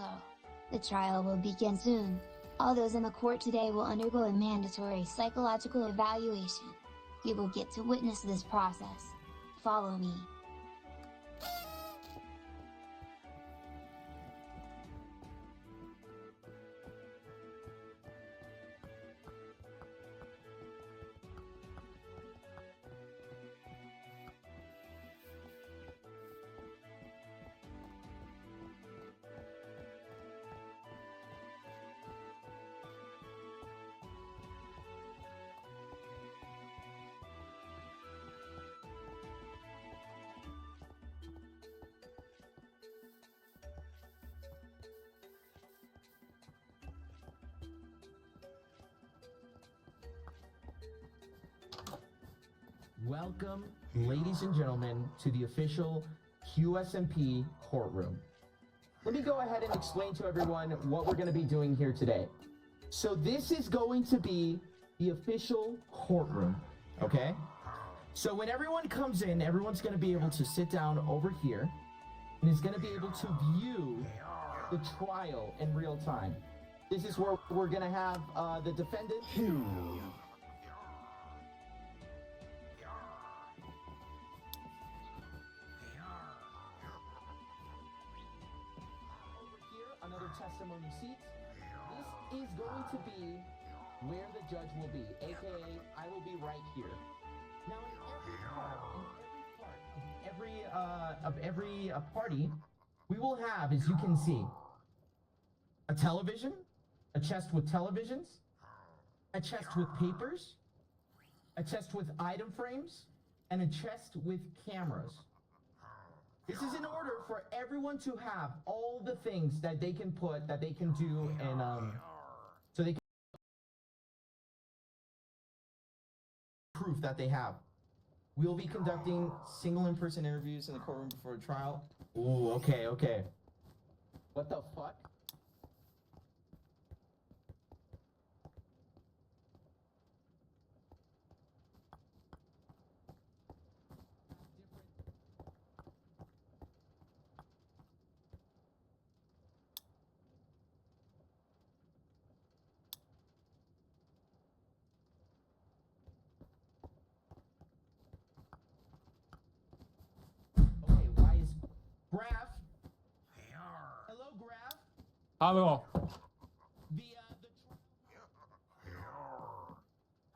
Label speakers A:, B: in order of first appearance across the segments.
A: Hello. The trial will begin soon. All those in the court today will undergo a mandatory psychological evaluation. You will get to witness this process. Follow me.
B: Welcome, ladies and gentlemen, to the official Qsmp courtroom. Let me go ahead and explain to everyone what we're going to be doing here today. So this is going to be the official courtroom, okay? So when everyone comes in, everyone's going to be able to sit down over here and is going to be able to view the trial in real time. This is where we're going to have the defendant. Another testimony seat. This is going to be where the judge will be, aka I will be right here. Now in every party, we will have, as you can see, a television, a chest with televisions, a chest with papers, a chest with item frames, and a chest with cameras. This is in order for everyone to have all the things that they can put, that they can do, and so they can proof that they have. We'll be conducting single in-person interviews in the courtroom before a trial. Ooh, okay. What the fuck? Graf? Hello, Graf?
C: Halo.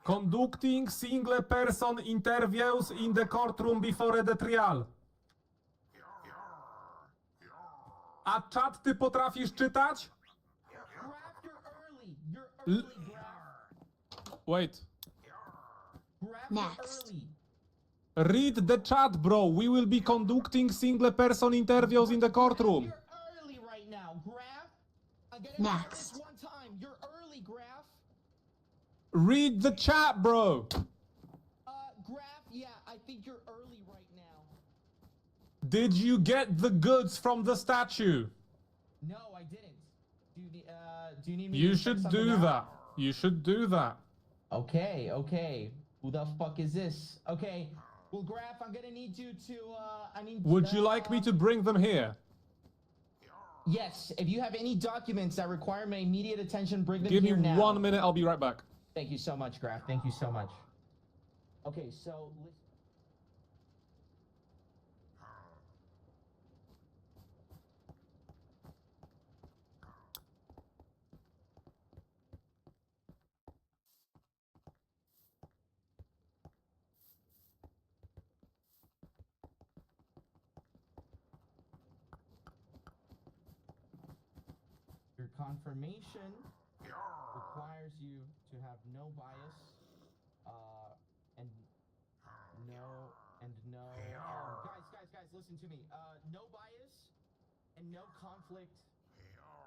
C: Conducting single person interviews in the courtroom before the trial. A czat ty potrafisz czytać?
B: Graf, you're early. You're early, Graf.
C: Wait.
B: Graf,
A: Next.
B: you're early.
C: Read the chat, bro. We will be conducting single person interviews in the courtroom.
B: You're early right now, Graf. I'm gonna
A: Next.
B: this one time. You're early, Graf.
C: Read the chat, bro.
B: Graf, yeah, I think you're early right now.
C: Did you get the goods from the statue?
B: No, I didn't. Do you need me
C: You
B: to check
C: should
B: something
C: do
B: out?
C: that. You should do that.
B: Okay. Who the fuck is this? Okay. Well, Graf, I'm gonna need you to,
C: Would you like me to bring them here?
B: Yes, if you have any documents that require my immediate attention, bring them
C: Give me
B: here now.
C: 1 minute, I'll be right back.
B: Thank you so much, Graf. Thank you so much. Okay, so listen. Your confirmation requires you to have no bias, and no, guys, listen to me. No bias and no conflict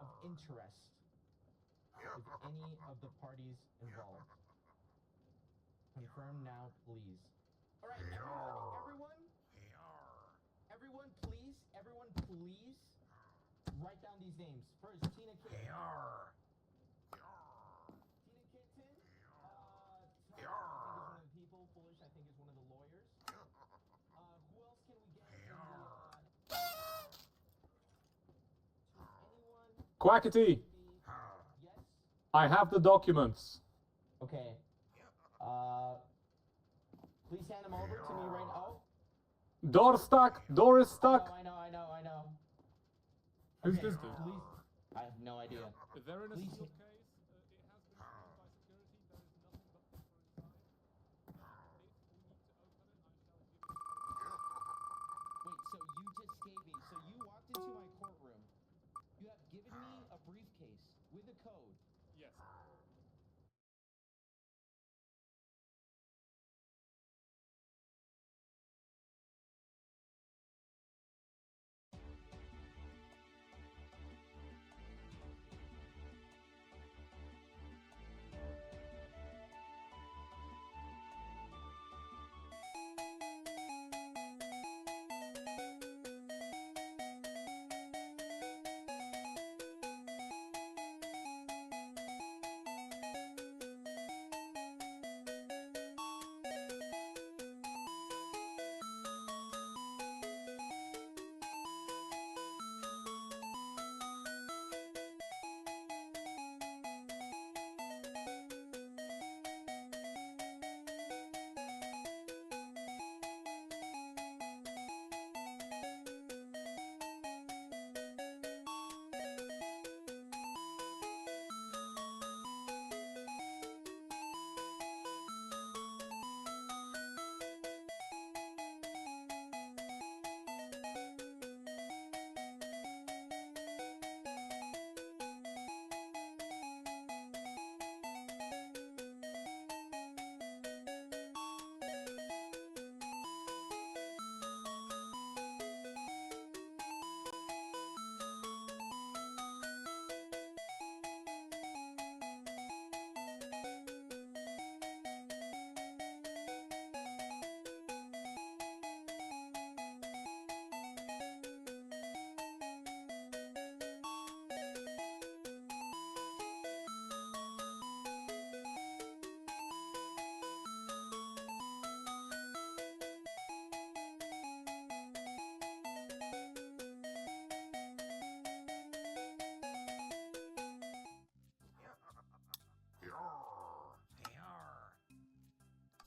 B: of interest with any of the parties involved. Confirm now, please. All right, everyone, please. Write down these names. First, Tina Kitten. Tina Kitten. Tom, I think is one of the people. Foolish, I think is one of the lawyers. Who else can we get? To anyone?
C: Quackity,
B: Yes?
C: I have the documents.
B: Okay. Please hand them over to me right now. Oh.
C: Door stuck. Door is stuck.
B: I know.
C: Who's
B: Okay,
C: this dude?
B: Please. I have no idea.
C: Is there in a
B: Please.
C: suitcase? It has been sealed by security. There is nothing but paper inside. If we need to open it, I shall give it.
B: Wait, so you just gave me, so you walked into my courtroom. You have given me a briefcase with a code.
C: Yes.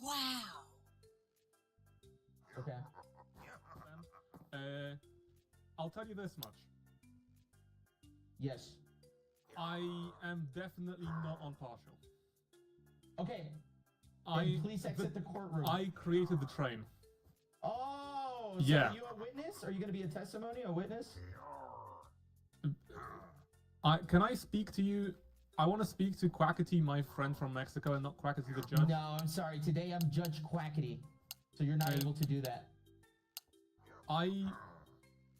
A: Wow.
B: Okay.
C: I'll tell you this much.
B: Yes.
C: I am definitely not impartial.
B: Okay. Then please exit the courtroom.
C: I created the train.
B: Oh, so
C: Yeah.
B: are you a witness? Are you going to be a testimony, a witness?
C: Can I speak to you? I want to speak to Quackity, my friend from Mexico, and not Quackity the judge.
B: No, I'm sorry. Today I'm Judge Quackity, so you're not able to do that.
C: I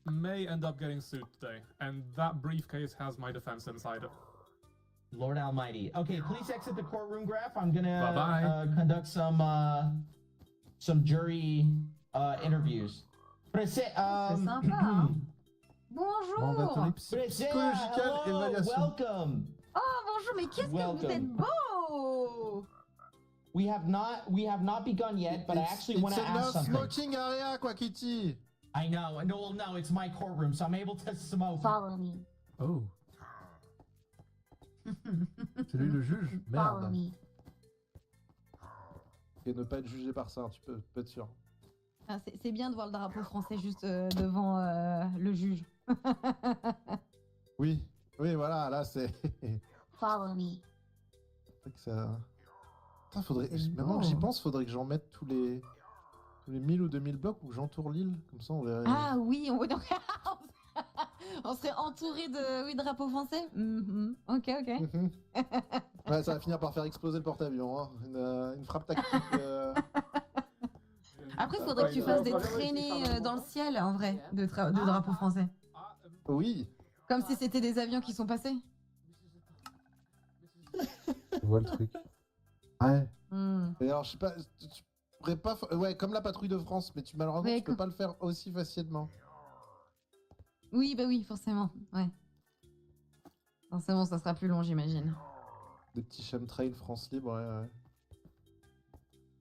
C: may end up getting sued today, and that briefcase has my defense inside it.
B: Lord Almighty. Okay, please exit the courtroom, Graph. I'm gonna
C: Bye-bye.
B: Conduct some jury interviews.
D: C'est sympa, hein? Bonjour!
B: Priscilla, hello, welcome.
D: Oh, bonjour, mais qu'est-ce que vous êtes beau!
B: We have not begun yet, but I actually want to ask something.
E: It's a no smoking area, Quackity.
B: I know. No, it's my courtroom, so I'm able to smoke.
A: Follow me.
E: Oh. C'est lui le juge?
A: Follow
E: Merde.
A: me.
E: Et ne pas être jugé par ça, tu peux être sûr.
D: Ah, c'est bien de voir le drapeau français juste devant le juge.
E: Oui, voilà, là c'est.
A: Follow me.
E: C'est vrai que ça. Putain, faudrait.
D: C'est
E: Maintenant que
D: beau.
E: j'y pense, faudrait que j'en mette tous les 1000 ou 2000 blocs ou que j'entoure l'île. Comme ça, on verrait.
D: Ah oui, on serait entouré de drapeaux français. Ok.
E: Mhm. Ouais, ça va finir par faire exploser le porte-avions. Hein. Une frappe tactique.
D: Après, il faudrait que tu fasses des traînées dans le ciel, en vrai, de drapeaux français.
E: Oui.
D: Comme si c'était des avions qui sont passés.
E: Je vois le truc. Ouais.
D: Hmm.
E: Et alors, je sais pas. Tu pourrais pas. Ouais, comme la patrouille de France, mais malheureusement,
D: Ouais,
E: tu peux pas le faire aussi facilement.
D: Oui, bah oui, forcément. Ouais. Forcément, ça sera plus long, j'imagine.
E: Des petits chemtrails France libre, ouais.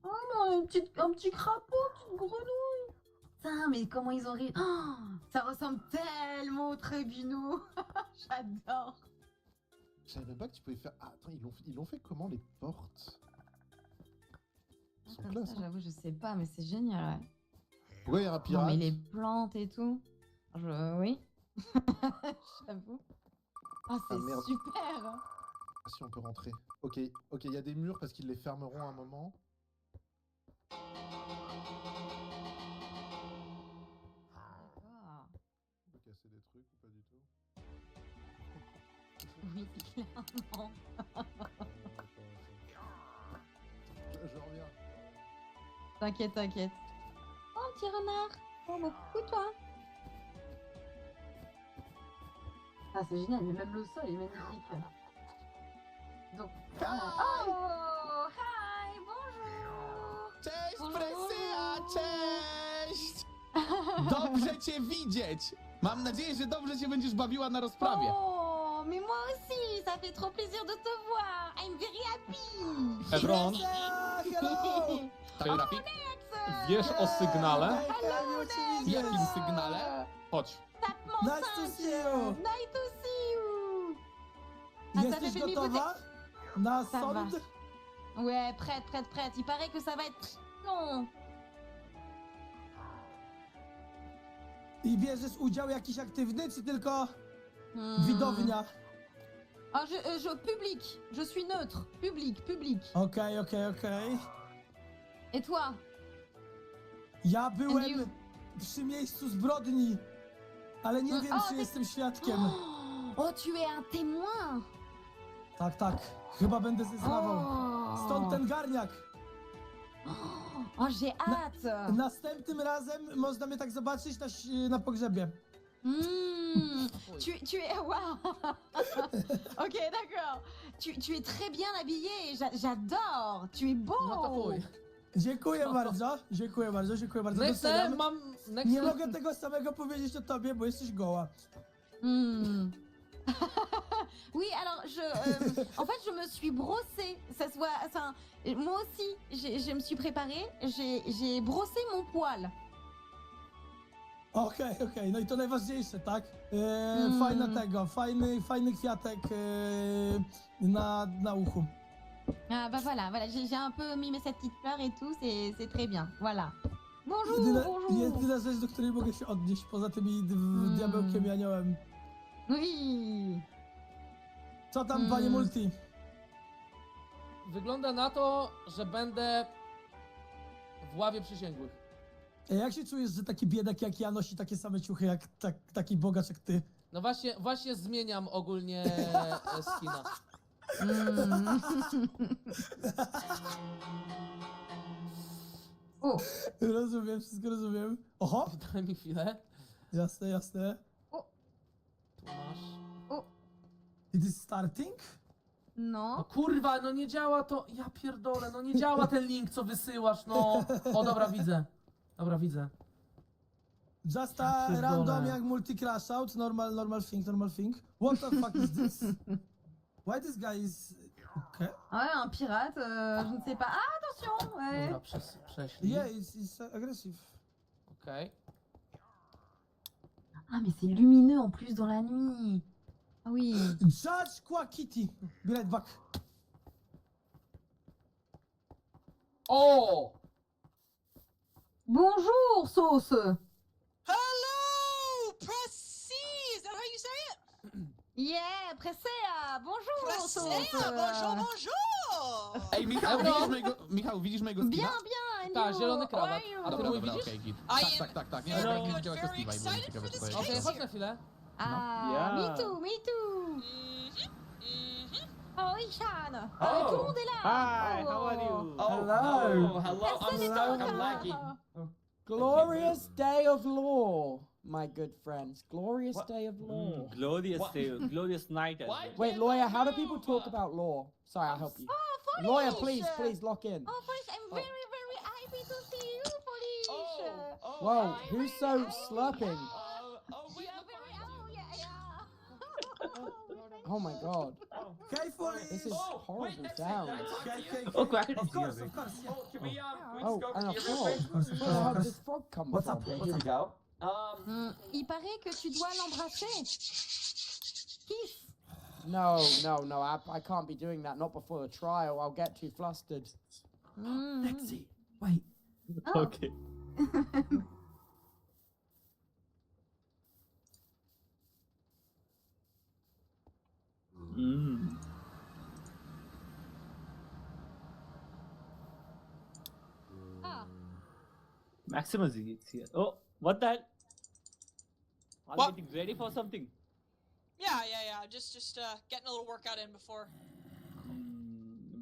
D: Oh non, un petit crapaud, une petite grenouille. Putain, mais comment ils ont ri. Oh, ça ressemble tellement au tribunaux. J'adore.
E: Je savais même pas que tu pouvais faire. Ah, attends, ils l'ont fait comment les portes? Ils sont
D: Comme
E: classe.
D: ça,
E: Hein.
D: j'avoue, je sais pas, mais c'est génial. Ouais.
E: Pourquoi il y a un
D: Non,
E: pirate?
D: mais les plantes et tout. Oui. J'avoue. Ah, c'est
E: merde.
D: super.
E: Ah, si on peut rentrer. Ok, il y a des murs parce qu'ils les fermeront à un moment.
D: D'accord.
E: On peut casser des trucs ou pas du tout?
D: Oui, clairement.
E: Je reviens.
D: T'inquiète, t'inquiète. Oh, petit renard. Oh, bah, coucou, toi. Ah, c'est génial, mais même le sol est magnifique. Donc, oh, hi, bonjour.
F: Cześć,
D: Bonjour.
F: Presja, cześć! Dobrze cię widzieć! Mam nadzieję, że dobrze się będziesz bawiła na rozprawie.
D: Oh, mais moi aussi, ça fait trop plaisir de te voir. I'm very happy.
G: Hebron,
F: Tak, Rafik?
G: wiesz o sygnale?
F: Jakim sygnale?
G: Chodź.
D: Tapement
H: Nice to
D: 5.
H: see you!
D: Nice to see you. Ah, ça
H: Jesteś
D: fait
H: gotowa? Na
D: Ça va.
H: sąd?
D: Ouais, prête. Il paraît que ça va être long.
H: I bierzesz udział jakiś aktywny, czy tylko
D: Hmm.
H: widownia?
D: Ah, public. Je suis neutre. Public.
H: Okej.
D: Et toi?
H: Ja
D: And
H: byłem
D: you?
H: przy miejscu zbrodni, ale nie wiem,
D: O,
H: czy
D: ty-
H: jestem świadkiem.
D: Oh, tu es un témoin.
H: Tak. Chyba będę zeznawał.
D: Oh.
H: Stąd ten garniak.
D: Oh, j'ai hâte.
H: Następnym razem można mnie tak zobaczyć na pogrzebie.
D: Tu es wow. Ok, d'accord. Tu es très bien habillé. J'adore. Tu es beau.
G: No to chuj.
H: Dziękuję bardzo.
G: Nexe,
H: Doceniam.
G: mam...
H: Nie
G: Nexe...
H: mogę tego samego powiedzieć o tobie, bo jesteś goła.
D: Hmm. Oui, alors en fait, je me suis brossée. Moi aussi, je me suis préparée. J'ai brossé mon poil.
H: Okej, no i to najważniejsze, tak? Fajny kwiatek na uchu.
D: Ah bah voilà, j'ai un peu mis cette petite fleur et tout, c'est très bien. Voilà. Bonjour.
H: Jedyna rzecz, do której mogę się odnieść, poza tymi diabełkiem i aniołem.
D: Oui.
H: Co tam, panie Multi?
G: Wygląda na to, że będę w ławie przysięgłych.
H: Jak się czujesz, że taki biedak jak ja nosi takie same ciuchy jak taki bogacz jak ty?
G: No właśnie zmieniam ogólnie skina.
D: Oh.
H: Rozumiem, wszystko rozumiem. Oho,
G: Daj mi chwilę.
H: jasne.
G: Tu masz.
H: It is starting?
G: No
D: Non.
G: kurwa, no nie działa to. Ja pierdolę, no nie działa ten link, co wysyłasz, no. O, dobra, widzę.
H: Just
G: Ja
H: a
G: pierdolę.
H: random jak multi crash out, normal thing. What the fuck is this? Why this guy is... Okay.
D: Ah ouais, un pirate, je ne sais pas. Ah, attention, ouais.
G: Dobra, prześlij.
H: Yeah, it's aggressive.
G: Okej.
D: Ah, mais c'est lumineux en plus dans la nuit. Ah oui.
H: Judge Qua Kitty. Be right back.
G: O!
D: Bonjour, sauce.
I: Hello, Pressia. Is that how you say it?
D: Yeah, Pressia. Bonjour, sauce.
I: Pressia, bonjour.
F: Ej, Michał, widzisz mojego skina?
D: Bien, and
G: Tak,
D: you?
G: zielony
D: How are
G: krawat.
D: you?
G: A ty
F: Dobra,
G: mój
F: dobra,
G: widzisz?
F: okej, git.
I: I am
F: Tak. Nie,
I: very
F: nie
I: good,
F: widziałeś
I: very
F: Steve'a i byłem
I: excited
F: ciekawy,
I: for
F: co to
I: this
F: jest.
G: Okej,
I: case
G: chodź na
I: here.
G: chwilę.
D: Ah,
J: Yeah.
D: me too. Oh, Ishan.
J: Oh.
D: Tout le monde est là.
J: Hi, how are you?
H: Hello.
D: Personne n'est encore.
K: Glorious day of law, my good friends. Glorious day of law.
J: Glorious day, glorious night.
K: Wait, lawyer, how do people talk about law? Sorry, I'll help you.
D: Oh,
K: Lawyer,
D: Polish.
K: please lock in.
D: Oh, Polish, I'm very, very happy to see you, Polish.
K: Whoa, who's so slurping?
D: Yeah, very, oh, yeah.
K: Oh my god.
H: Carefully.
K: This is
B: Oh,
K: horrible
B: wait, that's it.
K: sound.
B: Did I talk to you?
G: Oh, Quack.
H: Of course, yeah.
B: Oh, can we
K: Oh,
B: just go
K: and
B: over
K: a
B: here real
K: frog.
B: quick?
H: course,
K: Where the hell did this frog come
H: What's
K: from?
H: up?
B: Okay, here we go.
D: Il paraît que tu dois l'embrasser. Kiss.
K: No, I can't be doing that. Not before the trial. I'll get too flustered.
H: Lexi, wait.
D: Oh.
J: Okay. Mm.
D: Ah.
J: Maximus is here. Oh, what the hell? I'm
I: What?
J: getting ready for something.
I: Yeah. Just getting a little workout in before.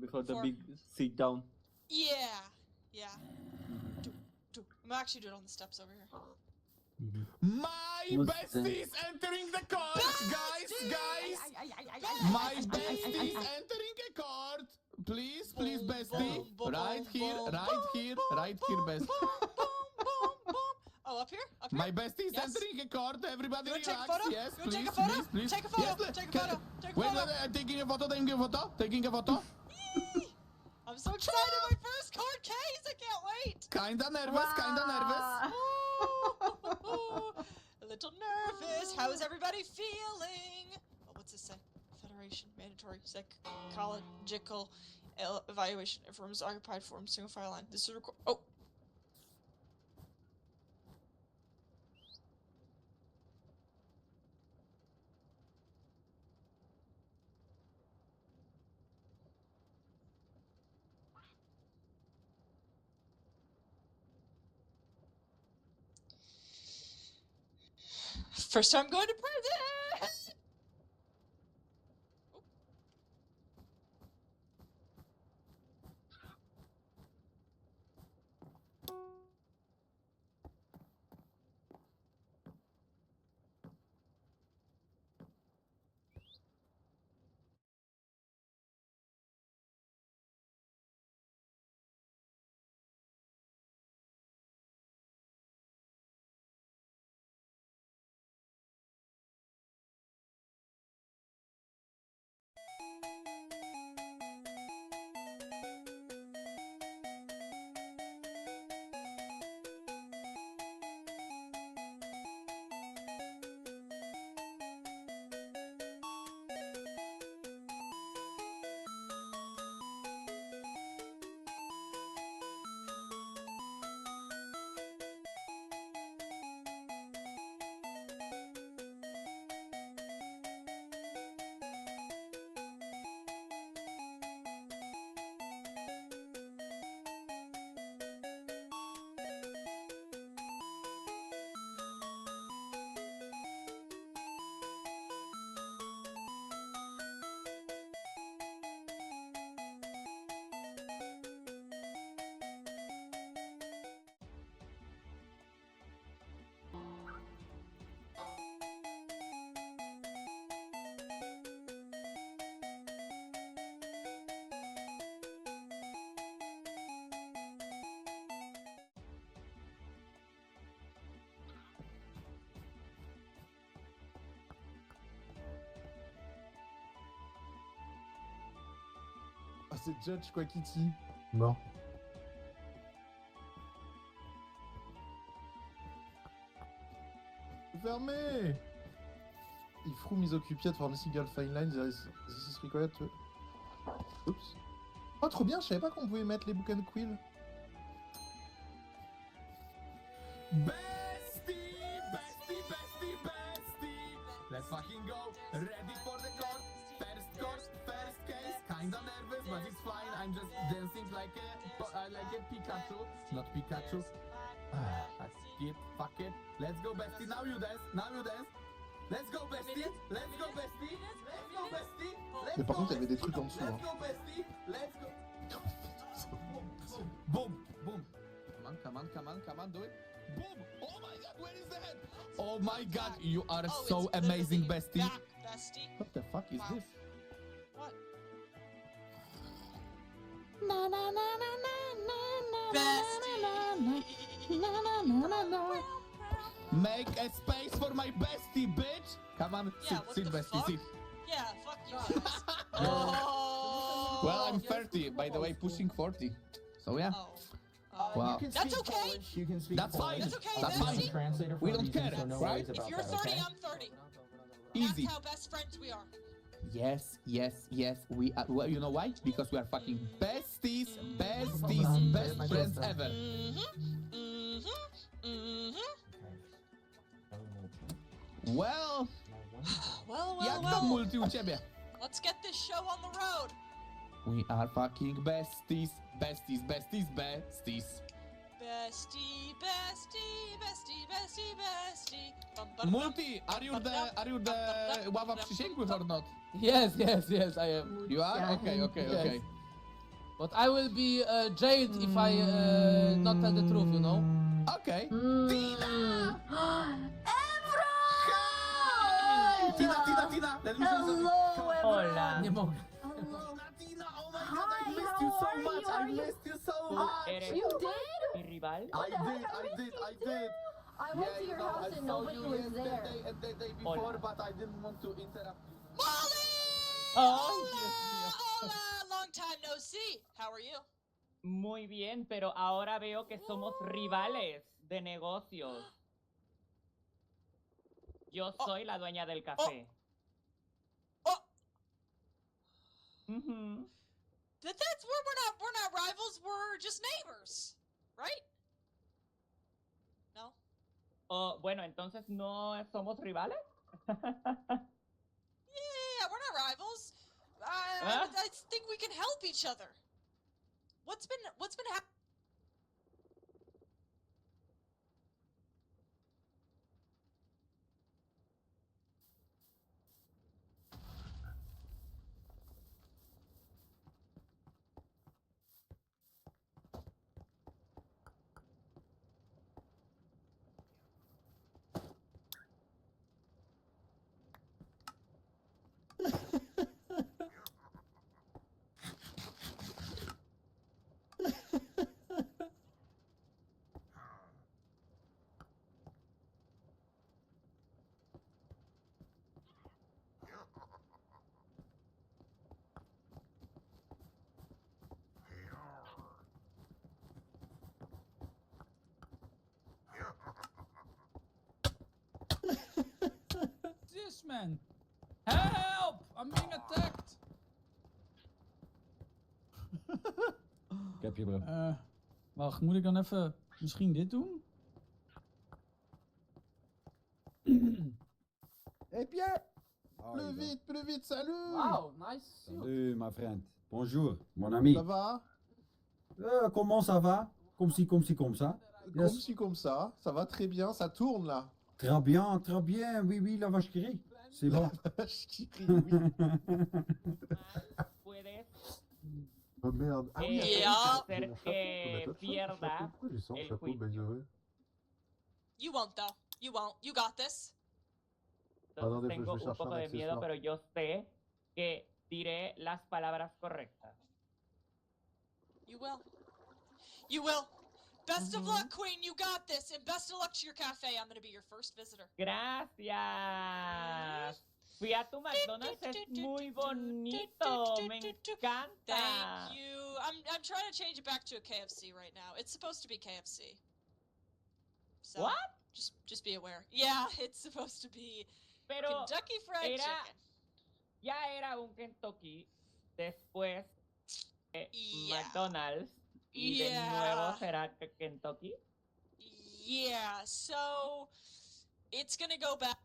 J: Before the
I: For-
J: big sit down.
I: Yeah. I'm actually doing it on the steps over here.
F: My
G: Who's
F: bestie's entering the court, guys. My bestie's entering a court. Please, bestie.
I: boom,
F: Right here,
I: boom,
F: bestie.
I: Oh, up here? Up here?
F: My bestie's
I: Yes.
F: entering a court. Everybody
I: You wanna take a
F: relax.
I: photo?
F: Yes,
I: You wanna
F: please,
I: take a photo?
F: please.
I: Take a photo.
F: Yes,
I: Take a
F: can-
I: photo. Take a
F: Wait,
I: photo.
F: taking a photo.
I: Yee! I'm so excited! My first court case! I can't wait!
F: Kinda nervous.
I: A little nervous. How is everybody feeling? Oh, what's this say? Federation mandatory psychological evaluation of rooms occupied form single file line. This is oh. First time going to prison!
E: Ah, c'est Judge quoi, Kitty. Mort. Fermé. If room is occupied for a single fine line, this is required to... Oups. Oh, trop bien, je savais pas qu'on pouvait mettre les book and quill.
F: Bestie. Let's fucking go. Ready for the court. First case. Kinda nervous, but it's fine. I'm just dancing like a Pikachu. Not Pikachu. That's it. Fuck it. Let's go, bestie. Now you dance. Let's go, bestie. Let's go, bestie.
E: Mais par contre, il y avait des trucs en dessous.
F: Let's
E: Hein.
F: go, bestie. Let's go. Boom. Come on, do it. Boom. Oh my god, where is the head? Oh my god, you are
I: Oh,
F: so
I: it's
F: amazing,
I: literally
F: bestie.
I: Back, bestie.
F: What the fuck is
I: Wow.
F: this?
I: What?
D: Na na na na na
I: Bestie.
F: Make a space for my bestie, bitch. Come on,
I: Yeah,
F: sit,
I: what
F: sit,
I: the
F: bestie,
I: fuck?
F: sit.
I: Yeah, fuck you guys. Oh.
F: Well, I'm 30, by the way, pushing 40. So yeah.
I: Oh.
F: Wow.
B: You can
I: That's
B: speak
I: okay.
B: Polish. You can speak
F: That's fine.
I: That's okay.
F: That's
I: That's
F: fine.
I: see,
B: Translator for
F: We
B: a
F: don't
B: reason,
F: care,
B: so no
F: right?
B: worries about
I: if you're
B: that,
I: 30,
B: okay?
I: I'm 30.
F: Easy.
I: That's how best friends we are.
F: Yes, yes, yes. We are. Well, you know why? Because we are fucking besties, best friends ever. Well, jak tam multi u ciebie?
I: Let's get this show on the road.
F: We are fucking besties, besties.
I: Bestie, bestie, bestie, bestie.
F: Multi, are you the ława przysięgłych or not?
G: Yes, I am.
F: You are? Okay.
G: But I will be jailed if I not tell the truth, you know?
F: Okay.
A: Tina!
F: Let me
A: Hello,
J: Hola.
G: Nie mogę.
F: Tina, oh my
A: Hi,
F: god, I missed
A: how
F: you so
A: are
F: much.
A: you?
F: I
A: Are you-
F: missed you so much.
J: Eres
A: You did?
J: mi rival.
F: I did.
A: I went to your house and nobody was there.
F: And the day before,
J: Hola.
F: but I didn't want to interrupt you.
I: Molly!
J: Ay, Dios mío.
I: Hola! Long time no see. How are you?
J: Muy bien, pero ahora veo que somos rivales de negocios. Yo soy la dueña del café.
I: Oh,
J: Ujú.
I: that's we're not rivals. We're just neighbors, right? No.
J: Oh, bueno, entonces no somos rivales.
I: Yeah, we're not rivals. I think we can help each other. What's been happening?
H: This man! Help! I'm being attacked!
L: Ik heb je bro.
H: Wacht, moet ik dan even misschien dit doen?
L: Hey Pierre!
E: Plus vite, salut!
G: Wow, nice suit.
L: Salut my friend. Bonjour, mon ami.
E: Ça va?
L: Comment ça va? Comme si, comme ça.
E: Comme ci, comme ça. Ça va très bien, ça tourne là.
L: Très bien, oui, la vache qui rit. C'est bon.
E: Je crie, oui.
J: Puedes
E: Oh merde. Ah oui,
I: Yeah.
J: hacer que pierda
E: Pourquoi j'ai ça en
J: el
E: chapeau, by the
J: juicio.
E: way?
I: You won't though. You won't. You got this.
J: Entonces
E: Attendez,
J: tengo
E: je vais
J: un
E: chercher
J: poco
E: un
J: de miedo,
E: accessoire.
J: pero yo sé que diré las palabras correctas.
I: You will. You will. Best of luck, Queen. You got this. And best of luck to your cafe. I'm gonna be your first visitor.
J: Gracias. Fui a tu McDonald's, es muy bonito, me encanta.
I: Thank you. I'm trying to change it back to a KFC right now. It's supposed to be KFC. So,
J: What?
I: Just be aware. Yeah, it's supposed to be
J: Pero
I: Kentucky Fried Chicken.
J: ya era un Kentucky después de
I: Yeah.
J: McDonald's y de
I: Yeah.
J: nuevo será Kentucky.
I: Yeah, so it's gonna go back.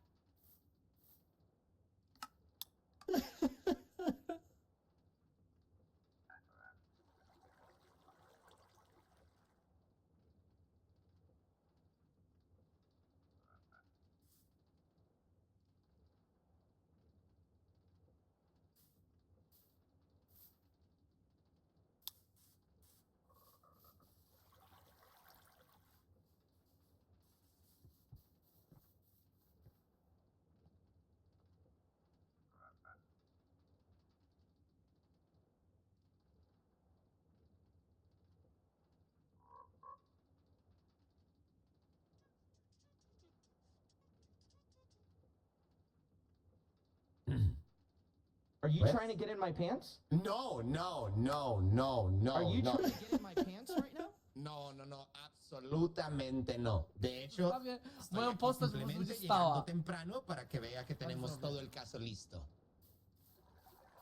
B: Are you
F: What?
B: trying to get in my pants?
F: No, no, no, no, no.
B: Are you
F: no.
B: trying to get in my pants right now?
F: No, no, no, absolutamente no. De hecho,
G: Prawie
F: estoy
G: moją
F: aquí
G: postać po prostu
F: simplemente
G: będzie
F: llegando
G: stała.
F: temprano para que vea que tenemos
G: Bardzo
F: todo el caso listo.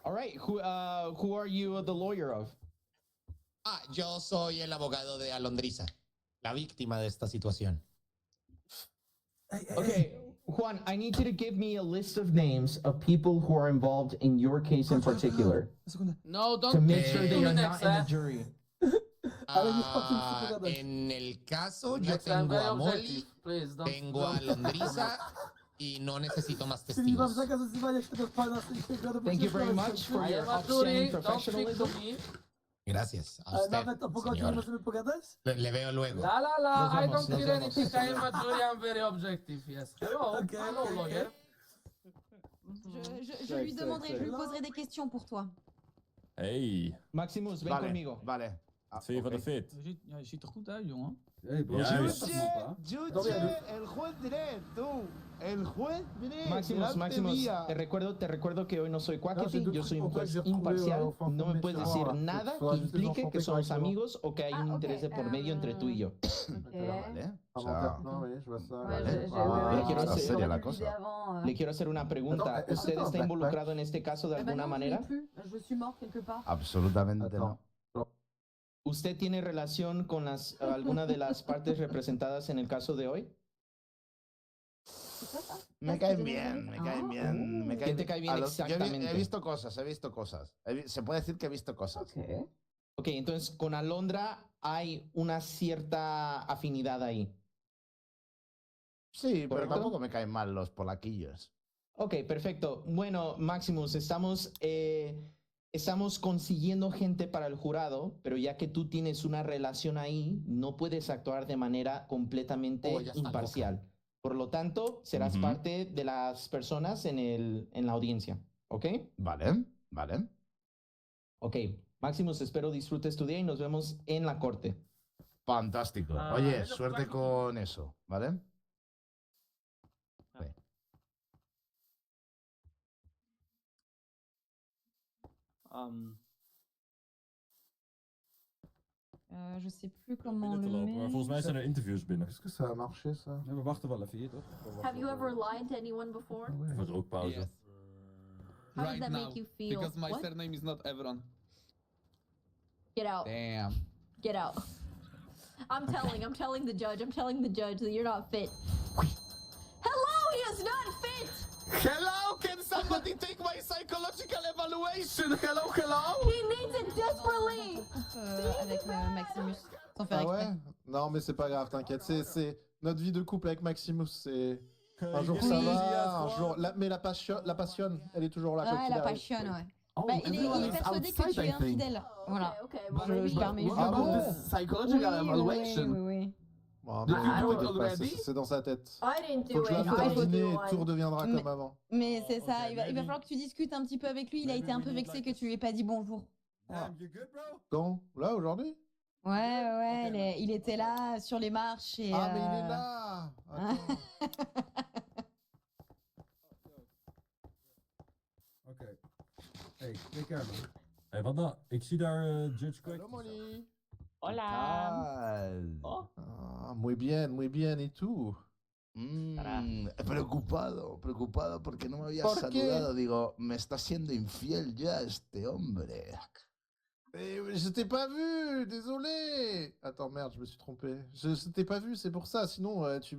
B: All right. Who are you the lawyer of?
F: Ah, yo soy el abogado de Alondriza, la víctima de esta situación.
B: Okay, Juan, I need you to give me a list of names of people who are involved in your case in particular
G: No, don't
B: to make sure
G: do
B: they are
G: next,
B: not in the jury.
F: En el caso, yo
G: Next, I'm
F: tengo
G: very
F: a Molly,
G: objective. Please, don't.
F: tengo a
G: don't-
F: Alondriza y no necesito más
H: Czyli mam
F: testigos.
H: zakazywanie tego pana z tej grady.
B: Thank you very much for
G: I
B: your
G: am a
B: outstanding
G: jury, don't speak to
B: professionalism.
G: me.
F: Gracias a
H: Ale
F: usted,
H: nawet o pogodzie nie
F: señor.
H: możemy pogadać?
F: Le veo luego.
G: La la la,
B: Nos
G: I
B: vemos,
G: don't
B: nos
G: hear
B: vemos.
G: anything. I am a jury, I'm very objective, yes. Hello,
H: Okay,
G: hello,
H: okay,
G: lawyer.
D: Je lui demanderai, je lui poserai des questions pour toi.
M: Hey,
B: Maximus, ven conmigo.
N: Vale.
M: wat vind je van de fit?
H: Ja, je ziet er goed uit, jongen.
L: Hey bro,
M: Juist.
N: El juez diré, tú. El juez diré.
B: Maximus, Maximus, te recuerdo que hoy no soy Quackity, yo soy un juez imparcial. No me puedes decir nada que implique que somos amigos o que hay un interés de por medio entre tú y yo.
N: Vale. O sea,
B: Le quiero
N: está
B: hacer-
N: seria la cosa.
B: Le quiero hacer una pregunta. ¿Usted está involucrado en este caso de alguna manera?
N: Absolutamente no.
B: ¿Usted tiene relación con alguna de las partes representadas en el caso de hoy?
N: Me caen bien, me caen bien. Me
B: ¿Qué
N: caen
B: te cae bien
N: Yo
B: exactamente?
N: he visto cosas, he visto cosas. Se puede decir que he visto cosas.
B: Ok, entonces con Alondra hay una cierta afinidad ahí.
N: Sí, pero
B: ¿Correcto?
N: tampoco me caen mal los polaquillos.
B: Ok, perfecto. Bueno, Maximus, estamos consiguiendo gente para el jurado, pero ya que tú tienes una relación ahí, no puedes actuar de manera completamente
F: Ya está
B: imparcial. Por lo tanto, serás
N: Ujú.
B: parte de las personas en la audiencia. ¿Ok?
N: Vale, vale.
B: Ok. Maximus, espero disfrutes tu día y nos vemos en la corte.
N: Fantástico.
G: Ah,
N: Oye,
G: eso
N: suerte
G: fue-
N: con eso, ¿vale?
D: Je sais plus comment le
M: Maar volgens mij zijn er interviews binnen.
E: Est-ce que ça a marché ça?
L: Ja, we wachten wel even hier toch?
O: Have you ever lied to anyone before?
M: Even rookpauze.
O: How does that make you feel?
C: Because my
O: What?
C: surname is not Evron.
O: Get out.
C: Damn.
O: Get out. I'm telling the judge that you're not fit. Hello, he is not fit!
F: Hello, can somebody take my psychological evaluation? Hello, hello.
O: He needs it desperately!
D: Avec Maximus, sans faire
E: Ah
D: exprès.
E: ouais? Non, mais c'est pas grave, t'inquiète. C'est notre vie de couple avec Maximus. C'est un jour
M: Oui.
E: ça
M: Oui.
E: va, un jour. Mais la passionne, elle est toujours là. quoi
D: Ouais,
E: qu'il
D: la
E: arrive.
D: passionne, ouais.
F: Oh,
D: Bah, il
F: everyone
D: est
F: is
D: persuadé que
F: outside,
D: tu es
F: I think.
D: infidèle. Voilà.
O: Okay,
D: Je
O: well,
D: lui permets juste
E: Ah
D: de-
E: bon?
F: This psychological evaluation.
D: oui.
E: Bon,
F: Did
E: mais
F: you do it
E: t'inquiète pas,
F: already?
E: c'est dans sa tête.
O: I didn't
E: Faut
O: do
E: que je
O: it.
E: l'invite à
O: I didn't
E: dîner
O: do
E: et tout
O: one.
E: redeviendra
D: Mais-
E: comme avant.
D: Mais c'est ça, il va
L: maybe.
D: falloir que tu discutes un petit peu avec lui. Il a été un peu vexé que tu lui aies pas dit bonjour.
L: Damn, you good bro?
E: Quand? Là, aujourd'hui?
D: Ouais, ouais, il était là sur les marches et.
E: Ah, mais il est là! Attends.
L: Oké. Hey, take care man.
M: Hey, wat dan? Ik zie daar Judge Quick.
E: Hello, Molly.
J: Hola. Oh.
E: Ah, muy bien, ¿y tú?
N: Preocupado porque no me había
E: ¿Por qué?
N: saludado. Digo, me está siendo infiel ya este hombre.
E: Je t'ai pas vu, désolé. Attends, merde, je me suis trompé. Je t'ai pas vu, c'est pour ça. Sinon, je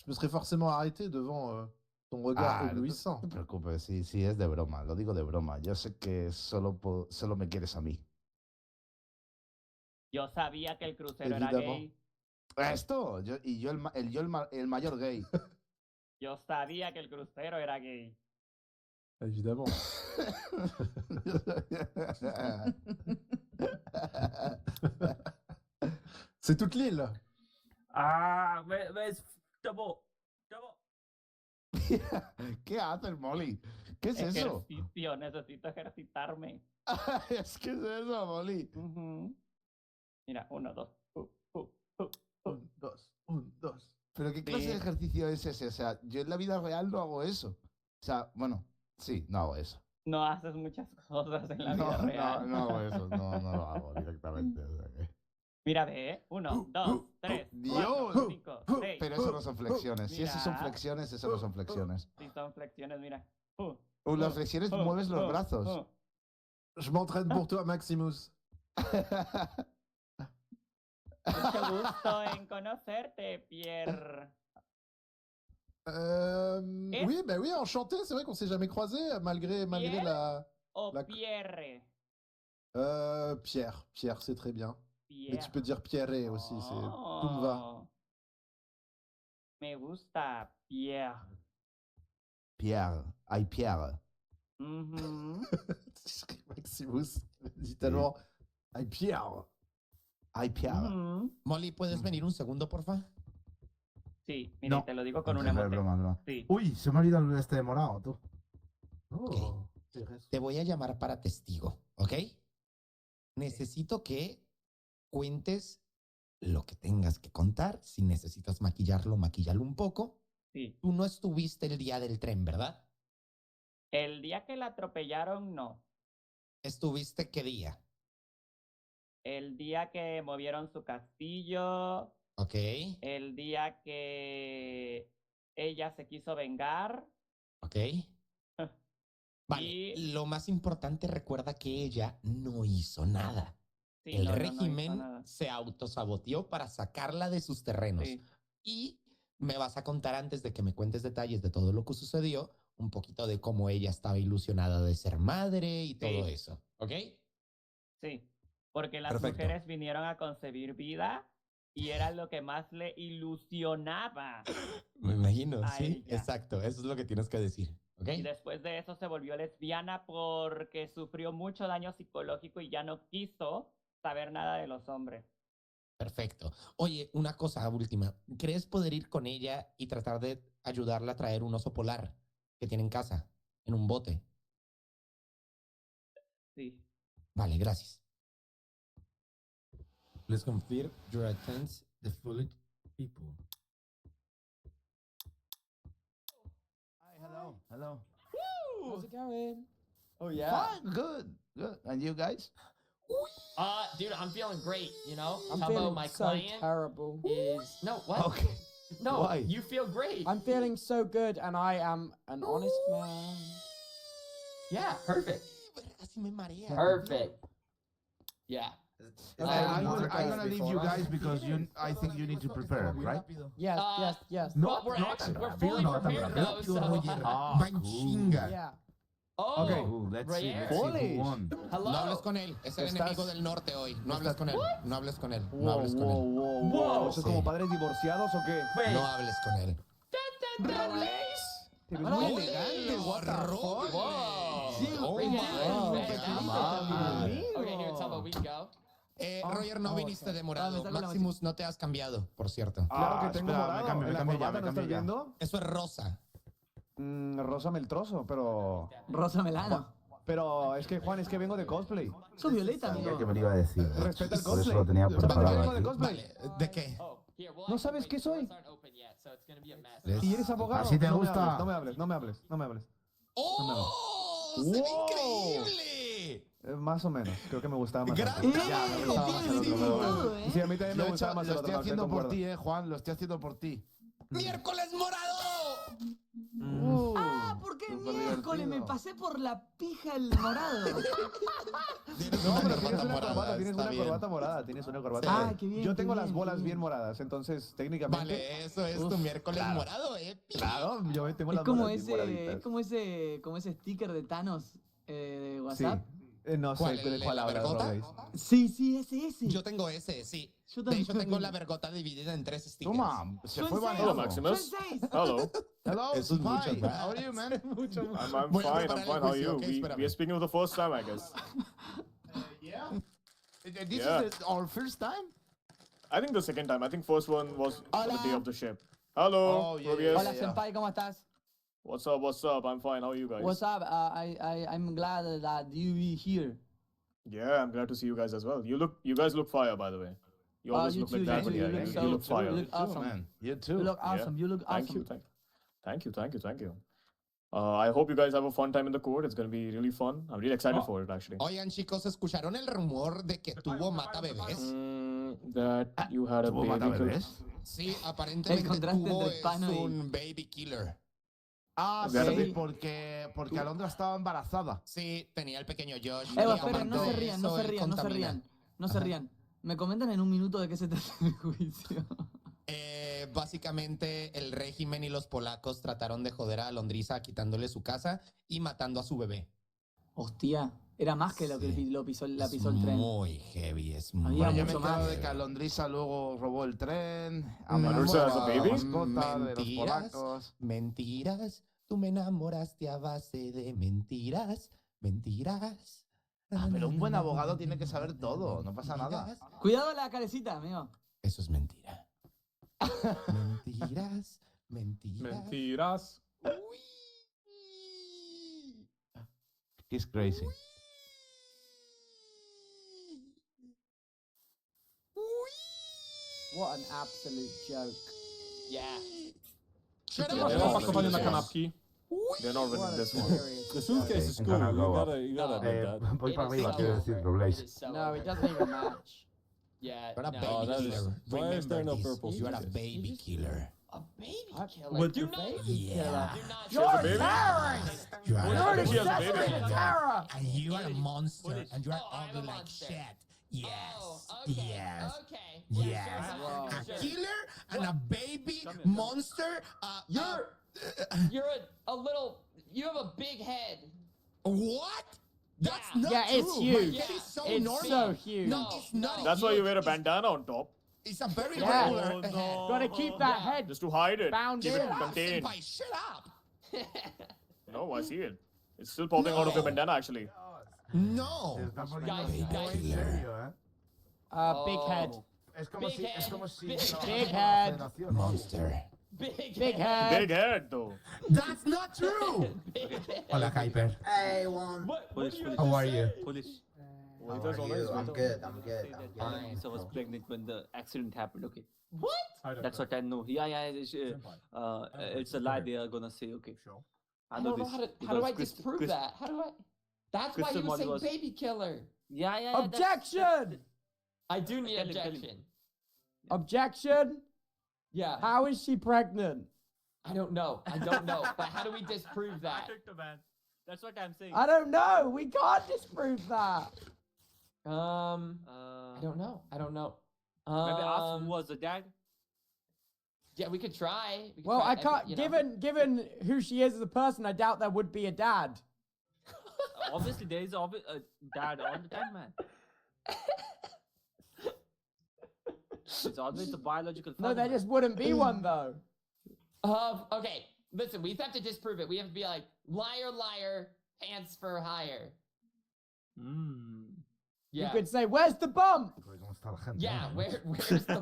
E: me serais forcément arrêté devant ton regard
N: No
E: éblouissant.
N: te preocupes, sí, es de broma. Lo digo de broma. Yo sé que solo me quieres a mí.
J: Yo sabía que el crucero era
E: Évidemment.
J: gay.
N: Esto, yo el mayor gay.
J: Yo sabía que el crucero era gay.
E: Évidemment. C'est toute l'île.
G: Ah, ves, double.
N: ¿Qué haces, Molly? ¿Qué es eso?
J: Ejercicio, necesito ejercitarme.
N: ¿Qué es eso, Molly?
J: Mira, 1, 2.
E: Un, dos.
N: ¿Pero qué clase de ejercicio es ese? O sea, yo en la vida real no hago eso. O sea, bueno, sí, no hago eso.
J: No haces muchas cosas en la vida
N: No,
J: real.
N: no hago eso, no lo hago directamente. O sea que-
J: Mira, ve. 1, 2, 3, 4,
N: Dios.
J: 5, 6.
N: Pero eso no son flexiones. Si esas son flexiones, eso no son flexiones.
J: Si son flexiones, mira.
N: Las flexiones mueves los brazos.
E: Je m'entraîne pour toi, Maximus.
J: Mucho gusto en conocerte, Pierre.
E: Oui, bah oui, enchanté. C'est vrai qu'on s'est jamais croisés malgré
J: Pierre
E: la.
J: O
E: la-
J: Pierre.
E: Pierre. Pierre, c'est très bien. Mais
J: Pierre.
E: tu peux dire Pierre aussi. C'est tout me va.
J: Oh. Me gusta, Pierre.
N: Pierre. Ay, Pierre.
J: Mhm.
E: Maximus dit tellement. Ay, Pierre.
N: Ay, Pierre.
J: Mhm.
P: Molly, ¿puedes venir un segundo, porfa?
J: Sí, mira,
N: No.
J: te lo digo con
N: No,
J: una
N: es
J: emote.
N: broma, es broma.
J: Sí.
N: Uy, se me ha olvidado este morado, tú.
E: Oh.
P: Te voy a llamar para testigo, ¿ok? Necesito que cuentes lo que tengas que contar. Si necesitas maquillarlo, maquíllalo un poco.
J: Sí.
P: Tú no estuviste el día del tren, ¿verdad?
J: El día que la atropellaron, no.
P: ¿Estuviste qué día?
J: El día que movieron su castillo.
P: Ok.
J: El día que ella se quiso vengar.
P: Ok. Vale, lo más importante, recuerda que ella no hizo nada.
J: Sí,
P: El
J: no, no, no hizo
P: régimen
J: nada.
P: se autosaboteó para sacarla de sus terrenos.
J: Sí.
P: Y me vas a contar, antes de que me cuentes detalles de todo lo que sucedió, un poquito de cómo ella estaba ilusionada de ser madre y todo eso. ¿Ok?
J: Sí, porque las
P: Perfecto.
J: mujeres vinieron a concebir vida y era lo que más le ilusionaba.
P: Me imagino,
J: A
P: sí.
J: ella.
P: Exacto, eso es lo que tienes que decir. ¿Ok?
J: Y después de eso se volvió lesbiana porque sufrió mucho daño psicológico y ya no quiso saber nada de los hombres.
P: Perfecto. Oye, una cosa última. ¿Crees poder ir con ella y tratar de ayudarla a traer un oso polar que tiene en casa, en un bote?
J: Sí.
P: Vale, gracias.
Q: Let's confirm your attends the foolish people.
N: Hi, hello. Hello.
K: How's it going?
Q: Oh yeah.
N: Fine, good. And you guys?
R: Dude, I'm feeling great, you know?
K: I'm
R: How
K: feeling
R: about my
K: so
R: client
K: terrible.
R: is... No, what?
N: Okay.
R: No,
N: Why?
R: you feel great.
K: I'm feeling so good, and I am an honest man.
R: Yeah, perfect.
P: Así me marea.
R: Perfect. Yeah.
N: I'm gonna leave you guys because I think you need to prepare, right?
K: Yes, yes, yes.
R: Well, we're fully prepared though, so...
N: Ah, cool.
K: Yeah.
R: Oh,
N: Okay, let's see who won.
R: Hello.
P: No hables con él. Es el
E: ¿Estás-
P: enemigo del norte hoy. No hables con él. No hables con él. No
Q: Wow,
P: hables con
Q: wow,
P: él.
Q: wow,
R: Wow.
Q: ¿Eso es
P: Sí.
Q: como padres divorciados o qué?
R: Wait.
P: No hables con él.
Q: Te ves muy elegante, what the fuck?
R: Whoa.
P: Oh
R: Bring
P: my
R: it.
P: God.
R: Okay, dude, tell me we go.
P: Roger, no viniste de morado.
O: saco la
P: Maximus, no te has cambiado, por cierto.
Q: Claro que tengo
N: espera,
Q: morado.
N: me
Q: En la
N: cambio ya,
Q: corbata, ¿no estás viendo?
P: Eso es rosa.
Q: Rózame el trozo, pero...
O: Rosa Melano.
Q: Pero es que, Juan, es que vengo de cosplay.
O: Sos violeta, amigo.
N: Que me lo iba a decir.
Q: Respeta el
N: Por eso
Q: cosplay.
N: lo tenía
Q: ¿Sabes que
N: preparado
Q: vengo de
N: aquí.
Q: cosplay?
P: ¿De qué?
R: Oh, here, well,
Q: ¿No sabes qué soy?
R: aren't open yet, so it's gonna be a mess.
Q: ¿Y eres abogado?
N: ¿Así te
Q: No me
N: gusta?
Q: hables, no me hables, no me hables, no me hables.
P: ¡Oh! ¡Se ve increíble!
Q: Más o menos, creo que me gustaba más.
P: ¡Gran
Q: antes.
P: ya, me gustaba más el otro,
O: todo,
Q: Sí, a mí también me
N: Lo
Q: gustaba más el
N: estoy
Q: otro.
N: haciendo
Q: estoy
N: por
Q: concuerdo.
N: ti, Juan, lo estoy haciendo por ti.
P: ¡Miércoles morado!
O: Ah, porque el
Q: Súper
O: miércoles me
Q: divertido.
O: pasé por la pija el morado.
Q: No, pero tienes una corbata, tienes una corbata morada, tienes una corbata
P: Sí.
Q: morada.
O: Ah, qué bien,
Q: Yo
O: qué
Q: tengo
O: bien,
Q: las
O: qué
Q: bolas
O: bien.
Q: bien moradas, entonces técnicamente...
P: Vale, eso es tu miércoles
Q: claro.
P: morado,
Q: Claro, yo tengo
O: Es
Q: las
O: como
Q: bolas bien
O: ese,
Q: moraditas.
O: como ese sticker de Thanos de
Q: Sí.
O: WhatsApp.
Q: No
P: ¿Cuál,
Q: sé de
P: el
Q: cuál
P: de la
Q: hablas,
P: vergota?
Q: Robéis.
O: Sí, sí, ese.
P: Yo tengo ese, sí.
O: Yo
P: De hecho,
O: también.
P: tengo la vergota dividida en 3 stickers.
N: Toma, se
O: Son
N: fue
O: seis.
N: baneado.
S: Maximus.
O: Son 6.
S: Hello.
N: Hello,
P: Eso es mucho,
N: Spy.
P: bro.
N: How are you, man?
S: I'm
P: Voy a
S: fine,
P: preparar
S: I'm
P: el
S: fine. How are
P: juicio,
S: you?
P: ok, espérame.
S: We are speaking for the first time, I guess.
N: Yeah. This
S: Yeah.
N: is our first time?
S: I think the second time. I think first one was on the day
O: Hola.
S: of the ship. Hello,
N: Oh, yeah,
S: Rubius.
O: Hola, senpai, ¿cómo estás?
S: What's up? What's up? I'm fine. How are you guys?
O: What's up? I'm glad that you be here.
S: Yeah, I'm glad to see you guys as well. You guys look fire, by the way. You always
O: you
S: look
O: too,
S: like that,
O: you
S: but
O: too,
S: yeah,
O: you look
S: you
O: so-
S: look fire.
O: you look awesome.
N: Man, you
O: You
N: too.
O: look awesome. You look
S: Thank
O: awesome.
S: you, thank you. I hope you guys have a fun time in the court. It's going to be really fun. I'm really excited for it, actually.
P: Oigan, chicos, ¿escucharon el rumor de que tuvo mata bebés?
S: That you had a
N: ¿Tuvo mata
S: baby.
N: bebés?
P: Sí, aparentemente tuvo un baby killer.
N: Ah, sí, porque Alondra estaba embarazada.
P: Sí, tenía el pequeño Josh.
K: Esperen, no se rían, no se rían, no se rían. No se rían. ¿Me comentan en un minuto de qué se trata el juicio?
P: Básicamente, el régimen y los polacos trataron de joder a Alondriza quitándole su casa y matando a su bebé.
K: Hostia, era más que lo que pisó el tren.
P: Muy heavy, es muy
N: Bueno, yo me
K: mucho
N: quedo
K: más.
N: de que Alondriza luego robó el tren,
S: Alondriza
N: amenazó
S: as a
N: a la
S: baby?
N: mascota de los polacos.
P: Mentiras, tú me enamoraste a base de mentiras, mentiras.
N: Ah, pero un buen abogado tiene que saber todo, no pasa nada.
K: Cuidado la carecita, amigo.
P: Eso es mentira. Mentiras, mentiras.
C: Mentiras.
N: He's crazy.
K: What an absolute joke.
R: Yeah.
S: Pakowany na kanapki. They're not
K: What
S: winning
K: a
S: this one.
K: serious
M: The suitcase is cool. You gotta admit that.
N: Voy para arriba,
R: so-
N: quiero decirlo, Blaze.
K: No, it doesn't even match.
R: Yeah.
P: You're a
R: no.
P: baby
M: that is-
P: killer.
M: why is there
P: Remember
M: no
P: this.
M: purple
P: You are a
M: suitcase?
P: baby killer.
R: A baby
K: I-
R: killer.
K: With
R: Do
K: your
R: not.
K: baby
P: Yeah.
R: Do not.
S: She has a baby?
K: terrorist!
P: You are
K: You're an
S: She has a baby.
K: accessory to terror!
P: And you are a monster, and you are
R: Oh, I'm a
P: ugly like
R: monster.
P: shit. Yes.
R: Oh, okay.
P: Yes.
R: Okay.
P: Yes.
K: Wow.
P: A killer and a baby monster.
R: You're a little. You have a big head.
P: What? That's
R: Yeah.
P: not
K: Yeah,
P: true.
K: it's
P: My
K: huge.
P: head is so
K: It's
P: normal.
K: so huge.
P: No, it's not.
S: That's why you
P: huge.
S: wear a bandana on top.
P: It's a very
K: Yeah.
P: regular
K: Oh,
P: head.
K: Gotta keep that head
S: Just to hide it.
K: bound
S: Keep
K: in.
S: it contained.
P: Senpai, shut up.
S: No, I see it. It's still popping out of your bandana, actually.
P: No.
N: Está poniendo
R: Guys,
N: muy
R: guys.
N: en serio,
K: Big head.
N: Es como
R: Big
N: si,
R: head.
N: es como si
R: Big
N: trabajara
K: Big
N: en la
K: head.
N: federación.
P: Monster.
K: Big head.
S: Big head, though.
P: That's not true. Hola, Hyper.
T: Hey, one.
P: How are you?
T: Police.
S: Wait,
T: How
S: that's
T: are
S: all
T: you?
S: nice,
T: I'm
S: wait.
T: good. I'm good. I'm good.
U: I was pregnant when the accident happened. Okay.
R: What?
U: That's what I know. Yeah. It's a lie. They are gonna say. Okay.
R: I don't know how do I disprove that? How do I? That's why
U: Crystal
R: you would say
U: Molly was-
R: baby killer.
U: Yeah.
K: Objection!
R: I do need
U: Tell him.
R: objection.
K: Objection!
R: Yeah.
K: How is she pregnant?
R: I don't know. I don't know. But how do we disprove that?
U: That's what I'm saying.
K: I don't know. We can't disprove that.
R: I don't know. I don't know.
U: Maybe ask who was the dad.
R: Yeah, we could try. We could
K: Well,
R: try.
K: I can't.
R: you know.
K: Given who she is as a person, I doubt there would be a dad.
U: Obviously, there is a dad all the time, man. It's always the biological father.
K: No, there just wouldn't be one though.
R: Okay. Listen, we have to disprove it. We have to be like, liar, liar, pants for hire. Yeah.
K: You could say, "Where's the bump?
R: Yeah, where's the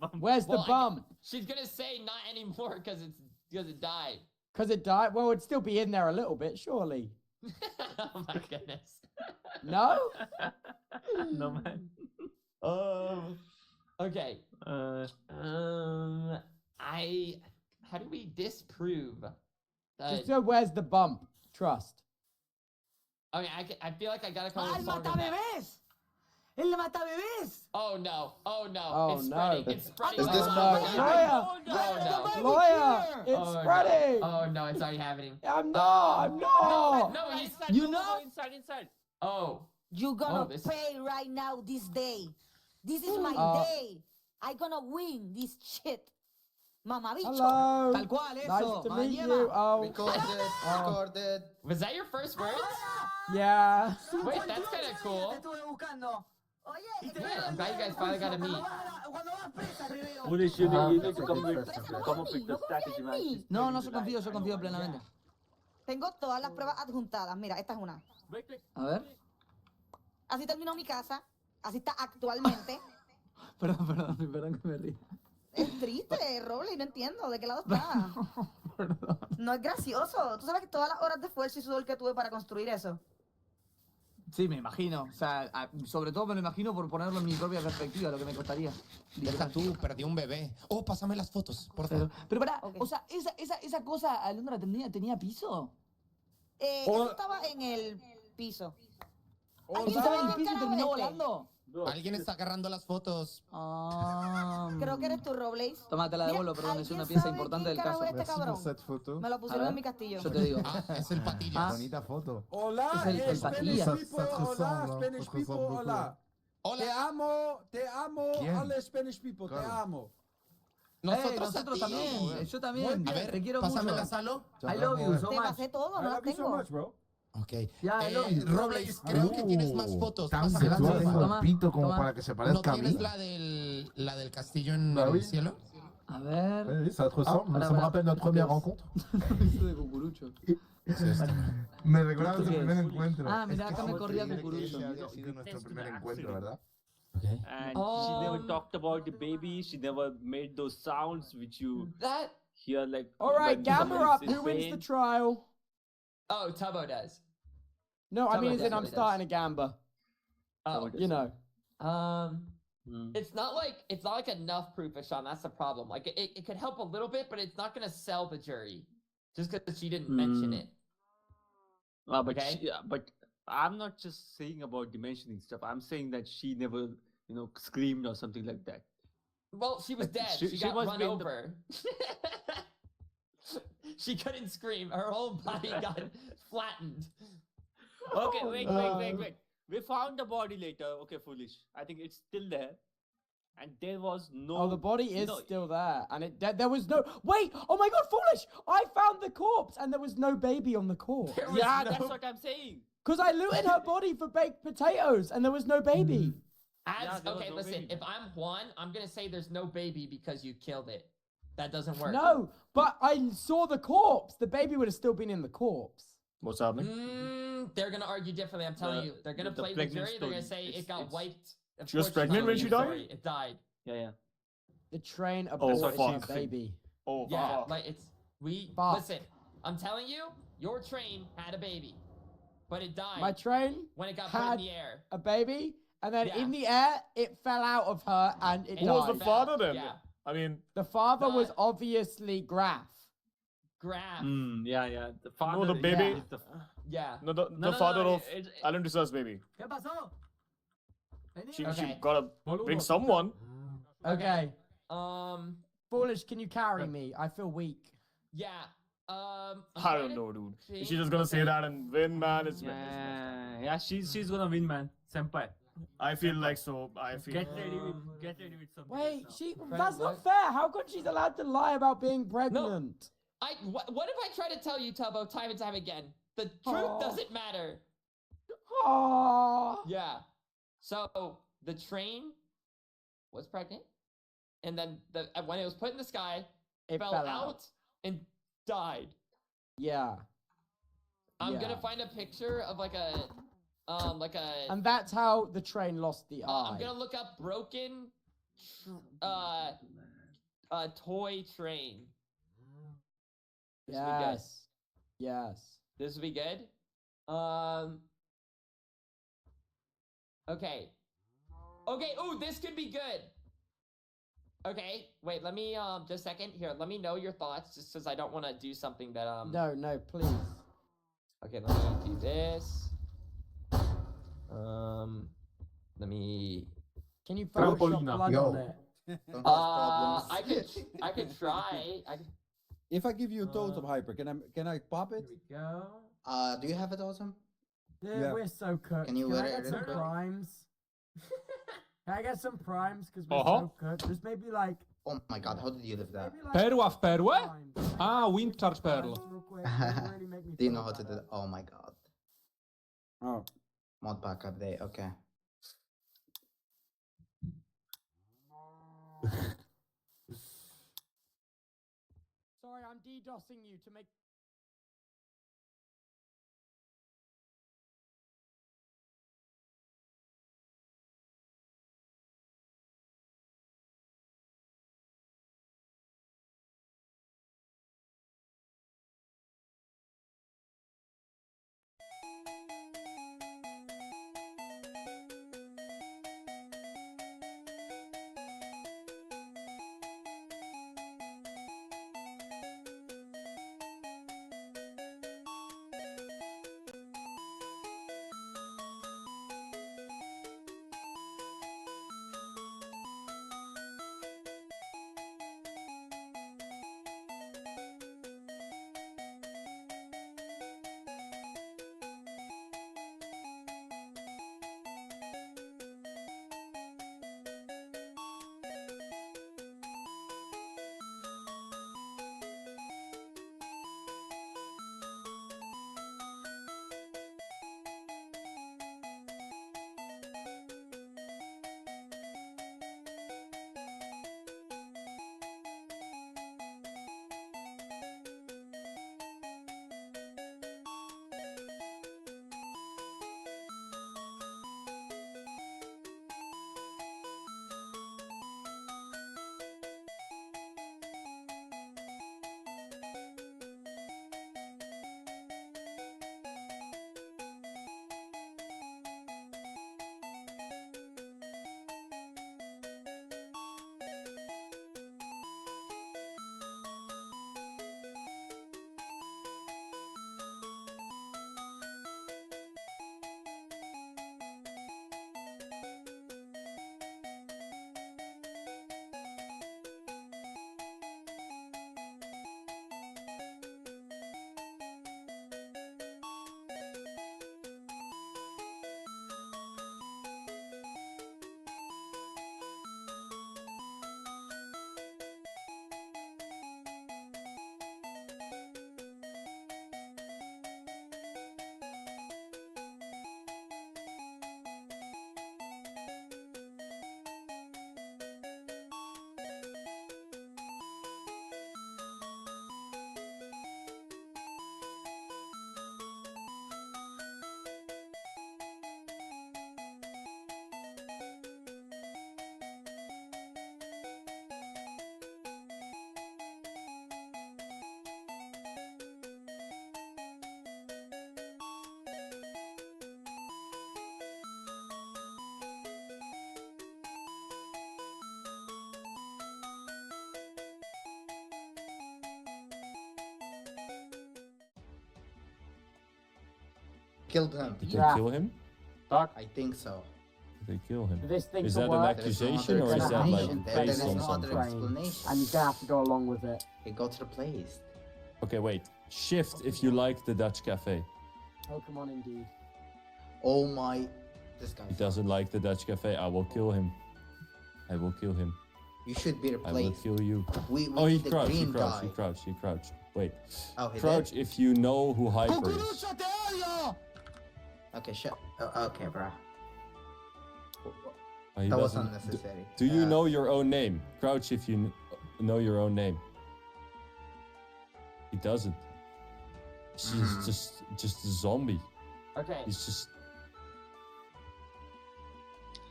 R: bump?
K: Where's the
R: Well,
K: bump?
R: She's gonna say not anymore because it died.
K: Because it died. Well, it'd still be in there a little bit, surely.
R: Oh my goodness.
K: No.
U: No, man.
R: Okay. How do we disprove?
K: Just go, "Where's the bump?" Trust.
R: I mean, I feel like I gotta come
K: ¡Ah,
R: up
K: el
R: with stronger math.
K: matabebés! ¡El matabebés!
R: Oh no! Oh no!
K: Oh,
R: It's
K: no.
R: spreading! It's spreading!
K: Is this
R: oh,
K: my-
R: no.
K: Lawyer!
R: Oh no!
K: Lawyer! It's
R: Oh,
K: spreading!
R: No. Oh no! It's already happening.
K: I'm not!
R: No, he's
O: You know?
U: Inside.
R: Oh.
O: You're gonna
R: this-
O: pay right now this day. This is my day. I gonna win this shit. Mamabicho.
K: Hello!
O: Tal cual,
K: Nice
O: eso.
K: to
O: Mama
K: meet
O: lleva.
K: you. Oh.
T: Recorded.
R: Was that your first words?
K: Yeah.
R: Wait, that's kind of cool. Yeah, I'm glad you guys finally got to meet.
U: Police, you need to come up with the strategy, man.
K: No, yo confío plenamente.
O: Tengo todas las pruebas adjuntadas. Mira, esta es una.
K: A ver.
O: Así terminó mi casa. Así está actualmente.
K: Perdón que me ríe.
O: Es triste, Roble, no entiendo de qué lado está. No es gracioso. Tú sabes que todas las horas de esfuerzo y sudor que tuve para construir eso.
Q: Sí, me imagino. O sea, sobre todo me lo imagino por ponerlo en mi propia perspectiva, lo que me costaría.
P: Deja tú, perdí un bebé. Oh, pásame las fotos, por favor.
Q: Pero pará, o sea, esa cosa, Alondra, ¿tenía piso?
O: Eso estaba en el piso.
Q: ¿Eso estaba en el piso y terminó volando?
P: Alguien está agarrando las fotos.
O: Creo que eres tú, Robles.
Q: Toma, te la devuelvo, perdón, es una pieza importante del caso.
O: Este cabrón? Me lo pusieron en mi castillo.
Q: Yo te digo.
P: Ah, es el patillas.
N: Bonita foto.
L: Hola,
Q: Es el
L: Spanish
Q: patillas.
L: people, hola, Spanish people, hola. Te amo,
N: ¿Quién?
L: alle Spanish people, te
N: Claro.
L: amo.
Q: Nosotros también, yo también.
P: A ver,
Q: te quiero
P: pásame
Q: mucho.
P: la Salo.
Q: I love you so
O: Te
Q: much.
O: pasé todo,
L: I
O: no las
L: love you so
O: tengo.
L: much, bro.
P: Ok.
Q: Ya, I love you.
P: Robles, creo que tienes más fotos.
N: Tan
P: Pásamela,
N: sexual
P: por
N: tengo
P: favor.
N: el pito como
Q: toma.
N: para que se
P: ¿No
N: parezca a mí.
P: tienes la del castillo en
N: Bah oui.
P: el cielo?
Q: A ver.
N: Oui, ça te ressemble,
Q: voilà,
N: ça me
Q: voilà.
N: rappelle notre première rencontre.
Q: Eso de cucurucho.
P: Es este.
N: Me recuerda a
Q: ¿Esto
N: nuestro
Q: qué
N: primer
Q: es?
N: encuentro.
Q: Ah, mira, acá me
N: Como
Q: corría
N: te dije que
Q: cucurucho.
N: ese había sido nuestro primer encuentro, ¿verdad?
P: Okay.
U: And she never talked about the baby. She never made those sounds which you
R: That.
U: hear like.
K: All right,
U: when
K: gamma
U: someone's
K: up.
U: in
K: Who wins the
U: pain.
K: trial?
R: Oh, Tubbo does.
K: No, I
R: Tubbo
K: mean as in I'm
R: definitely
K: starting a gamba.
R: Oh,
K: You know.
R: It's not like enough proof of Sean. That's the problem. Like it could help a little bit, but it's not gonna sell the jury just because she didn't mention it.
U: But
R: Okay.
U: but I'm not just saying about dimensioning stuff. I'm saying that she never, screamed or something like that.
R: Well, she was dead.
U: She
R: She got
U: must
R: run
U: be in the-
R: over. She couldn't scream. Her whole body got flattened.
U: Okay, wait. We found the body later. Okay, foolish. I think it's still there. And there was no.
K: Oh, the body is
U: no,
K: still there, and there was no. Wait! Oh my God, foolish! I found the corpse, and there was no baby on the corpse.
U: Yeah, that's what I'm saying.
K: Because I looted her body for baked potatoes, and there was no baby.
R: Okay, listen. If I'm Juan, I'm gonna say there's no baby because you killed it. That doesn't work.
K: No, but I saw the corpse. The baby would have still been in the corpse.
S: What's happening?
R: They're gonna argue differently. I'm telling you. They're gonna
U: the
R: play the
U: pregnant
R: jury. They're gonna
U: story.
R: say it got wiped.
S: She was pregnant when she died?
R: Sorry, it died.
U: Yeah.
K: The train
S: Oh,
K: aborted my
S: fuck.
K: baby.
S: Oh,
R: Yeah,
S: fuck.
R: like we
K: Fuck.
R: listen. I'm telling you, your train had a baby, but it died.
K: My train
R: when it got put in
K: had
R: the air.
K: a baby, and then
R: Yeah.
K: in the air, it fell out of her, and it
S: Who
K: died.
S: was the father then?
R: Yeah.
S: I mean,
K: The father was obviously Graf.
R: Graph.
U: Yeah. The father.
S: no, the baby.
U: is the-
R: Yeah.
S: No, the
U: No,
S: father
U: no,
S: of
U: it-
S: Alan Rizza's baby.
Q: ¿Qué pasó?
S: She
R: Okay.
S: gotta bring someone.
K: Okay.
U: Foolish,
K: can you carry me? I feel weak.
R: Yeah. I'm
S: I
R: trying
S: don't
R: to
S: know, dude.
R: think-
S: She's just gonna say that and win, man. It's
U: Yeah, she's gonna win, man. Senpai.
S: I feel like so. I feel.
U: Get ready with something.
K: Wait,
U: now.
K: that's not fair. How come she's allowed to lie about being pregnant?
R: What if I try to tell you, Tubbo, time and time again? The truth doesn't matter.
K: Oh.
R: Yeah. So the train was pregnant, and then when it was put in the sky,
K: It
R: fell
K: fell
R: out and died.
K: Yeah.
R: I'm
K: Yeah.
R: gonna find a picture of like a
K: And that's how the train lost the eye.
R: I'm gonna look up broken toy train. This would be good.
K: Yes.
R: This would be good. Okay. Ooh, this could be good. Okay. Wait. Let me just a second here. Let me know your thoughts, just because I don't want to do something that
K: No, please.
R: Okay. Let me do this. Let me.
K: Can you Photoshop blood on it?
R: I could try.
L: If I give you a totem hyper, can I pop it?
K: Here we go.
T: Do you have a totem?
K: Yeah, we're so cooked.
T: Can you
K: Can
T: wear
K: I
T: it
K: get some
T: really quick?
K: primes? Can I get some primes? Because we're
S: Uh-huh.
K: so cooked. There's maybe like.
T: Oh my god, how did you live that?
C: Perła w perłę? A, Wind Charge Pearl.
K: Real quick. It'll really make me
T: Do you
K: feel
T: know how to
K: bad.
T: do that? Oh my god.
L: Oh.
T: Mod pack update, okay.
K: Sorry, I'm DDoSing you to make.
T: Killed him.
M: Did they kill him?
T: I think so.
M: They kill him.
K: This thing
M: Is
K: to
M: that an
K: work.
M: accusation or is that like based on
T: no other
M: something?
T: explanation.
K: And you're gonna have to go along with it.
T: It got replaced.
M: Okay, wait. Shift if you like the Dutch cafe.
K: Pokemon indeed.
T: Oh my... This guy.
M: He doesn't like the Dutch cafe. I will kill him. I will kill him.
T: You should be
M: I will
T: replaced.
M: kill you.
T: We
M: Oh, he
T: need the
M: crouched, he
T: green
M: crouched,
T: guy.
M: he crouched, he crouched. Wait.
T: Oh, he
M: Crouch
T: did?
M: if you know who Hyper is.
T: Okay, shut. Okay, bruh.
M: Oh, he
T: That was
M: doesn't-
T: unnecessary.
M: Do you know your own name? Crouch if you know your own name. He doesn't. He's just a zombie.
K: Okay.
M: He's just.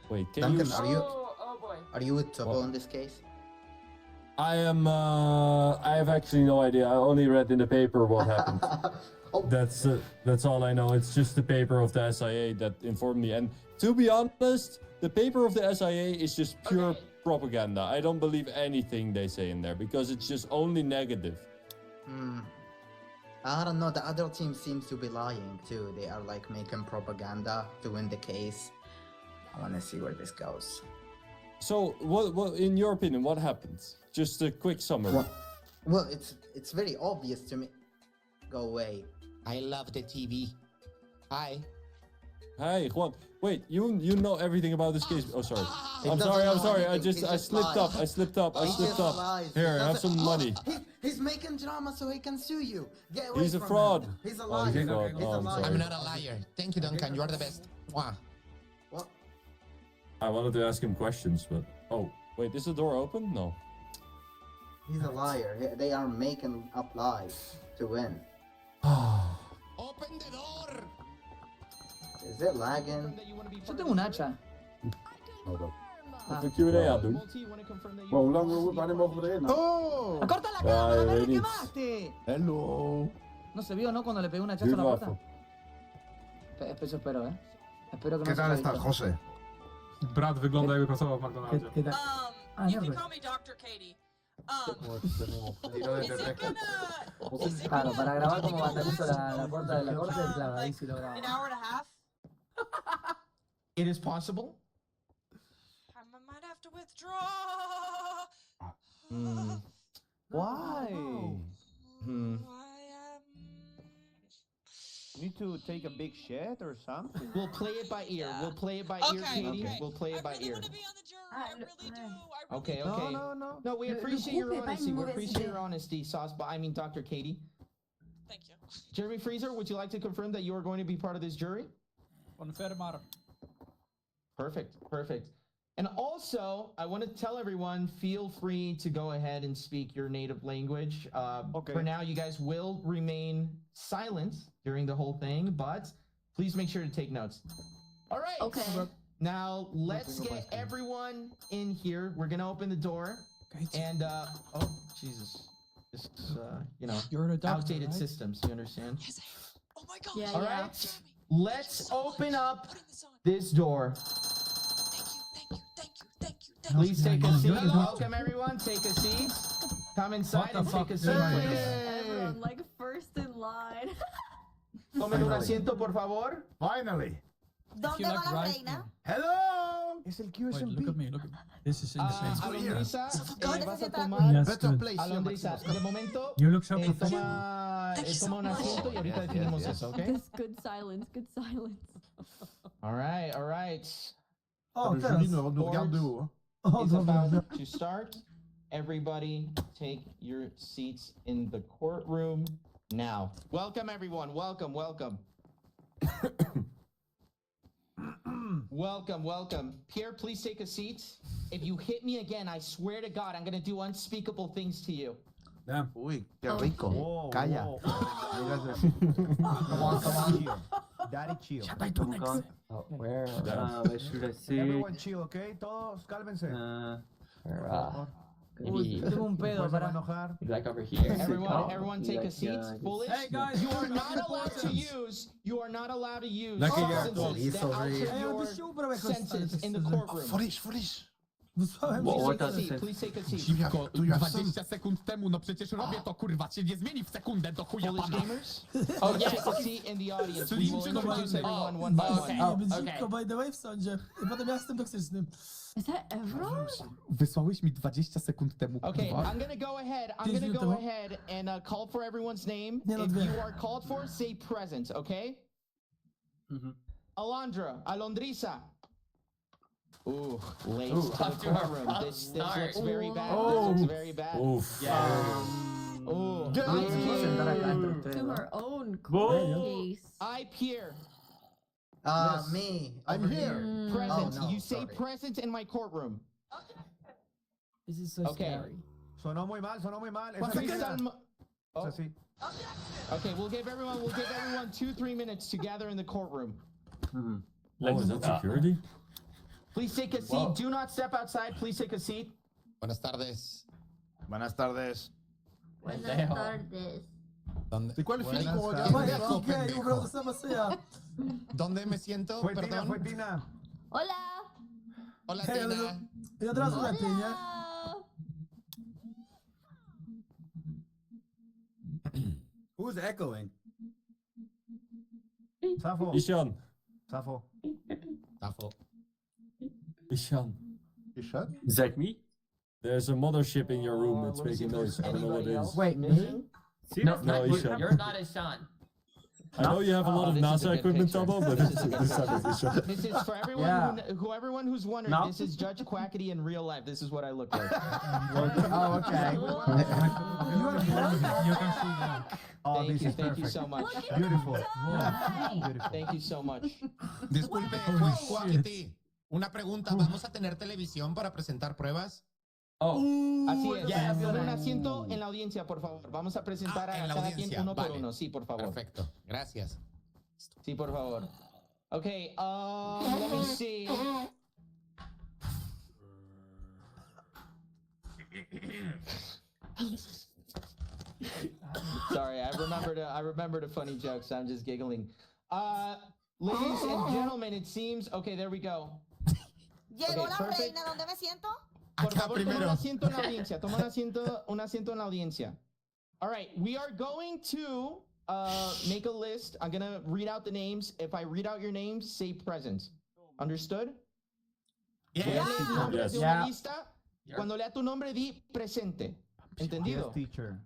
M: Wait, can
T: Duncan,
M: you?
K: Oh boy.
T: Are you with Topo in this case?
M: I am. I have actually no idea. I only read in the paper what happened. That's all I know. It's just the paper of the SIA that informed me. And to be honest, the paper of the SIA is just pure propaganda. I don't believe anything they say in there because it's just only negative.
T: I don't know. The other team seems to be lying too. They are like making propaganda to win the case. I want to see where this goes.
M: So, what, in your opinion, what happened? Just a quick summary.
T: Well, it's very obvious to me. Go away.
P: I love the TV. Hi.
M: Hi, Juan. Wait, you know everything about this case? Oh, sorry.
T: He
M: I'm
T: doesn't
M: sorry.
T: know
M: I
T: anything. He just
M: slipped up.
T: lies.
M: I slipped up.
T: He just lies. He
M: Here, have
T: doesn't-
M: some money.
T: He's making drama so he can sue you. Get away
M: He's a
T: from
M: fraud.
T: him. He's a
M: Oh,
T: liar.
M: he's a fraud.
T: He's
M: Oh,
T: a
M: I'm
T: liar.
M: sorry.
P: I'm not a liar. Thank you, Duncan. You are the best. Mwah.
T: What?
M: I wanted to ask him questions, but oh, wait, is the door open? No.
T: He's a liar. They are making up lies to win.
P: Open the door.
T: Is it lagging?
K: Yo tengo un hacha.
M: Even Q&A aan doen.
Q: Maar hoe lang, wanneer mogen we erin?
E: Oh!
K: ¡Corta la
M: Ja,
K: cámara!
M: je
K: ¡Me
M: weet niet.
K: quemaste!
E: Hello.
K: No se vio, ¿no? Cuando le pegué un hachazo a
M: Duurt
K: la
M: wel
K: puerta.
M: even.
K: Eso espero, ¿eh? Espero que
E: ¿Qué
K: no se
E: tal
K: haya
E: estás,
K: visto.
E: José?
C: Brat wygląda jakby pracował w McDonaldzie.
I: You can call me Dr. Katie.
K: Claro, para grabar como vandalizo la puerta de la corte, claro, ahí sí lo grabo.
I: An hour and a half?
B: It is possible.
I: I might have to withdraw.
Q: Why? Need to take a big shit or something?
B: We'll play it by ear. We'll play it by ear, Katie. We'll play it by ear. Okay, okay. No, we appreciate your honesty. We appreciate your honesty, Sauce. But I mean, Dr. Katie.
I: Thank you.
B: Jeremy Freezer, would you like to confirm that you are going to be part of this jury?
C: Confirmar.
B: Perfect, perfect. And also, I want to tell everyone, feel free to go ahead and speak your native language. For now, you guys will remain silent during the whole thing, but please make sure to take notes. All right.
O: Okay.
B: Now, let's get everyone in here. We're going to open the door. And, oh, Jesus. This is,
H: You're a doctor,
B: outdated
H: right?
B: systems, you understand?
I: Yes, I am. Oh my god.
O: Yeah,
B: All
O: yeah.
B: right. Let's open up this door. Please take a seat. Welcome, everyone. Take a seat. Come inside and take a seat, please.
O: Everyone, like first in line.
B: Tomen un asiento, por favor.
E: Finally.
D: ¿Dónde va la reina?
E: Hello.
Q: Es el
C: Wait, look at
Q: Qsmp.
C: me, look at me. This is insane.
B: Alondrisa,
D: ¿Dónde
B: vas
D: se
B: a
D: sienta la
B: tomar...
H: Yes,
E: Better
H: good.
E: place.
B: Alondrisa, de momento,
C: You look so professional.
B: toma un asiento y ahorita definimos eso, ¿ok?
O: This good silence, good silence.
B: All right, all right.
H: Oh,
E: Le jury nous regarde de haut.
H: Oh,
B: Is
H: no, no, no.
B: about to start. Everybody take your seats in the courtroom now. Welcome, everyone. Welcome, welcome. Welcome, welcome. Pierre, please take a seat. If you hit me again, I swear to God, I'm going to do unspeakable things to you.
C: Damn.
E: Uy, qué rico.
Q: Whoa,
E: Calla.
Q: whoa. Come on. Daddy chill.
L: Where should I see?
Q: Everyone chill, okay? Todos cálmense.
K: Uy, tengo un pedo,
Q: Después se va a
K: para.
Q: enojar.
L: Like over here.
B: Everyone take a seat. Foolish.
C: Hey, guys,
B: You are not allowed to use
C: Like a
B: substances that alter
H: Hey,
B: your
H: the shoe, bro,
B: senses in the courtroom.
E: Foolish, foolish.
H: Wysłałem
F: What
H: ci
F: does it say?
B: Please take a seat.
F: Dziwko, 20 sekund temu, no przecież robię to, kurwa, się nie zmieni w sekundę do chuja
B: Foolish
F: pana.
B: gamers?
D: Oh,
B: Please
D: yes.
B: take a seat in the audience. We
F: Slim
B: will
F: czy
B: introduce
F: normalny?
B: everyone one by
D: okay.
B: one.
H: Być
D: Okay.
H: dziwko, by the way, w sądzie. I potem ja jestem toksycznym.
O: Is that Evron?
F: Wysłałeś mi 20 sekund temu,
B: Okay,
F: kurwa.
B: I'm gonna go ahead and call for everyone's name.
H: Nie, no
B: If
H: dwie.
B: you are called for, say present, okay? Alondrisa. Ooh, late to the
R: Off to a
B: courtroom.
R: rough
B: This
R: start.
B: looks very bad.
H: Oh.
B: This looks very bad.
M: Oof.
B: Ooh.
O: To her own court case.
B: I Pierre.
T: Me.
E: I'm
T: over
E: here.
B: Present.
T: Oh, no,
B: You say
T: sorry.
B: present in my courtroom.
K: This is so
B: Okay.
K: scary.
Q: Sonó muy mal, sonó muy mal.
B: Crystal Mo-
Q: Es
B: Oh,
Q: así.
B: okay, we'll give everyone 2-3 minutes to gather in the courtroom.
M: Oh, is that security?
B: Please take a seat. Do not step outside. Please take a seat.
P: Buenas tardes.
N: Buenas tardes.
O: Buenas tardes.
P: ¿Dónde,
E: ¿De cuál
N: Buenas
E: film?
N: tardes.
H: Ой, окей, убрал сама себя.
P: ¿Dónde me siento?
Q: Fue Tina,
P: Perdón.
Q: fue Tina.
O: Hola.
P: Hola,
H: Hej, ale
P: Tina.
H: I od razu lepiej, nie?
O: Hola.
Q: Who's echoing? Safo.
M: Ishan.
Q: Safo.
P: Tafo.
M: Ishan.
E: Ishan?
U: Is that me?
M: There's a mothership in your room that's
B: let me see
M: making
B: if there's
M: noise. I don't know what it
B: anybody
M: is.
B: else
K: Wait,
B: missing.
R: No,
M: No,
R: not,
M: Ishan.
R: you're not Ishan.
M: I know you have a lot of
B: this is a
M: NASA
B: good
M: equipment,
B: picture.
M: Tomo, but
B: This is a good
M: this time
B: picture.
M: it's Ishan.
B: This is for everyone, everyone who's wondering.
U: No.
B: This is Judge Quackity in real life. This is what I look like.
K: Oh, okay.
Q: You can see now. Oh,
B: Thank
Q: this
B: you,
Q: is
B: thank
Q: perfect.
B: you so much.
Q: Beautiful. Beautiful.
B: Thank you so much.
P: Disculpe, Joaquiti. Una pregunta. ¿Vamos a tener televisión para presentar pruebas?
R: Oh,
B: Así es.
R: Yes.
B: Por un asiento en la audiencia, por favor. Vamos a presentar a
P: en la
B: cada
P: audiencia,
B: quien uno por
P: vale.
B: uno. Sí, por favor.
P: Perfecto. Gracias.
B: Sí, por favor. Okay, let me see. Sorry, I remembered a funny joke, so I'm just giggling. Ladies and gentlemen, it seems. Okay, there we go.
D: Llegó
B: Okay,
D: la
B: perfect.
D: reina, ¿dónde me siento?
B: Por
P: Acá
B: favor, toma un
P: primero.
B: asiento en la audiencia. Toma un asiento en la audiencia. All right, we are going to make a list. I'm gonna read out the names. If I read out your names, say present. Understood? Voy a leer el nombre
M: Yes.
B: de una lista. Cuando lea tu nombre, di presente. ¿Entendido?
Q: Yes, teacher.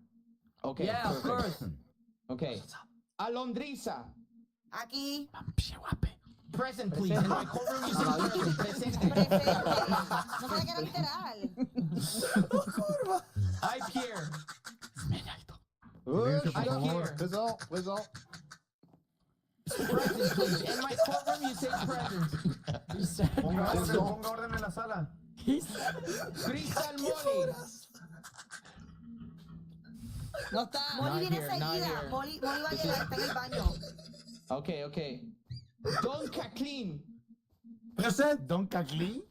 B: Okay.
K: Yeah, of
B: perfect.
K: course.
B: Okay. Alondrisa.
D: Aquí.
B: Present, please. In my courtroom, you say present. Presente.
D: Presente. No sabía que era literal.
B: I Pierre.
E: Silencio,
B: I
E: por favor.
B: Pierre.
E: Présent, présent.
B: Present, please. In my courtroom, you say present.
Q: Ponga orden en la sala.
B: Crystal Molly.
D: No está.
B: Not
D: Molly viene
B: here, not
D: enseguida.
B: here.
D: Molly va a llegar, está en el baño.
B: Okay, okay. Don Kathleen.
Q: Present. Don Kathleen.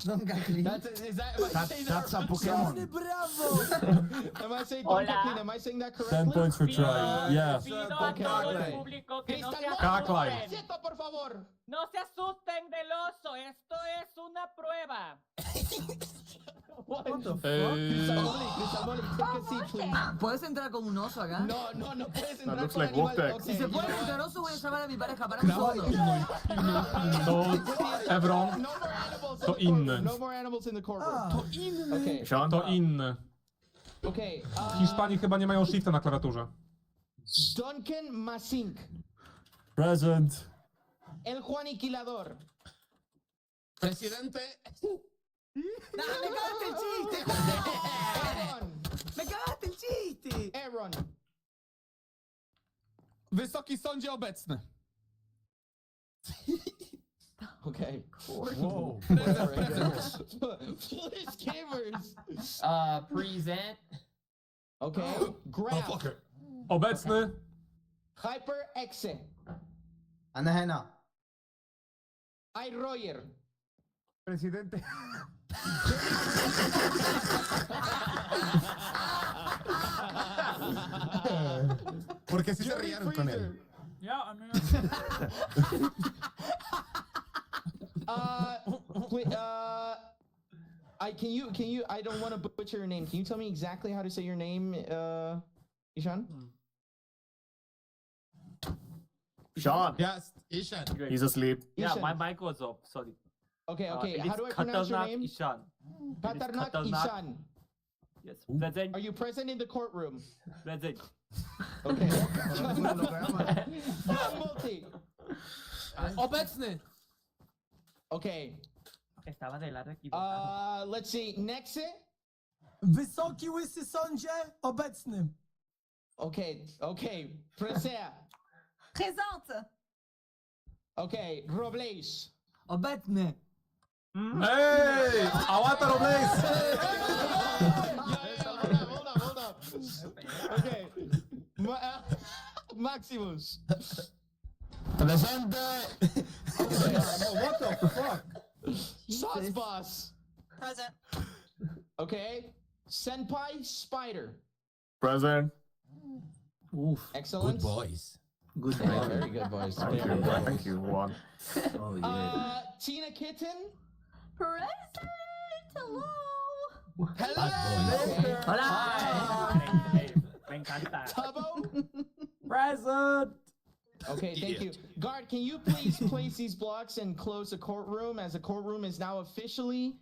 B: Am I saying that
Q: That's a
B: right?
Q: Pokemon.
H: Bravo!
B: Am I saying
J: Hola.
B: Don Kathleen? Am I saying that
M: 10
B: correctly?
M: points for trying. Yeah.
J: Pido a
B: Okay,
J: todo el
B: okay.
J: público que no se
B: Crystal
J: asusten.
B: Molly, asiento, por favor.
J: No se asusten del oso, esto es una prueba.
B: What?
H: the
B: Crystal Molly, take a seat, please.
D: ¿Puedes entrar con un oso acá?
B: No, no puedes entrar
S: looks
B: con
S: like
B: animal.
S: Wolfpack.
B: Okay,
D: Si se
B: you
D: puede
B: know
D: entrar
B: what?
D: oso, voy a llamar a mi pareja para nosotros.
S: Evron.
B: No more animals
S: To
B: in the courtroom.
S: inny.
B: No more animals in the courtroom.
H: Ah,
B: Okay.
S: To inny.
B: Okay.
S: W Hiszpanii chyba nie mają shifta na klawiaturze.
B: Duncan Masink.
M: Present.
B: El Juaniquilador.
P: Presidente.
D: ¡Me cagaste el chiste!
B: Aaron.
D: ¡Me cagaste el chiste!
B: Aaron.
F: Wysoki sądzie obecny.
B: Okay.
Q: Whoa.
B: Police gamers.
R: present.
B: Okay. Graph.
S: Obecny.
B: Hyper Exe.
T: Ana.
B: I Royer.
Q: Presidente.
P: ¿Por qué sí se rieron con él?
G: Yeah, I mean.
B: can you? I don't want to butcher your name. Can you tell me exactly how to say your name, Ishan?
S: Sean.
Q: Yes, Ishan.
S: He's asleep.
U: Yeah,
B: Ishan.
U: my mic was off. Sorry.
B: Okay, okay.
U: It
B: How
U: is
B: do I pronounce your
U: Khatarnak
B: name?
U: Ishan. It is
B: Khatarnak
U: Khatarnak.
B: Ishan.
U: Yes, present.
B: Are you present in the courtroom?
U: Present.
B: Okay. Multi.
G: Obecny.
B: Okay.
J: Estaba del lado equivocado.
B: Let's see. Next.
H: Wysoki łysy sądzie, obecny.
B: Okay, okay. Presea.
D: Présente.
B: Okay, Robles.
H: Obecny.
L: Hey! Aguanta Robles!
B: Hold up. Okay. Maximus.
Q: Presente.
L: What the fuck?
B: Sauce Boss.
I: Present.
B: Okay. Senpai Spider.
S: Present.
H: Oof.
B: Excellent.
Q: Good boys.
H: Good
B: Yeah,
H: boy.
B: very good boys.
S: Thank
B: Very
S: you.
B: good.
S: Thank you. One.
H: Oh yeah.
B: Tina Kitten.
O: Present. Hello.
B: Hello.
H: Hola.
J: Me encanta.
B: Tubbo.
K: Present.
B: Okay, thank you. Guard, can you please place these blocks and close the courtroom, as the courtroom is now officially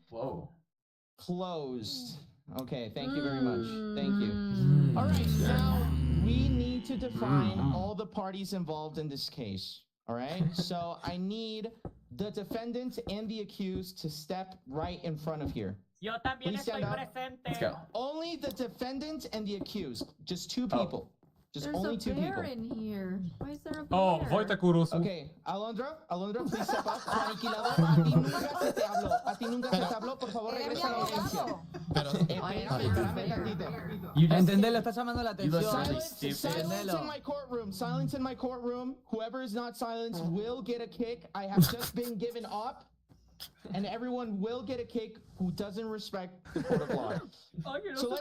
B: closed. Okay, thank you very much. Thank you. All right, now we need to define all the parties involved in this case. All right, so I need the defendant and the accused to step right in front of here.
J: Yo también
B: Please stand
J: estoy
B: up.
J: presente.
L: Let's go.
B: Only the defendant and the accused. Just two people. Just
O: There's
B: only
O: a
B: two
O: bear
B: people.
O: in here. Why is there a bear?
L: Oh, Wojtek Urósł.
B: Okay, Alondra, please step up. Tu aniquilador, a ti nunca se te habló. A ti nunca se te habló, por favor, regresa a la audiencia. Espérame tantito.
H: Entendelo, estás llamando la atención.
B: Silence in my courtroom. Silence in my courtroom. Whoever is not silenced will get a kick. I have just been given up. And everyone will get a kick who doesn't respect the court of law. So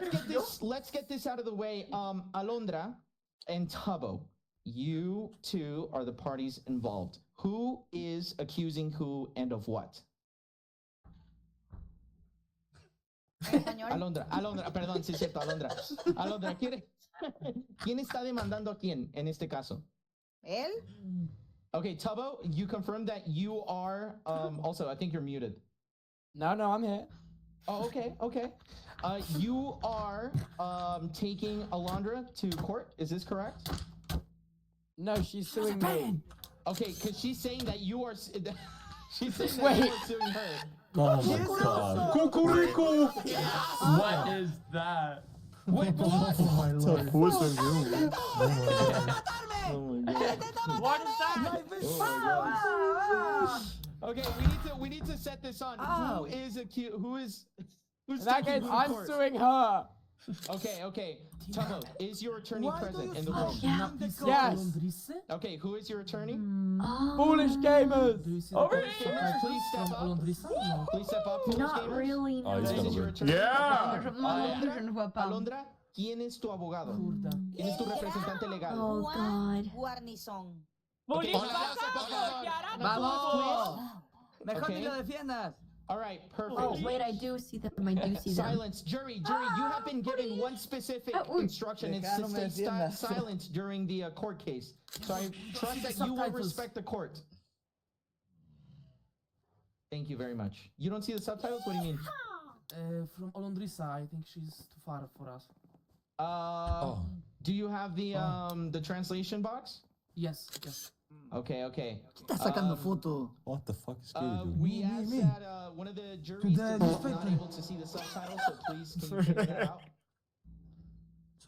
B: let's get this out of the way. Alondra and Tubbo, you two are the parties involved. Who is accusing who and of what? Alondra, perdón, sí es cierto, Alondra, ¿quién está demandando a quién en este caso?
D: Él.
B: Okay, Tubbo, you confirm that you are, also, I think you're muted.
K: No, I'm here.
B: Oh, okay. You are taking Alondra to court, is this correct?
K: No, she's suing me.
B: Okay, because she's saying that you are, she's saying that you are suing her.
M: Oh my god.
L: Cucurico!
M: What is that?
B: Wait, what?
S: Oh my lord. Who is with you? Oh my god.
J: What is that?
B: Okay, we need to set this on. Who is accused? Who's
K: In that
B: taking
K: case,
B: you to
K: I'm
B: court?
K: suing her.
B: Okay. Tubbo, is your attorney present in the room?
K: Yes.
B: Okay, who is your attorney?
K: Foolish gamers.
G: Do you see
K: Over
G: the
B: Foolish
K: here.
B: gamers, please step
G: from
B: up.
G: Olondrisa?
B: Please step up, Foolish
O: Not
B: gamers.
O: really.
M: Oh, he's
B: This
M: gonna
B: is your
M: win.
B: attorney.
S: Yeah!
O: Je ne vois pas.
B: Alondra, ¿quién es tu abogado? ¿Quién es tu representante legal?
O: Oh God.
D: Guarnizón.
J: Bullying
B: Hola,
J: pasado, Yara, no
H: Vamos.
J: pudo.
H: Mejor
B: Okay.
H: ni lo defiendas.
B: All right, perfect.
O: Oh wait, I do see them. I do see them.
B: Silence, jury, you have been given one specific instruction. It's to stay silent during the court case. So I trust that you will respect the court. Thank you very much. You don't see the subtitles? What do you mean?
G: From Olondrisa, I think she's too far for us.
B: Do you have the translation box?
G: Yes.
B: Okay.
H: Está sacando foto.
M: What the fuck is Katie doing?
B: We asked that one of the juries is not able to see the subtitles, so please can you figure that out?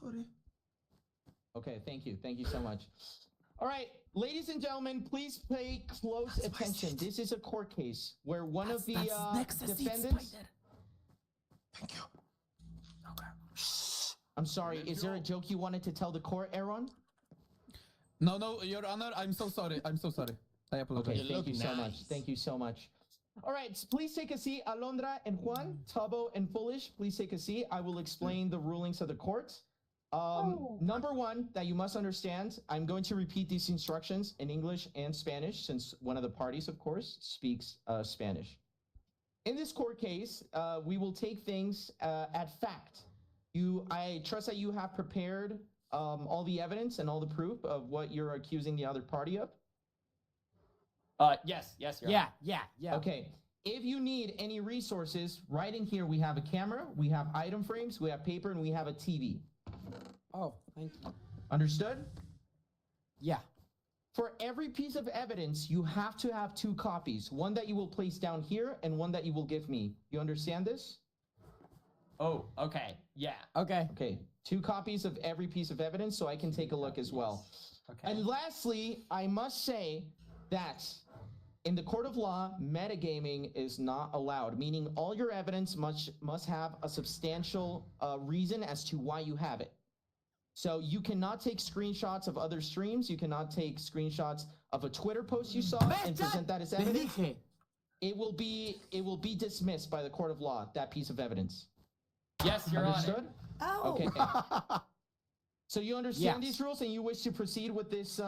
H: Sorry.
B: Okay, thank you so much. All right, ladies and gentlemen, please pay close attention. This is a court case where one of the defendants...
Q: Thank you.
B: I'm sorry, is there a joke you wanted to tell the court, Aaron?
Q: No, Your Honor, I'm so sorry. I apologize.
B: Okay, thank you so much. All right, so please take a seat. Alondra and Juan, Tubbo and Foolish, please take a seat. I will explain the rulings of the court. Number one, that you must understand, I'm going to repeat these instructions in English and Spanish, since one of the parties, of course, speaks Spanish. In this court case, we will take things at fact. I trust that you have prepared all the evidence and all the proof of what you're accusing the other party of.
R: Yes, Your Honor.
K: Yeah.
B: Okay. If you need any resources, right in here we have a camera, we have item frames, we have paper, and we have a TV.
K: Oh, thank you.
B: Understood?
K: Yeah.
B: For every piece of evidence, you have to have 2 copies. One that you will place down here and one that you will give me. You understand this?
R: Oh, okay. Yeah.
K: Okay.
B: Okay. 2 copies of every piece of evidence so I can take a look as well.
R: Okay.
B: And lastly, I must say that in the court of law, metagaming is not allowed, meaning all your evidence must have a substantial reason as to why you have it. So you cannot take screenshots of other streams. You cannot take screenshots of a Twitter post you saw and present that as evidence. It will be dismissed by the court of law, that piece of evidence.
R: Yes, Your Honor.
B: Understood?
D: Oh.
B: Okay. So you understand
K: Yes.
B: these rules and you wish to proceed with this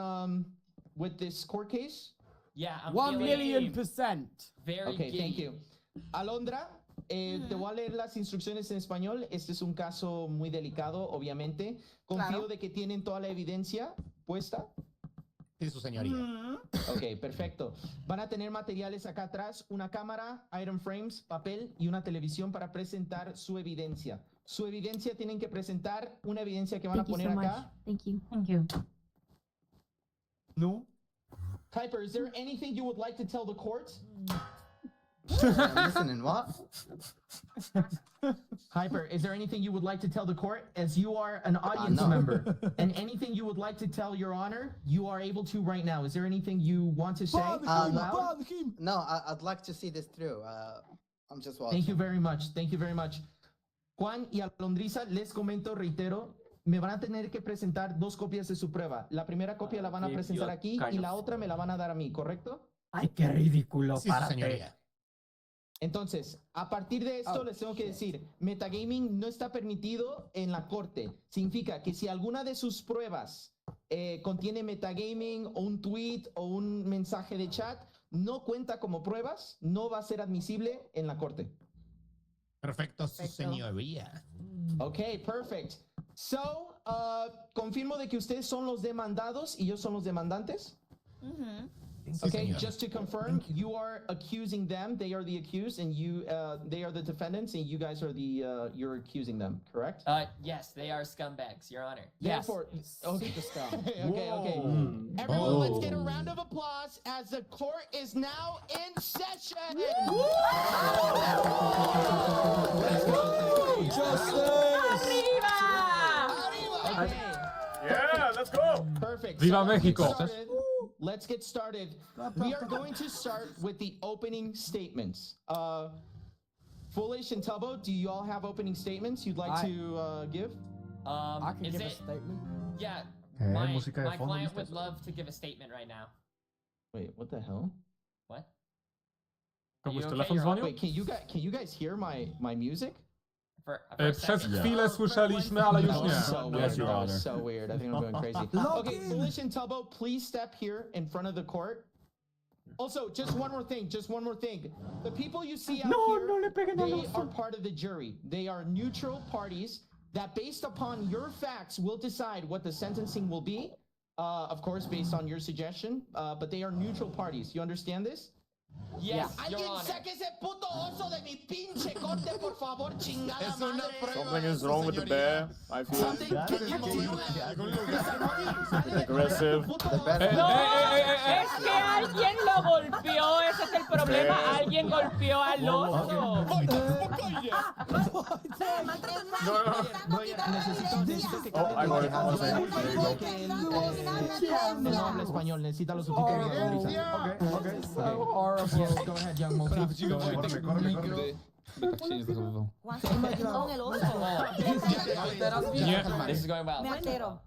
B: court case?
R: Yeah, I'm
K: 1
R: feeling
K: million%.
R: very
B: Okay,
R: giddy.
B: thank you. Alondra, te voy a leer las instrucciones en español. Este es un caso muy delicado, obviamente. Confío
D: Claro.
B: de que tienen toda la evidencia puesta.
P: Sí, su señoría.
B: Ok, perfecto. Van a tener materiales acá atrás, una cámara, item frames, papel y una televisión para presentar su evidencia. Su evidencia tienen que presentar una evidencia que van a
O: Thank you
B: poner
O: so much.
B: acá.
O: Thank you. Thank you.
B: No. Kuiper, is there anything you would like to tell the court?
T: Listening, what?
B: Hyper, is there anything you would like to tell the court as you are an audience
T: no.
B: member? And anything you would like to tell your honor, you are able to right now. Is there anything you want to say?
T: No, I'd like to see this through. I'm just watching.
B: Thank you very much. Thank you very much. Juan y Alondriza, les comento, reitero, me van a tener que presentar 2 copias de su prueba. La primera copia la van a presentar aquí y la otra me la van a dar a mí, ¿correcto?
K: Ay, qué ridículo.
P: Sí, su señoría.
B: Entonces, a partir de esto les tengo que decir, metagaming no está permitido en la corte. Significa que si alguna de sus pruebas contiene metagaming o un tweet o un mensaje de chat, no cuenta como pruebas, no va a ser admisible en la corte.
P: Perfecto, su señoría.
B: Ok, perfect. So, confirmo de que ustedes son los demandados y ellos son los demandantes. Okay, just to confirm, you are accusing them. They are the accused, and they are the defendants, and you guys are you're accusing them. Correct?
R: Yes, they are scumbags, Your Honor.
K: Yes.
B: Therefore, okay.
K: Super scum.
B: Okay. Everyone, let's get a round of applause as the court is now in session. Okay.
S: Yeah, let's go.
B: Perfect.
G: Viva
B: let's get
G: México.
B: started. Let's get started. We are going to start with the opening statements. Foolish and Tubbo, do you all have opening statements you'd like to give?
K: I can
R: Is
K: give a
R: it?
K: statement.
R: Yeah. My
Q: música de fondo,
R: client would
Q: ¿viste?
R: love to give a statement right now.
B: Wait, what the hell?
R: What?
G: Komuś
R: You
G: telefon
R: okay,
G: dzwonił?
B: Wait, can you guys hear my music?
R: For a
G: Przez
R: second.
G: chwilę słyszeliśmy, ale już
B: That was
G: nie.
B: so weird.
M: Yes, Your
B: That was
M: Honor.
B: so weird. I think I'm going crazy. Okay, Foolish and Tubbo, please step here in front of the court. Also, just one more thing. The people you see out here, they are part of the jury. They are neutral parties that, based upon your facts, will decide what the sentencing will be. Of course, based on your suggestion. But they are neutral parties. You understand this?
R: Yes, Your
B: Alguien
R: Honor.
B: saque ese puto oso de mi pinche corte, por favor, chingada madre.
S: Something is wrong with the bear. I feel aggressive.
J: Es que alguien lo golpeó, ese es el problema. Alguien golpeó al oso.
B: Necesito que
S: Oh, I got it. One second.
B: no habla español, necesita los subtítulos.
K: So horrible.
B: Yes, go ahead, young Mofi. Go ahead.
D: Con el oso.
R: This is going well.
D: Me altero.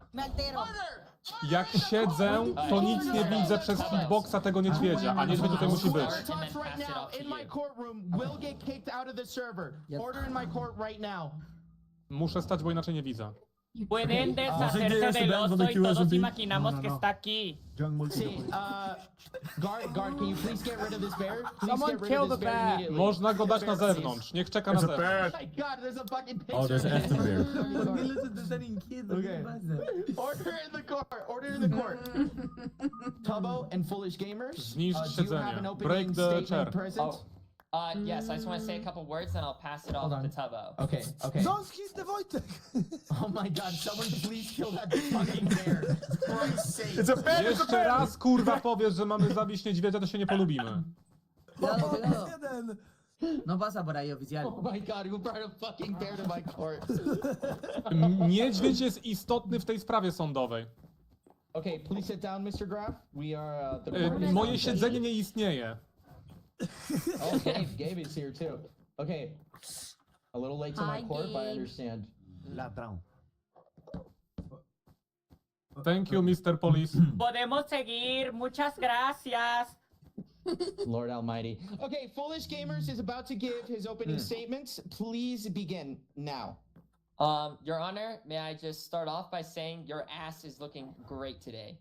G: Jak siedzę, to nic nie widzę przez hitboxa tego niedźwiedzia, a niedźwiedź tutaj musi być.
B: Our talks right now in my courtroom will get kicked out of the server. Order in my court right now.
G: Muszę stać, bo inaczej nie widzę.
J: Pueden
M: Ah, sí,
J: deshacerse
M: sí,
J: del
M: sí,
J: oso
M: sí,
J: y todos
M: QSMP.
J: imaginamos
Q: No, no,
J: que
Q: no.
J: está aquí.
B: Sí, guard, can you please get rid of this bear? Please
K: Someone
B: get rid
K: kill
B: of this
K: the
B: bear
K: bear.
B: immediately.
G: Można go dać na
B: Bear, please.
G: zewnątrz, niech czeka na zewnątrz.
B: Oh my god, there's a fucking picture.
M: Oh, there's
B: of it.
M: after bear.
H: ¿Por qué los otros están inquietos? ¿Qué
B: Okay.
H: pasa?
B: Order in the court. Order in the court. Tubbo and Foolish Gamers.
G: Zniszcz
B: Do you have
G: siedzenie.
B: an
G: Break
B: opening
G: the
B: statement
G: chair.
B: present?
J: Yes, I just want to say a couple words and I'll pass it off to Tubbo.
B: Okay, okay.
H: Don't kiss the Wojtek!
B: Oh my god, someone please kill that fucking bear. For Christ's sake.
S: It's a bear! It's a
G: Jeszcze
S: bear!
G: raz kurwa powiesz, że mamy zabić niedźwiedzia, to się nie polubimy.
H: Cuidado, cuidado. No pasa por ahí, oficial.
B: Oh my god, who brought a fucking bear to my court?
G: Niedźwiedź jest istotny w tej sprawie sądowej.
B: Okay, please sit down, Mr. Graf. We are the court is
G: Moje
B: on
G: siedzenie nie istnieje.
B: Oh, Gabe is here too. Okay. A little late to my
O: Hi,
B: court, but I
O: Gabe.
B: understand.
Q: Ladrão.
G: Thank you, Mr. Police.
J: Podemos seguir, muchas gracias.
B: Lord Almighty. Okay, Foolish Gamers is about to give his opening statements. Please begin now.
J: Your Honor, may I just start off by saying your ass is looking great today.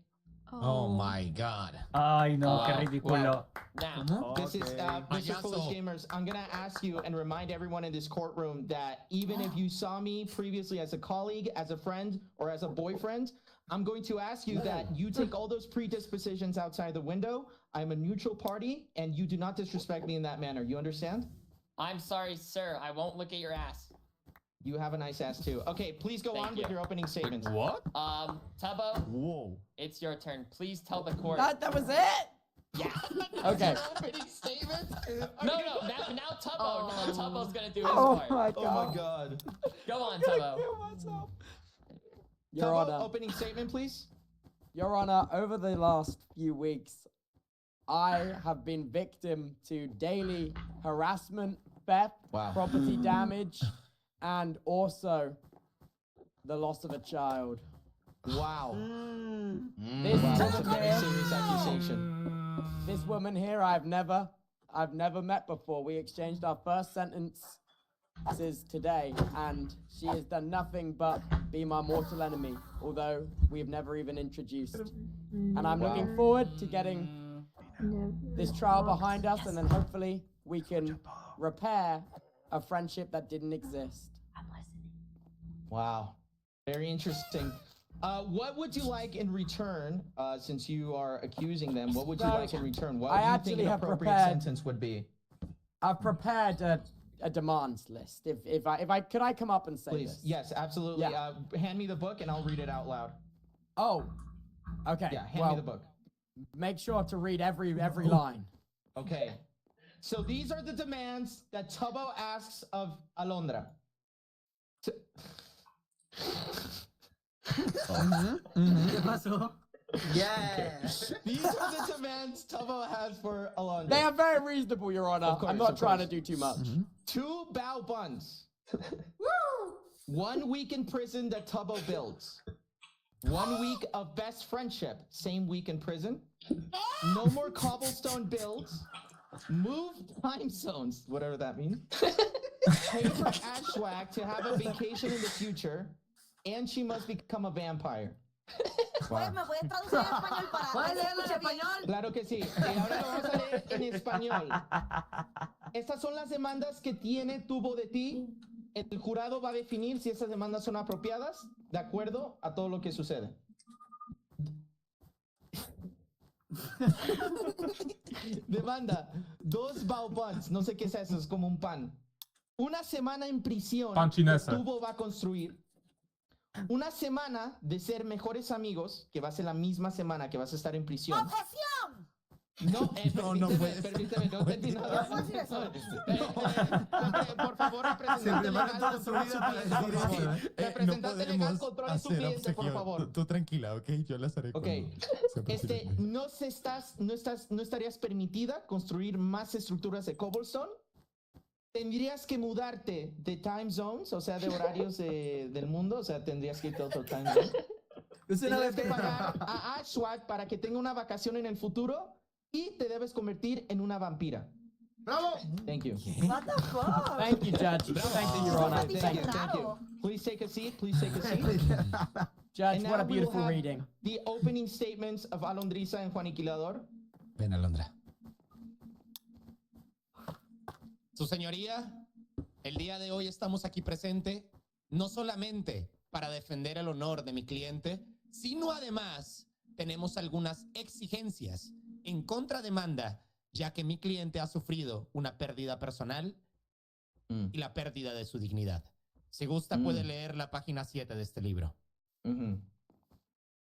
P: Oh my god.
J: Ay, no, qué ridículo.
B: Now, this is Mr.
P: Payaso.
B: Foolish Gamers. I'm gonna ask you and remind everyone in this courtroom that even if you saw me previously as a colleague, as a friend, or as a boyfriend, I'm going to ask you that you take all those predispositions outside the window. I'm a neutral party, and you do not disrespect me in that manner. You understand?
J: I'm sorry, sir. I won't look at your ass.
B: You have a nice ass too. Okay, please go
J: Thank
B: on
J: you.
B: with your opening statements.
P: What?
J: Tubbo,
Q: Whoa.
J: it's your turn. Please tell the court.
K: That was it?
J: Yeah.
K: Okay.
B: Opening statements?
J: No, now Tubbo. Now Tubbo's gonna do his
K: Oh
J: part.
K: my
B: Oh
K: god.
B: my god.
J: Go on, Tubbo.
K: Your
B: Tubbo,
K: Honor.
B: opening statement, please.
K: Your Honor, over the last few weeks, I have been victim to daily harassment, theft, property damage, and also the loss of a child.
B: Wow.
K: This
B: Wow, that's a
K: woman
B: very
K: here,
B: serious accusation.
K: this woman here, I've never met before. We exchanged our first sentences today, and she has done nothing but be my mortal enemy, although we've never even introduced. And I'm looking forward to getting this trial behind us, and then hopefully we can repair a friendship that didn't exist.
B: Wow. Very interesting. What would you like in return, since you are accusing them, what would you like in return? What
K: I
B: do you
K: actually
B: think an
K: have
B: appropriate
K: prepared-
B: sentence would be?
K: I've prepared a demands list. Could I come up and say
B: Please.
K: this?
B: Yes, absolutely.
K: Yeah.
B: Hand me the book and I'll read it out loud.
K: Oh, okay.
B: Yeah, hand
K: well,
B: me the book.
K: Make sure to read every line.
B: Okay. So these are the demands that Tubbo asks of Alondra.
H: ¿Qué pasó?
B: Yes. These are the demands Tubbo has for Alondra.
K: They are very reasonable, Your Honor.
B: Of course,
K: I'm not
B: of
K: trying to
B: course.
K: do too much.
B: 2 bao buns. 1 week in prison that Tubbo builds. 1 week of best friendship, same week in prison. No more cobblestone builds. Move time zones, whatever that means. Pay for Ashwag to have a vacation in the future. And she must become a vampire.
D: Pues, ¿me puedes traducir en español para
H: ¿Puedes
D: que se
H: leerlo en
D: escuche bien?
H: español?
B: Claro que sí. Y ahora lo vamos a leer en español. Estas son las demandas que tiene Tubbo de ti. El jurado va a definir si esas demandas son apropiadas de acuerdo a todo lo que sucede. Demanda 2 bao buns, no sé qué es eso, es como un pan. 1 semana en prisión
G: Pan
B: que
G: chinesa.
B: Tubbo va a construir. 1 semana de ser mejores amigos, que va a ser la misma semana que vas a estar en prisión.
D: ¡Objeción!
B: No,
Q: no puedes.
B: permíteme, no entendí nada.
D: ¿Cómo decir eso?
B: Por favor,
Q: Se
B: representante
Q: prepara
B: legal,
Q: toda su vida para decir
B: por favor.
Q: eso.
B: Representante legal, controle su cliente, por favor.
N: Tú tranquila, ¿ok? Yo las haré.
B: Ok, no estarías permitida construir más estructuras de cobblestone. Tendrías que mudarte de time zones, o sea, de horarios del mundo, o sea, tendrías que irte a otro time zone. Tendrías que pagar a Ashwag para que tenga una vacación en el futuro y te debes convertir en una vampira.
E: Bravo!
B: Thank you.
K: What the fuck? Thank you, Judge. Thank you, Your Honor.
B: Thank you. Please take a seat. Please take a seat.
K: Judge,
B: And
K: what
B: now
K: a
B: we will
K: beautiful
B: have
K: reading.
B: The opening statements of Alondrisa and Juaniquilador.
P: Ven, Alondra. Su señoría, el día de hoy estamos aquí presente no solamente para defender el honor de mi cliente, sino además tenemos algunas exigencias en contrademanda, ya que mi cliente ha sufrido una pérdida personal y la pérdida de su dignidad. Si gusta, puede leer la página 7 de este libro.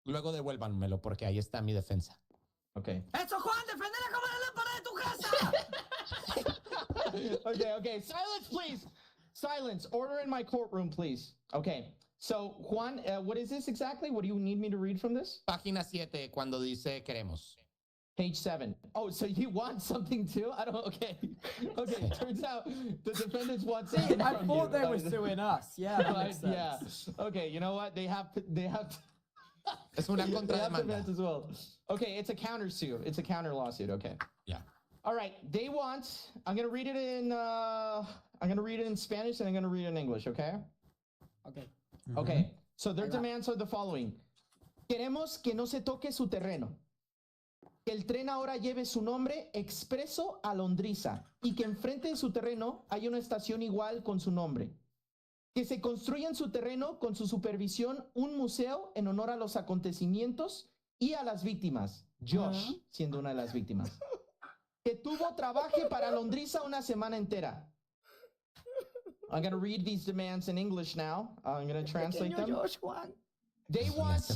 P: Luego devuélvanmelo porque ahí está mi defensa.
B: Ok.
H: ¡Eso, Juan! ¡Defender como la lámpara de tu casa!
B: Okay. Silence, please. Silence. Order in my courtroom, please. Okay. So, Juan, what is this exactly? What do you need me to read from this?
P: Página 7, cuando dice queremos.
B: Page 7. Oh, so you want something too? I don't. Okay. Okay. Turns out the defendants want something.
K: I
B: from
K: thought
B: you.
K: they were suing us. Yeah, that makes sense.
B: Yeah. Okay. You know what? They have.
P: Es una
B: They have
P: contrademanda.
B: defense as well. Okay. It's a countersuit. It's a counter lawsuit. Okay.
P: Yeah.
B: All right. They want. I'm gonna read it in. I'm gonna read it in Spanish and I'm gonna read it in English. Okay.
K: Okay.
B: Okay. So their demands are the following. Queremos que no se toque su terreno. Que el tren ahora lleve su nombre Expreso Alondriza y que enfrente de su terreno haya una estación igual con su nombre. Que se construya en su terreno con su supervisión un museo en honor a los acontecimientos y a las víctimas. Josh, siendo una de las víctimas. Que trabaje para Alondriza una semana entera. I'm going to read these demands in English now. I'm going to translate them. They want,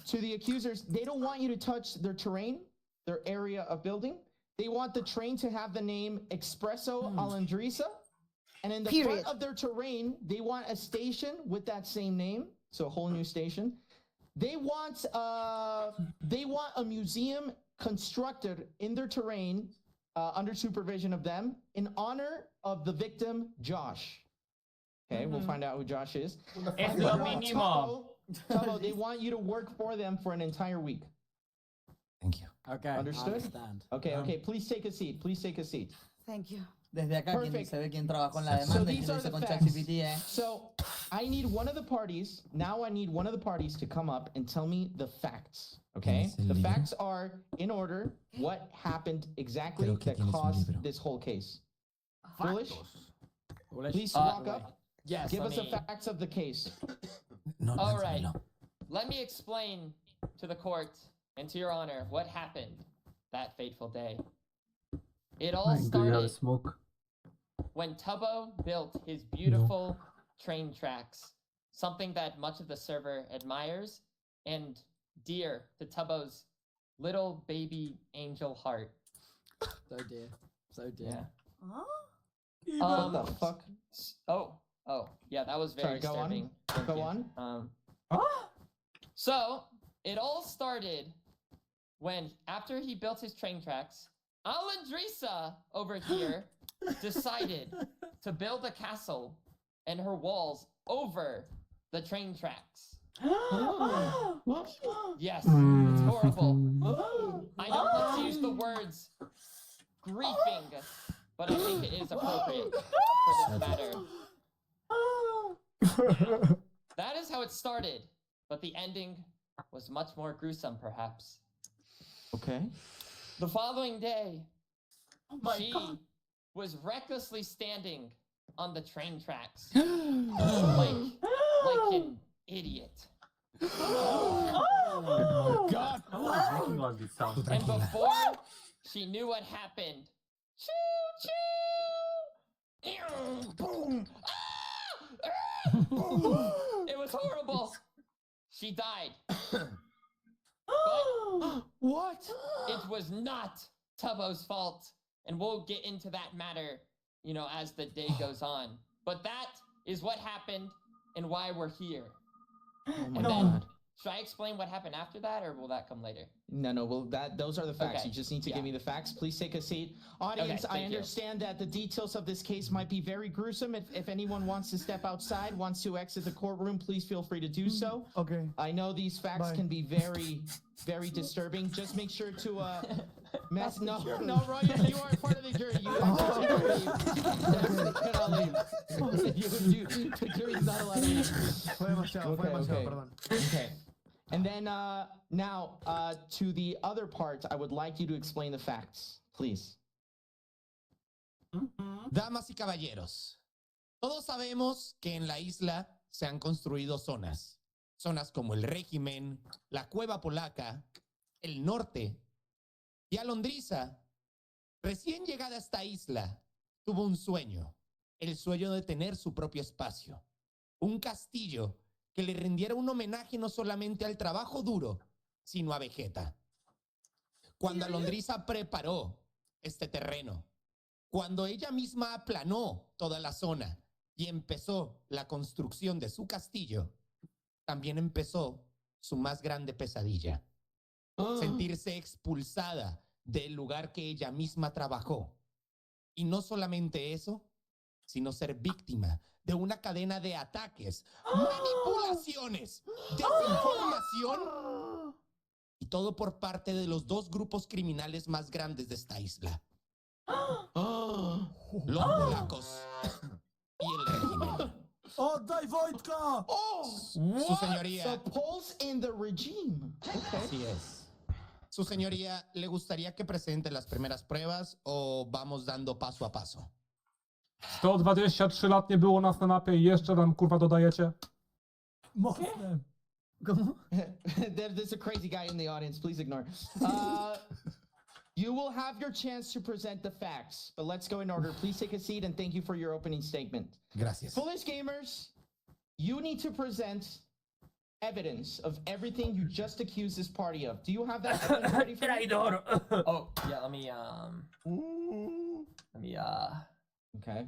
B: to the accusers, they don't want you to touch their terrain, their area of building. They want the train to have the name Expreso Alondriza. And in the front of their terrain, they want a station with that same name. So a whole new station. They want a museum constructed in their terrain under supervision of them in honor of the victim, Josh. Okay, we'll find out who Josh is.
J: Es lo mínimo.
B: Tubbo, they want you to work for them for an entire week.
P: Thank you.
K: Okay,
B: Understood?
K: I understand.
B: Okay, please take a seat. Please take a seat.
D: Thank you.
T: Desde acá quien se ve quién trabajó en la
B: So
T: demanda y
B: these
T: quién lo
B: are
T: hizo
B: the
T: con
B: facts.
T: ChatGPT,
B: So I need one of the parties. Now I need one of the parties to come up and tell me the facts. Okay, the facts are in order. What happened exactly that caused this whole case? Foolish. Please walk up.
R: Yes.
B: Give
R: let
B: us the
R: me-
B: facts of the case.
R: All right. Let me explain to the court and to your honor what happened that fateful day. It all started when Tubbo built his beautiful train tracks, something that much of the server admires and dear to Tubbo's little baby angel heart.
K: So dear. So dear.
B: What the fuck?
R: Oh, yeah, that was very
B: Sorry, go on.
R: disturbing. Thank
B: Go
R: you.
B: on.
R: So it all started when, after he built his train tracks, Alondrisa over here decided to build a castle and her walls over the train tracks. Yes, it's horrible. I don't like to use the words griefing, but I think it is appropriate for this matter. That is how it started, but the ending was much more gruesome, perhaps.
B: Okay.
R: The following day, she was recklessly standing on the train tracks, like an idiot.
L: Oh my God!
R: And before she knew what happened, boom! It was horrible. She died. But
B: what?
R: It was not Tubbo's fault. And we'll get into that matter, you know, as the day goes on. But that is what happened and why we're here.
B: Oh my
R: And then,
B: God.
R: should I explain what happened after that, or will that come later?
B: No. Well, those are the facts.
J: Okay,
B: You just need to
J: yeah.
B: give me the facts. Please take a seat. Audience,
J: Okay,
B: I
J: thank you.
B: understand that the details of this case might be very gruesome. If anyone wants to step outside, wants to exit the courtroom, please feel free to do so.
L: Okay.
B: I know these facts
L: Bye.
B: can be very, very disturbing. Just make sure to no, Roy, you are part of the jury. You actually cannot leave. The jury's not allowed to leave.
L: Fue demasiado, perdón.
B: Okay. And then now to the other part, I would like you to explain the facts, please.
P: Damas y caballeros, todos sabemos que en la isla se han construido zonas. Zonas como el régimen, la cueva polaca, el norte. Y Alondriza, recién llegada a esta isla, tuvo un sueño. El sueño de tener su propio espacio. Un castillo que le rindiera un homenaje no solamente al trabajo duro, sino a Vegeta. Cuando Alondriza preparó este terreno, cuando ella misma aplanó toda la zona y empezó la construcción de su castillo, también empezó su más grande pesadilla. Sentirse expulsada del lugar que ella misma trabajó. Y no solamente eso, sino ser víctima de una cadena de ataques, manipulaciones, desinformación y todo por parte de los dos grupos criminales más grandes de esta isla. Los polacos y el régimen.
H: Oh, daj Wojtka!
P: Su señoría.
B: The Poles in the regime. Okay.
P: Así es. Su señoría, ¿le gustaría que presente las primeras pruebas o vamos dando paso a paso?
G: 123 lat nie było nas na mapie i jeszcze nam kurwa dodajecie?
H: Mocne.
B: There's a crazy guy in the audience. Please ignore. You will have your chance to present the facts, but let's go in order. Please take a seat and thank you for your opening statement.
P: Gracias.
B: Foolish gamers, you need to present evidence of everything you just accused this party of. Do you have that evidence ready for me?
R: Oh, yeah, let me,
B: Okay.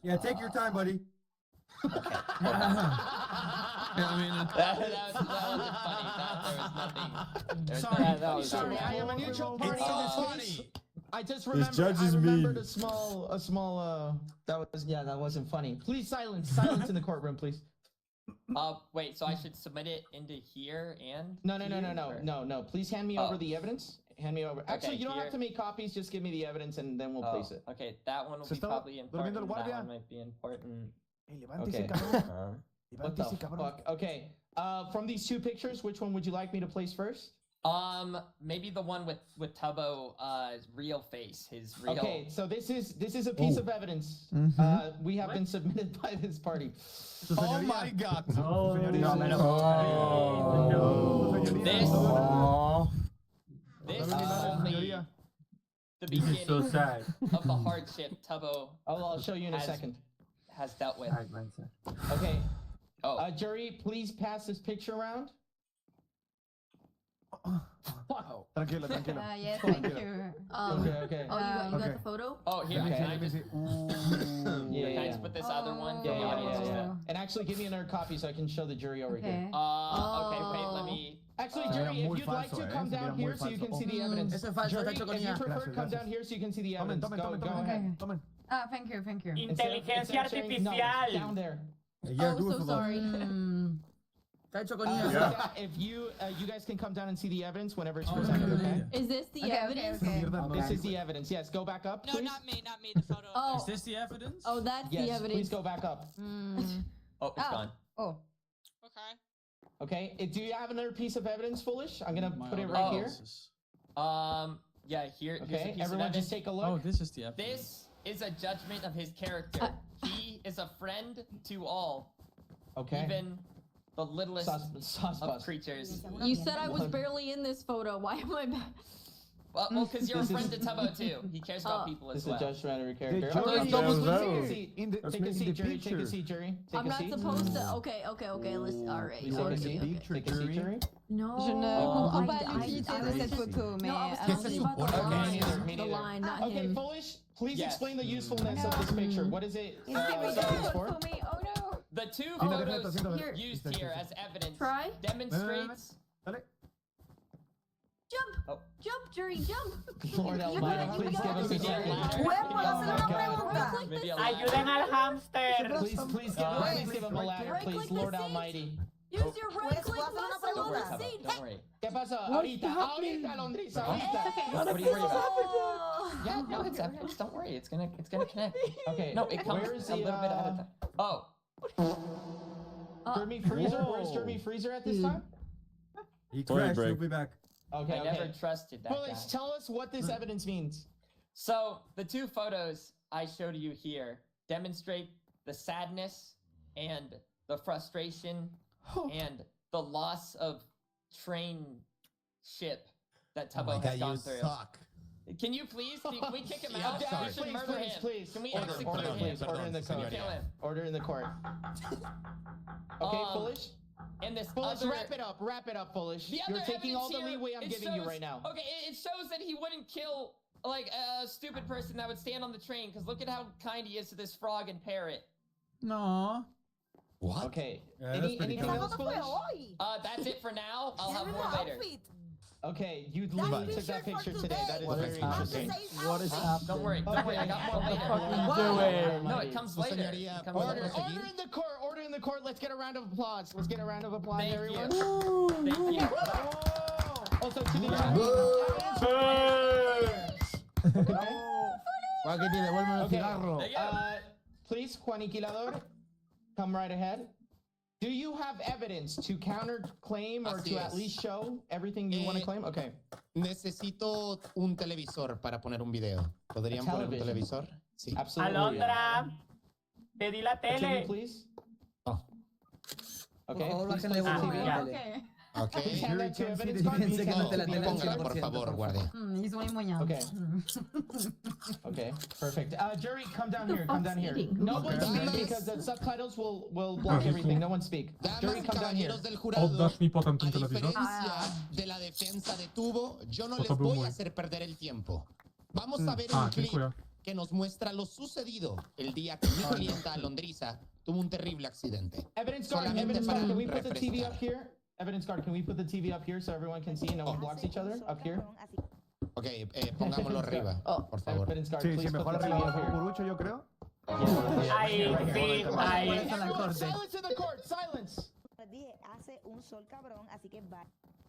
L: Yeah, take your time, buddy.
R: Okay.
L: I mean,
R: that wasn't funny. There was nothing.
B: Sorry, I am a neutral party in this case. I just
M: This judge is
B: remembered
M: mean.
B: a small that wasn't funny. Please silence in the courtroom, please.
R: Wait, so I should submit it into here and
B: No.
R: here, or-
B: Please hand me over the evidence. Hand me over. Actually,
R: Okay,
B: you don't have
R: here.
B: to make copies. Just give me the evidence, and then we'll place it.
R: Okay, that one will
L: ¿Se
R: be
L: estaba
R: probably
L: durmiendo el
R: important. That
L: guardia?
R: one might be important.
L: Hey, levántese,
B: Okay.
L: cabrón.
B: What the
L: Levántese, cabrón.
B: fuck? Okay. From these two pictures, which one would you like me to place first?
R: Maybe the one with Tubbo's real face, his real.
B: Okay, so this is a piece of evidence. We have been submitted by this party.
P: Oh my God.
R: This is only the beginning
A: so sad.
R: of the hardship Tubbo
B: I'll show you in a second.
R: has dealt with.
B: Okay.
R: Oh.
B: Jury, please pass this picture around.
L: Wow. Tranquila.
O: Yes, thank you.
B: Okay.
O: Oh, you got
L: Okay.
O: the photo?
R: Oh, here. Can I just,
B: Yeah.
R: can I just put this other one? for the audience just to-
B: And actually, give me another copy so I can show the jury over
O: Okay.
B: here.
R: Okay, wait, let me.
B: Actually,
L: Se mira
B: jury, if
L: muy
B: you'd like
L: falso,
B: to come
L: se mira
B: down
L: muy
B: here so you can
L: falso.
B: see the evidence.
H: Eso es falso,
B: Jury,
H: está hecho con
B: if you
H: IA.
B: prefer,
L: Gracias,
B: come down
L: gracias.
B: here so you can see the
L: Tomen,
B: evidence. Go ahead.
L: tomen.
O: Thank you.
R: Inteligencia artificial.
B: Down there.
L: Yeah, do it
O: so
L: for
O: sorry.
H: Está hecho con
B: So
H: IA.
B: yeah, if you guys can come down and see the evidence whenever it's presented, okay?
O: Is this the evidence?
B: This is the evidence. Yes, go back up,
I: No,
B: please.
I: not me, the photo.
O: Oh,
H: Is this the evidence?
O: oh, that's the
B: Yes,
O: evidence.
B: please go back up.
R: Oh, it's gone.
O: Oh.
I: Okay.
B: Okay, do you have another piece of evidence, Foolish? I'm gonna
H: My
B: put it
H: other
B: right here.
H: glasses.
R: Yeah, here's a
B: Okay,
R: piece
B: everyone
R: of
B: just
R: evidence.
B: take a look.
H: Oh, this is the evidence.
R: This is a judgment of his character. He is a friend to all,
B: Okay.
R: even the littlest
B: Sauce
R: of
B: bus.
R: creatures.
O: You said I was barely in this photo. Why am I back?
R: Well, because you're a
B: This
R: friend to
B: is-
R: Tubbo too. He cares about people
B: This
R: as
B: is a
R: well.
B: judgment of your character.
L: jury
B: Okay,
L: is
B: Jury,
L: almost
B: please take a
L: there.
B: seat.
L: In the-
B: Take a
L: in
B: seat,
L: the
B: Jury. Take a
L: picture.
B: seat, Jury. Take
O: I'm
B: a
O: not
B: seat.
O: supposed to. Okay. Let's. All right.
B: Please take a seat.
L: Picture,
B: Take a seat,
L: Jury.
B: Jury.
O: No.
D: Je ne comprends pas l'utilité de cette photo, mais
O: No, I was
D: allons-y.
O: talking about the
B: Okay,
O: line.
B: me neither, me
O: The
B: neither.
O: line, not
B: Okay,
O: him.
B: Foolish, please
R: Yes.
B: explain the usefulness of this picture. What is it?
D: Is it
B: used for?
D: for me? Oh no.
R: The two
L: Siéntate,
R: photos
L: siéntate.
R: used here as evidence
O: Try.
R: demonstrates
L: Dale.
O: Jump! Jump, Jury, jump!
B: Lord Almighty, please give us a second.
J: Ayuden al hamster.
B: Please give him a ladder, please, Lord Almighty.
O: Use your right click muscle on the seat.
J: Don't worry.
B: ¿Qué pasó? Ahorita, Londrisa, ahorita.
J: What are you worried about? Yeah, no, it's evidence. Don't worry. It's gonna connect.
B: Okay.
J: No, it comes
B: Where is
J: a little bit at a time. Oh.
B: Jeremy Freezer? Where's Jeremy Freezer at this time?
L: He crashed. He'll be back.
B: Okay,
J: I never trusted that
B: Police,
J: guy.
B: tell us what this evidence means.
J: So the two photos I showed you here demonstrate the sadness and the frustration and the loss of train ship that Tubbo has gone through.
P: Suck.
J: Can you please? Can we kick him
P: Yeah,
J: out?
P: sorry.
J: We should murder him.
B: Please.
J: Can we
B: Order,
J: execute
B: order,
J: him?
B: please. Order in the court.
J: Kill him.
B: Order in the court. Okay, Foolish?
J: And this
B: Foolish,
J: other...
B: wrap it up, Foolish.
J: The
B: You're
J: other
B: taking all the
J: evidence here,
B: leeway I'm
J: it
B: giving you
J: shows-
B: right now.
J: Okay, it shows that he wouldn't kill like a stupid person that would stand on the train. Because look at how kind he is to this frog and parrot.
L: No.
P: What?
B: Okay.
L: Yeah, that's pretty
B: Anything
L: cool.
B: else, Foolish?
J: That's it for now. I'll have more later.
B: Okay, you literally took that picture today. That is very interesting.
L: What is happening?
J: Don't worry, I got more later.
B: doing?
J: No, it comes later.
P: Señoría,
J: It comes
B: Order
J: later.
B: in the court. Let's get a round of applause.
J: Thank
B: everyone.
J: you. Thank you.
B: Also to the please, Juan Inquilador, come right ahead. Do you have evidence to counterclaim or
P: Así
B: to
P: es.
B: at least show everything you want to claim? Okay.
P: Necesito un televisor para poner un video. ¿Podrían poner un
B: television.
P: televisor? Sí.
B: Absolutely.
J: Alondra, te di la
B: Continue,
J: tele.
B: please.
P: Oh.
B: Okay.
H: favor,
B: Please
H: bájenle
B: place the
H: volumen.
B: TV.
J: ya.
D: Okay.
P: Ok.
B: Please hand that to
H: Jury
B: evidence
H: can
B: guard.
H: see the
B: Please hand
H: defense
B: that to
H: en
B: the
H: la
B: evidence
P: Póngalo,
B: guard.
P: por favor, guardia.
D: Ils ont les moyens.
B: Okay. Okay, perfect. Jury, come down here.
O: fuck's
B: Come down here.
O: eating?
B: No one speak because the subtitles will block everything. No one speak.
P: Damas
B: Jury,
P: y
B: come down here.
P: caballeros del jurado,
G: Oddasz mi potem ten
P: a
G: telewizor?
P: diferencia de la defensa de Tubo, yo no
G: To
P: les
G: był
P: voy
G: mój.
P: a hacer perder el tiempo. Vamos a ver
G: A,
P: un clip
G: dziękuję.
P: que nos muestra lo sucedido el día que mi clienta Alondrisa tuvo un terrible accidente.
B: Evidence guard,
P: Solamente
B: evidence
P: para
B: guard, can we put the TV
P: refrescar.
B: up here? Evidence guard, can we put the TV up here so everyone can see and no one blocks each other? Up here?
P: Ok, pongámoslo arriba, por favor.
B: Evidence guard,
L: Sí,
B: please
L: sí,
B: put
L: mejor
B: the TV
L: arriba
B: up
L: un
B: here.
L: cucurucho, yo creo.
J: Ahí, sí, ahí.
B: Everyone, silence in the court, silence!
A: Hace un sol cabrón, así que va.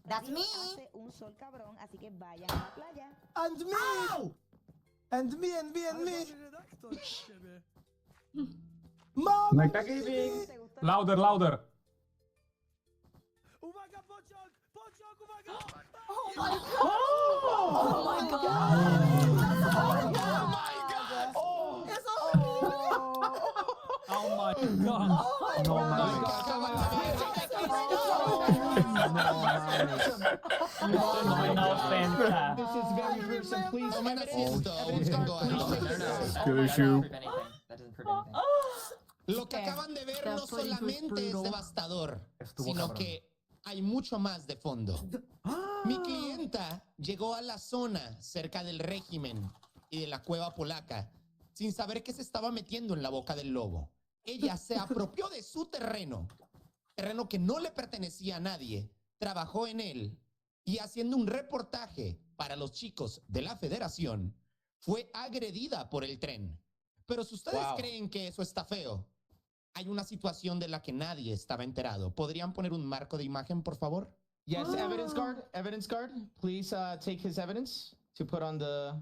D: That's me.
A: Hace un sol cabrón, así que vayan a la playa.
H: And me! And me, and me, and me! Mom!
G: Louder, louder.
H: Uwaga, pociąg! Pociąg, uwaga!
O: Oh my god!
H: Oh my god!
B: Oh my god!
J: No ofensa.
B: This is very gruesome. Please,
P: Tomen
B: evidence,
P: asiento, aún
B: evidence
P: tengo
B: guard, please
P: algo.
B: take this.
J: That
G: Kill
J: doesn't
G: issue.
J: prove anything. That doesn't prove anything.
P: Lo que acaban de ver no solamente es devastador, sino que hay mucho más de fondo. Mi clienta llegó a la zona cerca del régimen y de la cueva polaca sin saber qué se estaba metiendo en la boca del lobo. Ella se apropió de su terreno que no le pertenecía a nadie, trabajó en él y haciendo un reportaje para los chicos de la federación, fue agredida por el tren. Pero si ustedes creen que eso está feo, hay una situación de la que nadie estaba enterado. ¿Podrían poner un marco de imagen, por favor?
B: Yes, evidence guard, please take his evidence to put on the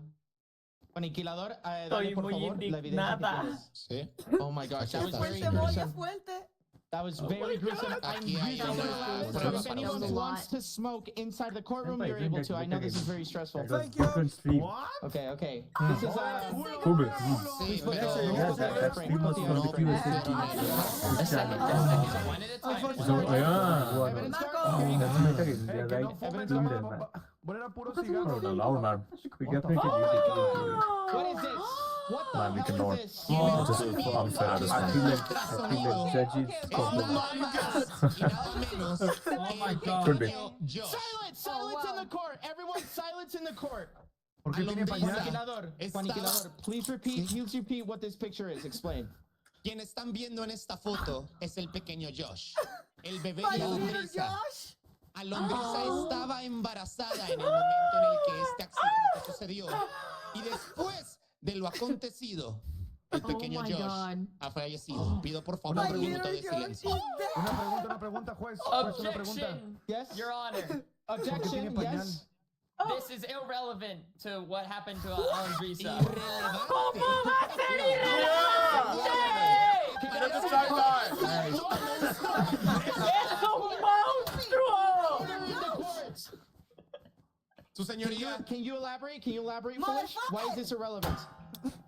B: aniquilador. Dale,
J: Estoy
B: por
J: muy
B: favor, la evidencia que
J: indignada.
B: tienes.
P: Sí.
B: Oh my gosh, that was very
H: Fuerte, Moya,
B: gruesome.
H: fuerte!
B: That was very gruesome. I'm
P: Aquí hay
B: really
P: una
B: not
P: prueba
B: allowed. If
P: para
B: anyone
P: usted.
B: wants to smoke inside the courtroom, you're able to. I know this is very stressful.
H: Thank you!
B: Okay, okay. This is
G: Kuby.
P: Sí,
B: put
P: pero
B: the-
P: no
B: put the frame, put the
P: funcionó.
J: A second. One at a time.
G: So, ja.
B: Evidence guard, here you go. Evidence guard.
L: Poner a puro cigarro.
G: Lauw maar.
B: What is this? What the
G: Maar we
B: hell
G: kunnen
B: is this?
G: Het is unfair. Dus Could be.
B: Silence in the court! Everyone silence in the court!
L: ¿Por qué tiene pañal?
B: Juaniquilador, please repeat what this picture is. Explain.
P: Quien están viendo en esta foto es el pequeño Josh, el bebé de Alondrisa. Alondriza estaba embarazada en el momento en el que este accidente sucedió. Y después de lo acontecido, el pequeño Josh ha fallecido. Pido por favor un minuto de silencio.
Q: Una pregunta, juez. Juez, una pregunta.
J: Objection,
D: Yes.
J: Your Honor.
D: Objection. Yes.
J: This is irrelevant to what happened to Alondriza.
P: Su señoría.
B: Can you elaborate? Can you elaborate, Foolish? Why is this irrelevant?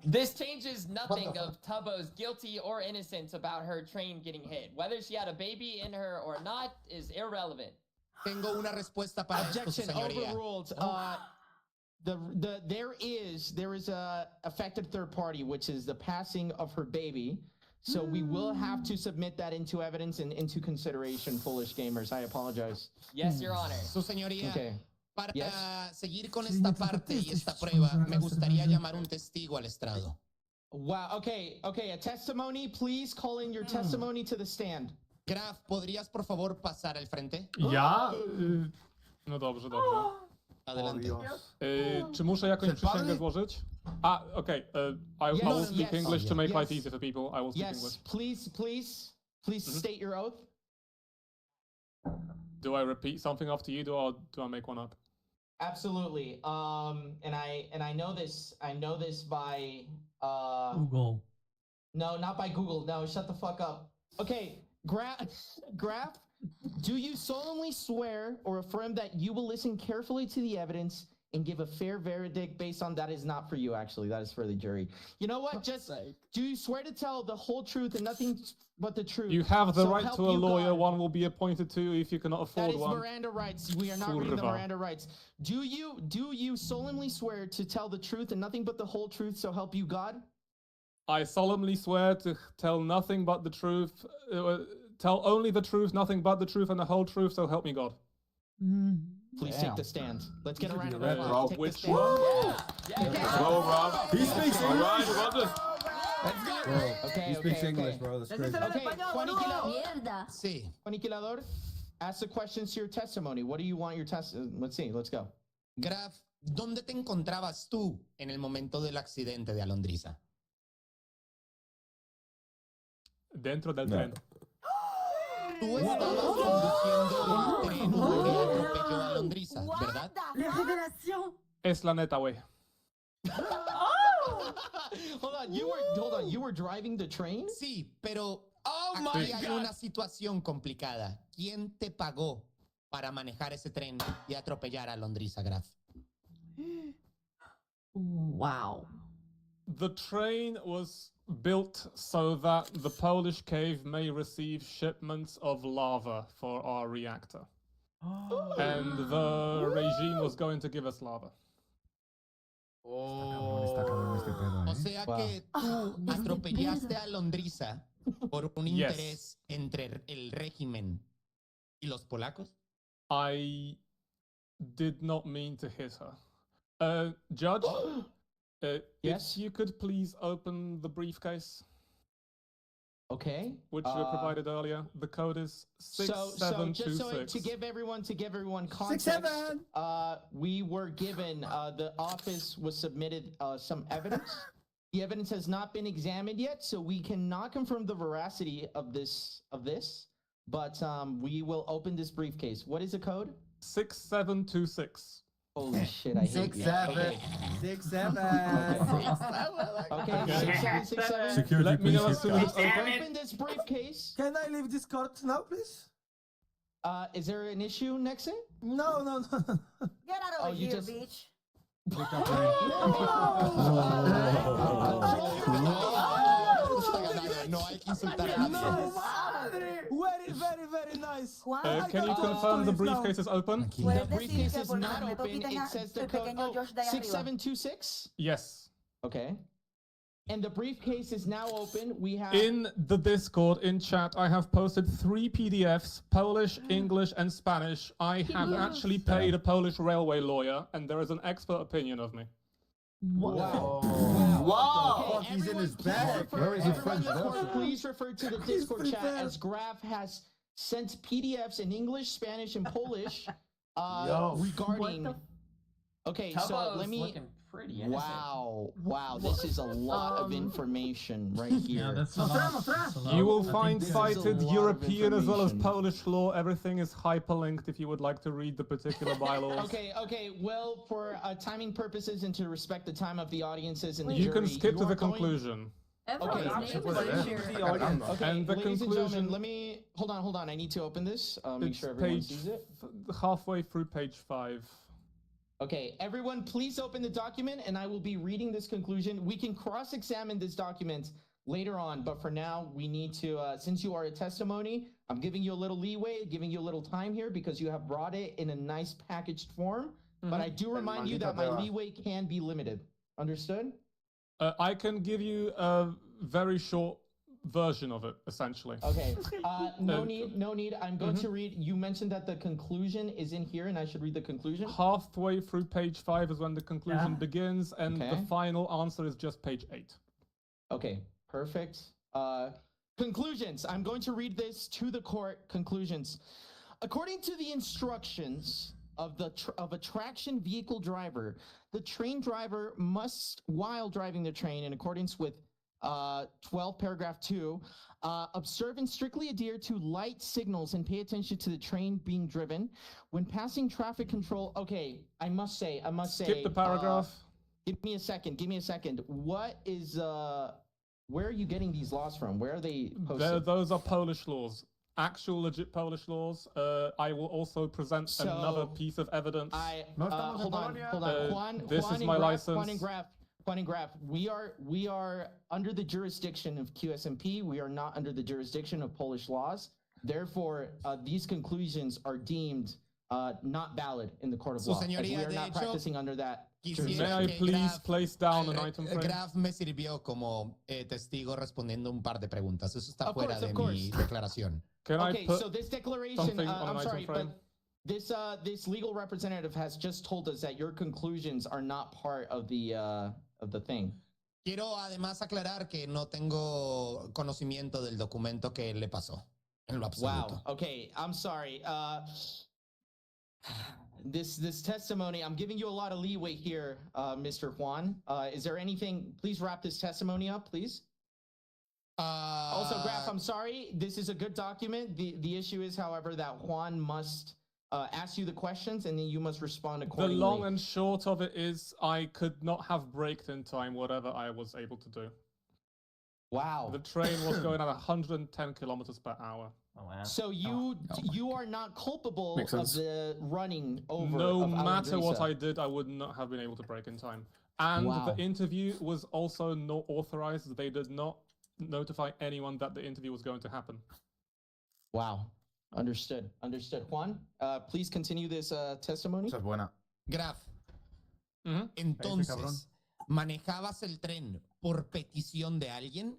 J: This changes nothing of Tubbo's guilty or innocence about her train getting hit. Whether she had a baby in her or not is irrelevant.
P: Tengo una respuesta para esto, su
B: Objection
P: señoría.
B: overruled. There is a affected third party, which is the passing of her baby. So we will have to submit that into evidence and into consideration, Foolish gamers. I apologize.
J: Yes, Your Honor.
P: Su señoría.
B: Okay.
P: Para
B: Yes.
P: seguir con esta parte y esta prueba, me gustaría llamar un testigo al estrado.
B: Wow. Okay. A testimony. Please call in your testimony to the stand.
P: Graf, ¿podrías por favor pasar al frente?
G: Ja? No dobrze.
P: Adelante.
G: Czy muszę jakąś przysięgę złożyć? Okay. I will speak English to make life easier for people. I will speak English.
B: Please state your oath.
G: Do I repeat something after you, or do I make one up?
B: Absolutely. And I know this. I know this by
H: Google.
B: No, not by Google. No, shut the fuck up. Okay, Graf, do you solemnly swear or affirm that you will listen carefully to the evidence and give a fair verdict based on that is not for you, actually. That is for the jury. You know what? Just do you swear to tell the whole truth and nothing but the truth?
G: You have the
B: So
G: right
B: help
G: to a
B: you
G: lawyer.
B: God.
G: One will be appointed to you if you cannot afford
B: That is
G: one.
B: Miranda rights. We are not reading the
G: Kurwa.
B: Miranda rights. Do you solemnly swear to tell the truth and nothing but the whole truth, so help you God?
G: I solemnly swear to tell nothing but the truth, tell only the truth, nothing but the truth, and the whole truth, so help me God.
B: Please take the stand. Let's get a round of
G: Red,
B: applause.
G: Rob.
B: Take the
G: Which
B: stand.
G: one?
B: Yeah.
Q: Go, Rob. He speaks
B: All right,
Q: English.
B: Rob.
Q: He speaks English, bro. That's crazy.
B: Okay,
O: Mierda.
P: Sí.
B: Juaniquilador, ask the questions to your testimony. What do you want your let's see, let's go.
P: Graf, ¿dónde te encontrabas tú en el momento del accidente de Alondriza?
G: Dentro del tren.
P: Tú estabas conduciendo el tren que atropelló a Alondriza, ¿verdad?
G: Es la neta, güey.
B: Hold on, you were driving the train?
P: Sí, pero aquí hay una situación complicada. ¿Quién te pagó para manejar ese tren y atropellar a Alondriza, Graf?
O: Wow.
G: The train was built so that the Polish cave may receive shipments of lava for our reactor. And the regime was going to give us lava.
P: O sea que tú atropellaste a Alondriza por un interés entre el régimen y los polacos.
G: I did not mean to hit her. Judge, if you could please open the briefcase.
B: Okay.
G: Which you provided earlier. The code is 6726.
B: So just to give everyone context, we were given the office was submitted some evidence. The evidence has not been examined yet, so we cannot confirm the veracity of this. But we will open this briefcase. What is the code?
G: 6726.
B: Holy shit! I hate you.
Q: 6-7.
B: Okay, 6767.
M: Security,
G: Let me know
M: please.
G: as soon as it's open.
B: Open this briefcase.
H: Can I leave this court now, please?
B: Is there an issue, Nexon?
H: No.
A: Get out of
B: you
A: here,
B: just-
A: bitch.
P: No hay que insultar a nadie.
H: Very nice.
G: Can you confirm the briefcase is open?
B: The briefcase is not open. It says the code 6726.
G: Yes.
B: Okay. And the briefcase is now open. We have
G: In the Discord, in chat, I have posted 3 PDFs, Polish, English, and Spanish. I have actually paid a Polish railway lawyer, and there is an expert opinion of me.
Q: Wow.
B: Okay,
Q: He's in his
B: everyone,
Q: bag.
B: please
Q: Where is his
B: everyone
Q: French
B: in the court,
Q: lawyer?
B: please refer to the Discord chat as Graf has sent PDFs in English, Spanish, and Polish regarding. Okay, so
J: Tubbo's
B: let me.
J: looking pretty innocent.
B: Wow, this is a lot of information right here.
G: that's You will find cited European as well as Polish law. Everything is hyperlinked if you would like to read the particular bylaws.
B: Okay. Well, for timing purposes and to respect the time of the audiences and the
G: You
B: jury,
G: can skip to the
B: going-
G: conclusion.
B: Okay.
G: And the
B: ladies and
G: conclusion.
B: gentlemen, let me hold on. I need to open this. Make
G: It's
B: sure everyone
G: page
B: sees it.
G: halfway through page 5.
B: Okay, everyone, please open the document, and I will be reading this conclusion. We can cross-examine this document later on, but for now, we need to. Since you are a testimony, I'm giving you a little leeway, giving you a little time here because you have brought it in a nice packaged form. But I do remind you that my leeway can be limited. Understood?
G: I can give you a very short version of it, essentially.
B: Okay. No need. I'm going to read. You mentioned that the conclusion is in here, and I should read the conclusion.
G: Halfway through page 5 is when the conclusion begins, and the final answer is just page 8.
B: Okay, perfect. Conclusions. I'm going to read this to the court. Conclusions. According to the instructions of a traction vehicle driver, the train driver must, while driving the train in accordance with 12 paragraph 2, observe and strictly adhere to light signals and pay attention to the train being driven when passing traffic control. Okay, I must say.
G: Skip the paragraph.
B: Give me a second. What is where are you getting these laws from? Where are they posted?
G: Those are Polish laws. Actual legit Polish laws. I will also present another piece of evidence.
B: Hold on.
G: This is my license.
B: Juan and Graf, we are under the jurisdiction of Qsmp. We are not under the jurisdiction of Polish laws. Therefore, these conclusions are deemed not valid in the court of law.
P: Señoría,
B: we are
P: de
B: not
P: hecho,
B: practicing under that.
G: May I please place down an item frame?
P: Graf me sirvió como testigo respondiendo un par de preguntas. Eso está fuera de mi declaración.
B: Okay, so this declaration, I'm sorry,
G: frame?
B: but this legal representative has just told us that your conclusions are not part of the thing.
P: Quiero además aclarar que no tengo conocimiento del documento que le pasó. En lo absoluto.
B: Wow. Okay, I'm sorry. This testimony, I'm giving you a lot of leeway here, Mr. Juan. Is there anything? Please wrap this testimony up, please. Also, Graf, I'm sorry. This is a good document. The issue is, however, that Juan must ask you the questions, and then you must respond accordingly.
G: The long and short of it is, I could not have braked in time whatever I was able to do.
B: Wow.
G: The train was going at 110 kilometers per hour.
B: Oh, wow. So you are not culpable of the running over.
G: No matter what I did, I would not have been able to brake in time. And the interview was also not authorized. They did not notify anyone that the interview was going to happen.
B: Wow. Understood. Juan, please continue this testimony.
Q: Esa es buena.
P: Graf, entonces, ¿manejabas el tren por petición de alguien?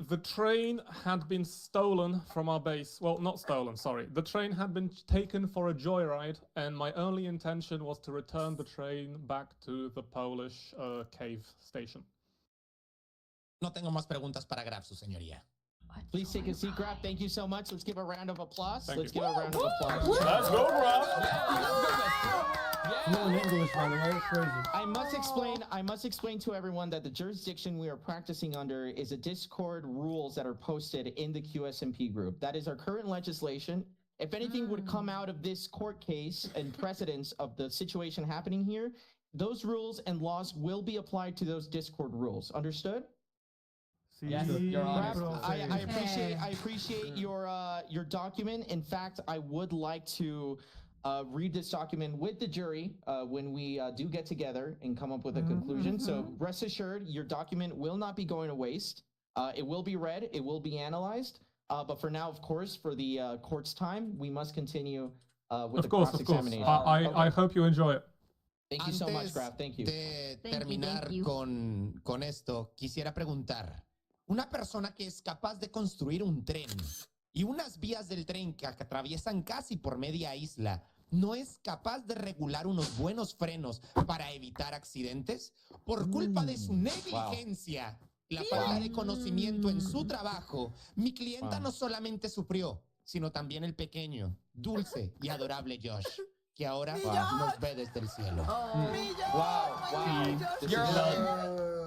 G: The train had been stolen from our base. Well, not stolen, sorry. The train had been taken for a joyride, and my only intention was to return the train back to the Polish cave station.
P: No tengo más preguntas para Graf, su señoría.
B: Please take a seat, Graf. Thank you so much. Let's give a round of applause.
G: Let's
B: give a round of applause.
M: Let's go, Graf!
H: English, by the way. It's crazy.
B: I must explain to everyone that the jurisdiction we are practicing under is a Discord rules that are posted in the Qsmp group. That is our current legislation. If anything would come out of this court case and precedence of the situation happening here, those rules and laws will be applied to those Discord rules. Understood?
J: Yes, Your Honor.
B: I appreciate your document. In fact, I would like to read this document with the jury when we do get together and come up with a conclusion. So rest assured, your document will not be going to waste. It will be read. It will be analyzed. But for now, of course, for the court's time, we must continue with the cross-examination.
G: I hope you enjoy it.
B: Thank you so much, Graf. Thank you.
P: De terminar con esto, quisiera preguntar, una persona que es capaz de construir un tren y unas vías del tren que atraviesan casi por media isla, ¿no es capaz de regular unos buenos frenos para evitar accidentes? Por culpa de su negligencia, la falta de conocimiento en su trabajo, mi clienta no solamente sufrió, sino también el pequeño, dulce y adorable Josh, que ahora nos ve desde el cielo.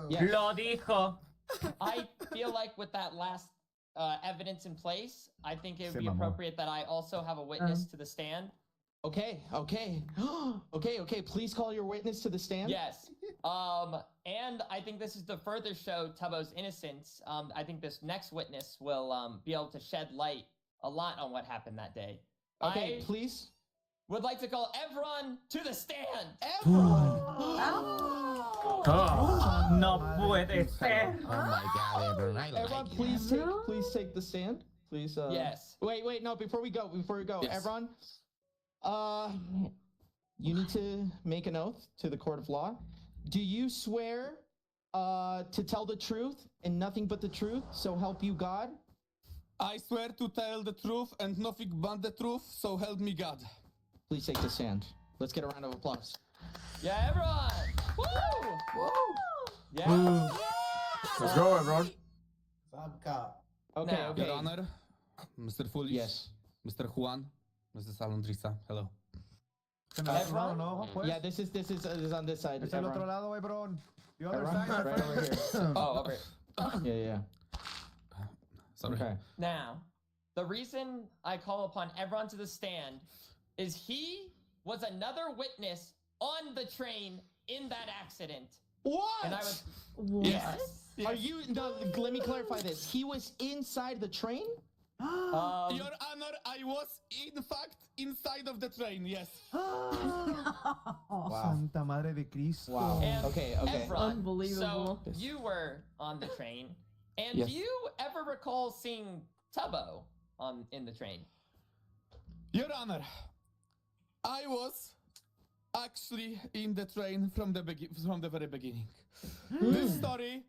J: Lo dijo. I feel like with that last evidence in place, I think it would be appropriate that I also have a witness to the stand.
B: Okay. Okay. Please call your witness to the stand.
J: Yes. And I think this is to further show Tubbo's innocence. I think this next witness will be able to shed light a lot on what happened that day.
B: Okay, please.
J: Would like to call everyone to the stand.
R: No puede ser.
P: Oh my God, everyone!
B: Everyone, please take the stand. Please.
J: Yes.
B: Wait. No, before we go,
J: Yes.
B: everyone. You need to make an oath to the court of law. Do you swear to tell the truth and nothing but the truth, so help you God?
F: I swear to tell the truth and nothing but the truth, so help me God.
B: Please take the stand. Let's get a round of applause.
J: Yeah, everyone. Woo!
O: Woo!
J: Yeah.
L: Let's go, everyone.
B: Okay.
F: Your Honor, Mr. Foolish.
B: Yes.
F: Mr. Juan, Mrs. Alondrisa. Hello.
B: Yeah, this is on this side.
Q: Es el otro lado, Ebron. The other
B: Everyone,
Q: side.
B: right over here.
J: Oh, over.
B: Yeah.
F: Sorry.
B: Okay.
J: Now, the reason I call upon everyone to the stand is he was another witness on the train in that accident.
B: What?
J: And I was.
O: What?
B: Are you? No, let me clarify this. He was inside the train.
F: Your Honor, I was in fact inside of the train. Yes.
Q: Santa Madre de Cristo.
B: Wow.
J: And
B: Okay.
J: Efron,
O: Unbelievable.
J: So you were on the train, and
B: Yes.
J: do you ever recall seeing Tubbo in the train?
F: Your Honor, I was actually in the train from the very beginning. This story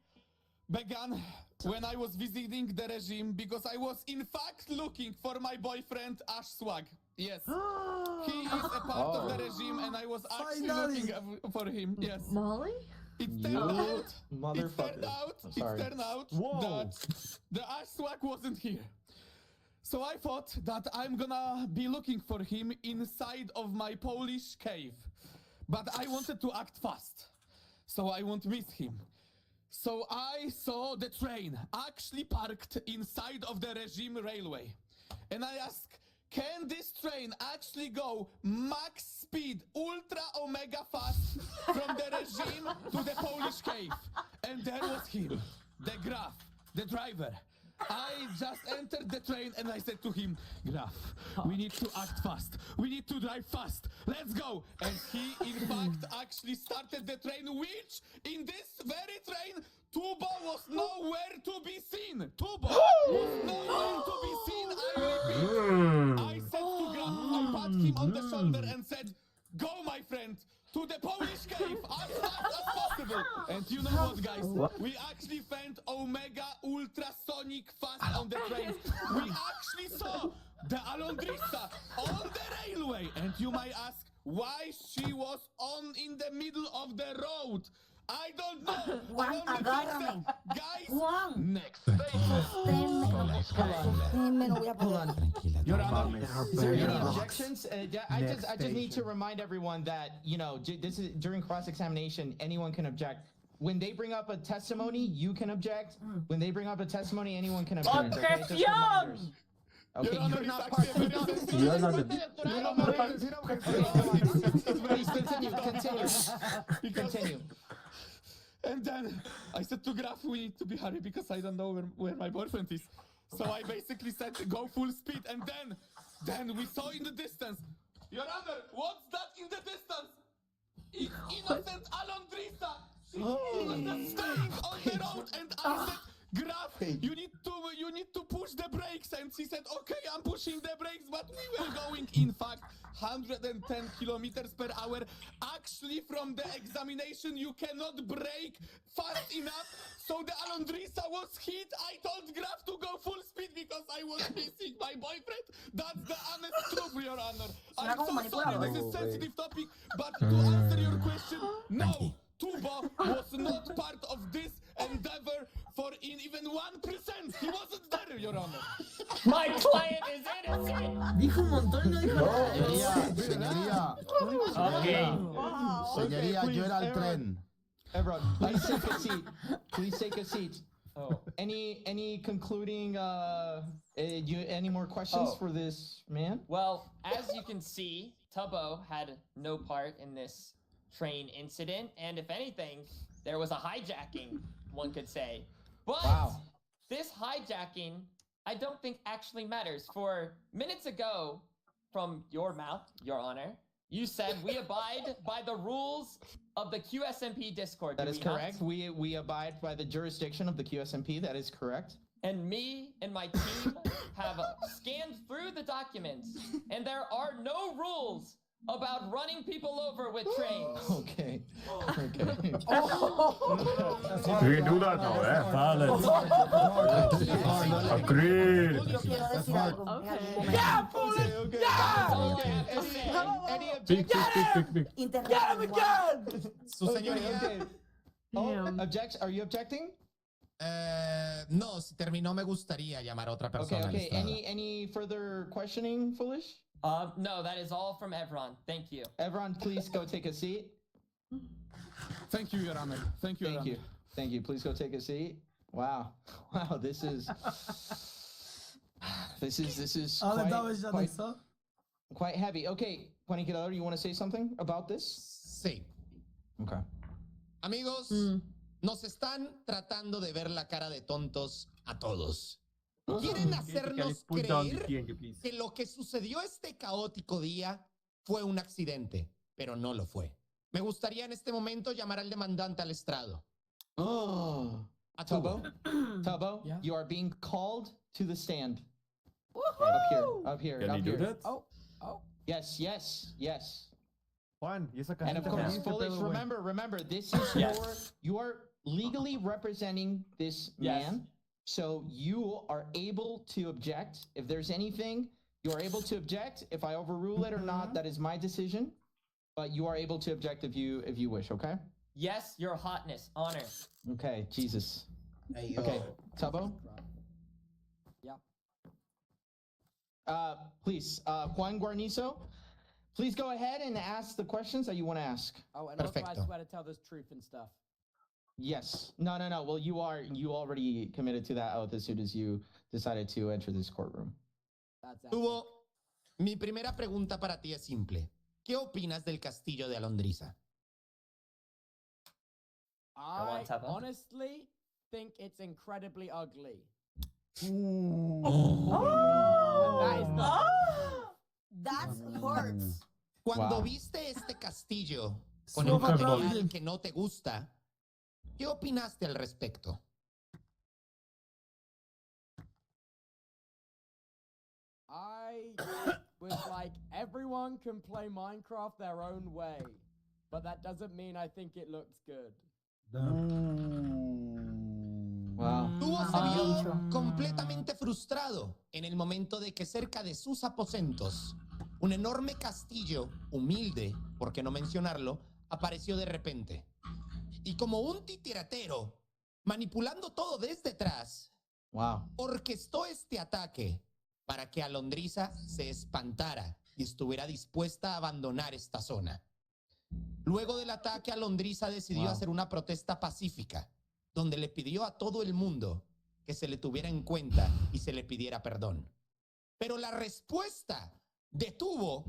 F: began when I was visiting the regime because I was in fact looking for my boyfriend Ash Swag. Yes. He is a part of the regime and I was actually looking for him. Yes.
O: Molly?
F: It turned out
B: Whoa.
F: that the Ash Swag wasn't here. So I thought that I'm gonna be looking for him inside of my Polish cave. But I wanted to act fast, so I won't miss him. So I saw the train actually parked inside of the regime railway. And I asked, can this train actually go max speed, ultra omega fast from the regime to the Polish cave? And there was him, the Graf, the driver. I just entered the train and I said to him, Graf, we need to act fast. We need to drive fast. Let's go. And he, in fact, actually started the train, which in this very train, Tubo was nowhere to be seen. Tubo was nowhere to be seen. I repeat. I said to Graf, I patted him on the shoulder and said, go, my friend, to the Polish cave as fast as possible. And you know what, guys? We actually went omega ultrasonic fast on the train. We actually saw the Alondrisa on the railway. And you might ask why she was in the middle of the road. I don't know.
A: Juan, agárrame.
F: Guys,
A: Juan.
F: next.
B: Hold on.
F: Your Honor,
B: Is there any objections? I just need to remind everyone that, you know, this is during cross-examination, anyone can object. When they bring up a testimony, you can object. When they bring up a testimony, anyone can object. Okay, just reminders. Okay, you're not part of it.
M: You're not
B: Please continue.
F: And then I said to Graf, we need to be hurry because I don't know where my boyfriend is. So I basically said go full speed, and then we saw in the distance. Your Honor, what's that in the distance? Innocent Alondrisa. She was staying on the road, and I said, Graf, you need to push the brakes. And she said, okay, I'm pushing the brakes, but we were going, in fact, 110 kilometers per hour. Actually, from the examination, you cannot brake fast enough. So the Alondrisa was hit. I told Graf to go full speed because I was missing my boyfriend. That's the honest truth, Your Honor. I'm so sorry, this is a sensitive topic, but to answer your question, no. Tubo was not part of this endeavor for
P: even 1%. He wasn't there, Your Honor.
J: My client is innocent.
H: Dijo un montón y no dijo nada.
N: Señoría. Señoría, yo era el tren.
B: Everyone, please take a seat. Please take a seat. Oh. Any concluding any more questions for this man?
J: Well, as you can see, Tubbo had no part in this train incident, and if anything, there was a hijacking, one could say. But this hijacking, I don't think actually matters. For minutes ago, from your mouth, Your Honor, you said we abide by the rules of the Qsmp Discord.
B: That is correct. We abide by the jurisdiction of the Qsmp. That is correct.
J: And me and my team have scanned through the documents, and there are no rules about running people over with trains.
B: Okay.
M: We do that now, eh? Valid. Agreed.
H: Yeah, foolish!
G: Big.
H: Get him again!
P: Su señoría.
B: Object? Are you objecting?
P: No, si terminó me gustaría llamar a otra persona.
B: Okay. Any further questioning, Foolish?
J: No, that is all from Evron. Thank you.
B: Evron, please go take a seat.
F: Thank you, Your Honor. Thank you, Your Honor.
B: Thank you. Please go take a seat. Wow. This is quite heavy. Okay, Paniquerador, you want to say something about this?
P: Sí.
B: Okay.
P: Amigos, nos están tratando de ver la cara de tontos a todos. Quieren hacernos creer que lo que sucedió este caótico día fue un accidente, pero no lo fue. Me gustaría en este momento llamar al demandante al estrado. A Tubbo.
B: Tubbo, you are being called to the stand. Up here.
M: Can he do that?
B: Yes.
Q: Juan, y esa
B: And of
Q: cajita
B: course,
Q: también, ¿qué
B: Foolish,
Q: pedo, güey?
B: remember, this is you are legally representing this man. So you are able to object. If there's anything, you are able to object. If I overrule it or not, that is my decision. But you are able to object if you wish, okay?
J: Yes, Your Hotness. Honor.
B: Okay, Jesus. Okay, Tubbo?
K: Yeah.
B: Please, Juan Guarnizo, please go ahead and ask the questions that you want to ask.
K: Oh, and also I swear to tell the truth and stuff.
B: Yes. No. Well, you already committed to that oath as soon as you decided to enter this courtroom.
P: Tubbo, mi primera pregunta para ti es simple. ¿Qué opinas del castillo de Alondriza?
K: I honestly think it's incredibly ugly.
A: That hurts.
P: Cuando viste este castillo con un material que no te gusta, ¿qué opinaste al respecto?
K: I was like, everyone can play Minecraft their own way, but that doesn't mean I think it looks good.
B: Wow.
P: Tubbo se vio completamente frustrado en el momento de que cerca de sus aposentos, un enorme castillo, humilde, por qué no mencionarlo, apareció de repente. Y como un titiratero, manipulando todo desde atrás, orquestó este ataque para que Alondriza se espantara y estuviera dispuesta a abandonar esta zona. Luego del ataque, Alondriza decidió hacer una protesta pacífica, donde le pidió a todo el mundo que se le tuviera en cuenta y se le pidiera perdón. Pero la respuesta de Tubbo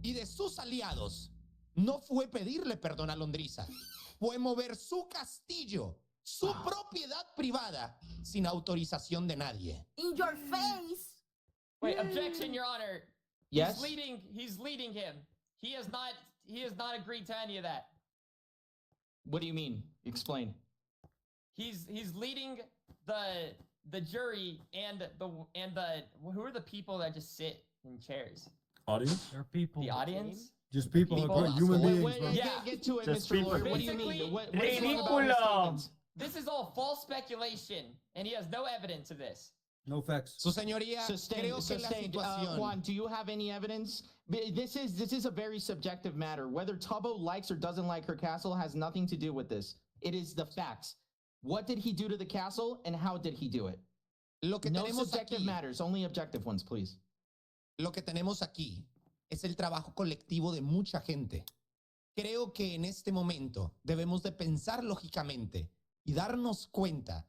P: y de sus aliados no fue pedirle perdón a Alondriza, fue mover su castillo, su propiedad privada, sin autorización de nadie.
A: In your face.
J: Wait, objection, Your Honor.
B: Yes.
J: He's leading him. He has not agreed to any of that.
B: What do you mean? Explain.
J: He's leading the jury and the who are the people that just sit in chairs?
M: Audience?
J: They're people. The audience?
H: Just people. Human beings.
B: Get to it,
M: Just
B: Mr. Lawyer.
M: people.
B: What do you mean? What
J: Basically,
B: is it about his statements?
J: This is all false speculation, and he has no evidence of this.
H: No facts.
P: Su señoría, creo que la
B: Sustained.
P: situación...
B: Juan, do you have any evidence? This is a very subjective matter. Whether Tubbo likes or doesn't like her castle has nothing to do with this. It is the facts. What did he do to the castle, and how did he do it?
P: Lo que
B: No
P: tenemos
B: subjective
P: aquí,
B: matters, only objective ones, please.
P: lo que tenemos aquí es el trabajo colectivo de mucha gente. Creo que en este momento debemos de pensar lógicamente y darnos cuenta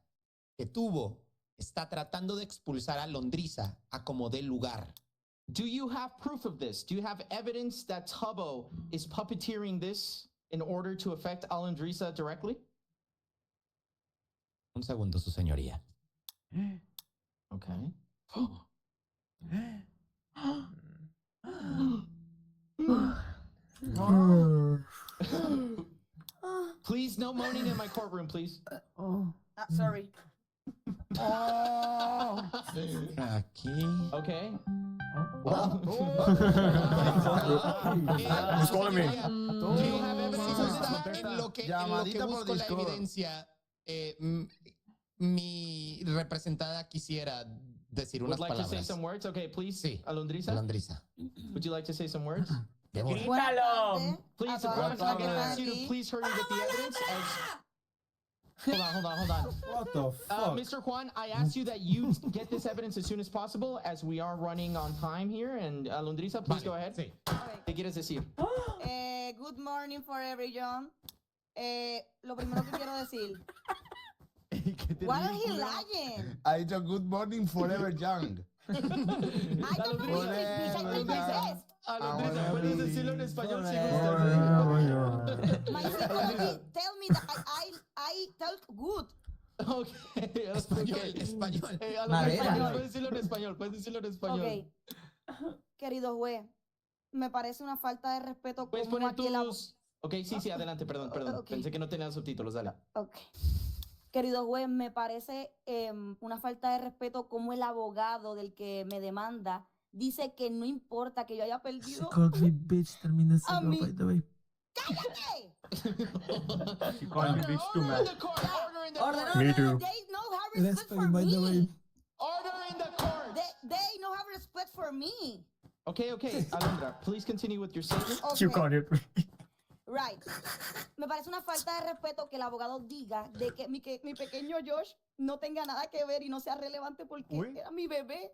P: que Tubo está tratando de expulsar a Londrisa a como dé lugar.
B: Do you have proof of this? Do you have evidence that Tubbo is puppeteering this in order to affect Alondrisa directly?
P: Un segundo, su señoría.
B: Okay. Please, no moaning in my courtroom, please.
A: Sorry.
P: Aquí.
B: Okay.
S: Who's calling me?
P: Do you have evidence? En lo que
E: Llamadita por
P: busco la
E: Discord.
P: evidencia, mi representada quisiera decir
B: Would
P: unas
B: like to say
P: palabras.
B: some words? Okay, please.
P: Sí.
B: Alondrisa?
P: Alondrisa.
B: Would you like to say some words?
U: Grítalo.
B: Please,
A: Buenas
B: I'm gonna
A: tardes.
B: ask you to please hurry and get the evidence. Hold on.
H: What the fuck?
B: Mr. Juan, I asked you that you get this evidence as soon as possible, as we are running on time here. And Alondrisa, please go ahead.
P: Sí.
B: ¿Qué quieres decir?
A: Good morning for everyone. Lo primero que quiero decir. Why are he lying?
N: Ha dicho good morning forever young.
A: I don't know if he's my best.
B: Alondrisa, puedes decirlo en español si gustas.
A: My psychology tell me that I talk good.
B: Okay.
P: Español.
B: Alondrisa, puedes decirlo en español.
A: Ok. Querido juez, me parece una falta de respeto
B: Puedes
A: como
B: poner
A: aquí el
B: tus... Ok, sí, adelante, perdón.
A: Ok.
B: Pensé que no tenía subtítulos, dale.
A: Ok. Querido juez, me parece una falta de respeto como el abogado del que me demanda dice que no importa que yo haya perdido.
H: Called me bitch, termina ese
A: A
H: bro,
A: mí.
H: by the way.
A: ¡Cállate!
S: She called me bitch too, man.
A: Me
S: too.
A: They no have respect
H: Respect,
A: for
H: by the way.
A: me.
B: Order in the court.
A: They no have respect for me.
B: Okay, Alondra, please continue with your statement.
A: Okay.
S: You called it.
A: Right. Me parece una falta de respeto que el abogado diga de que mi pequeño Josh no tenga nada que ver y no sea relevante porque era mi bebé.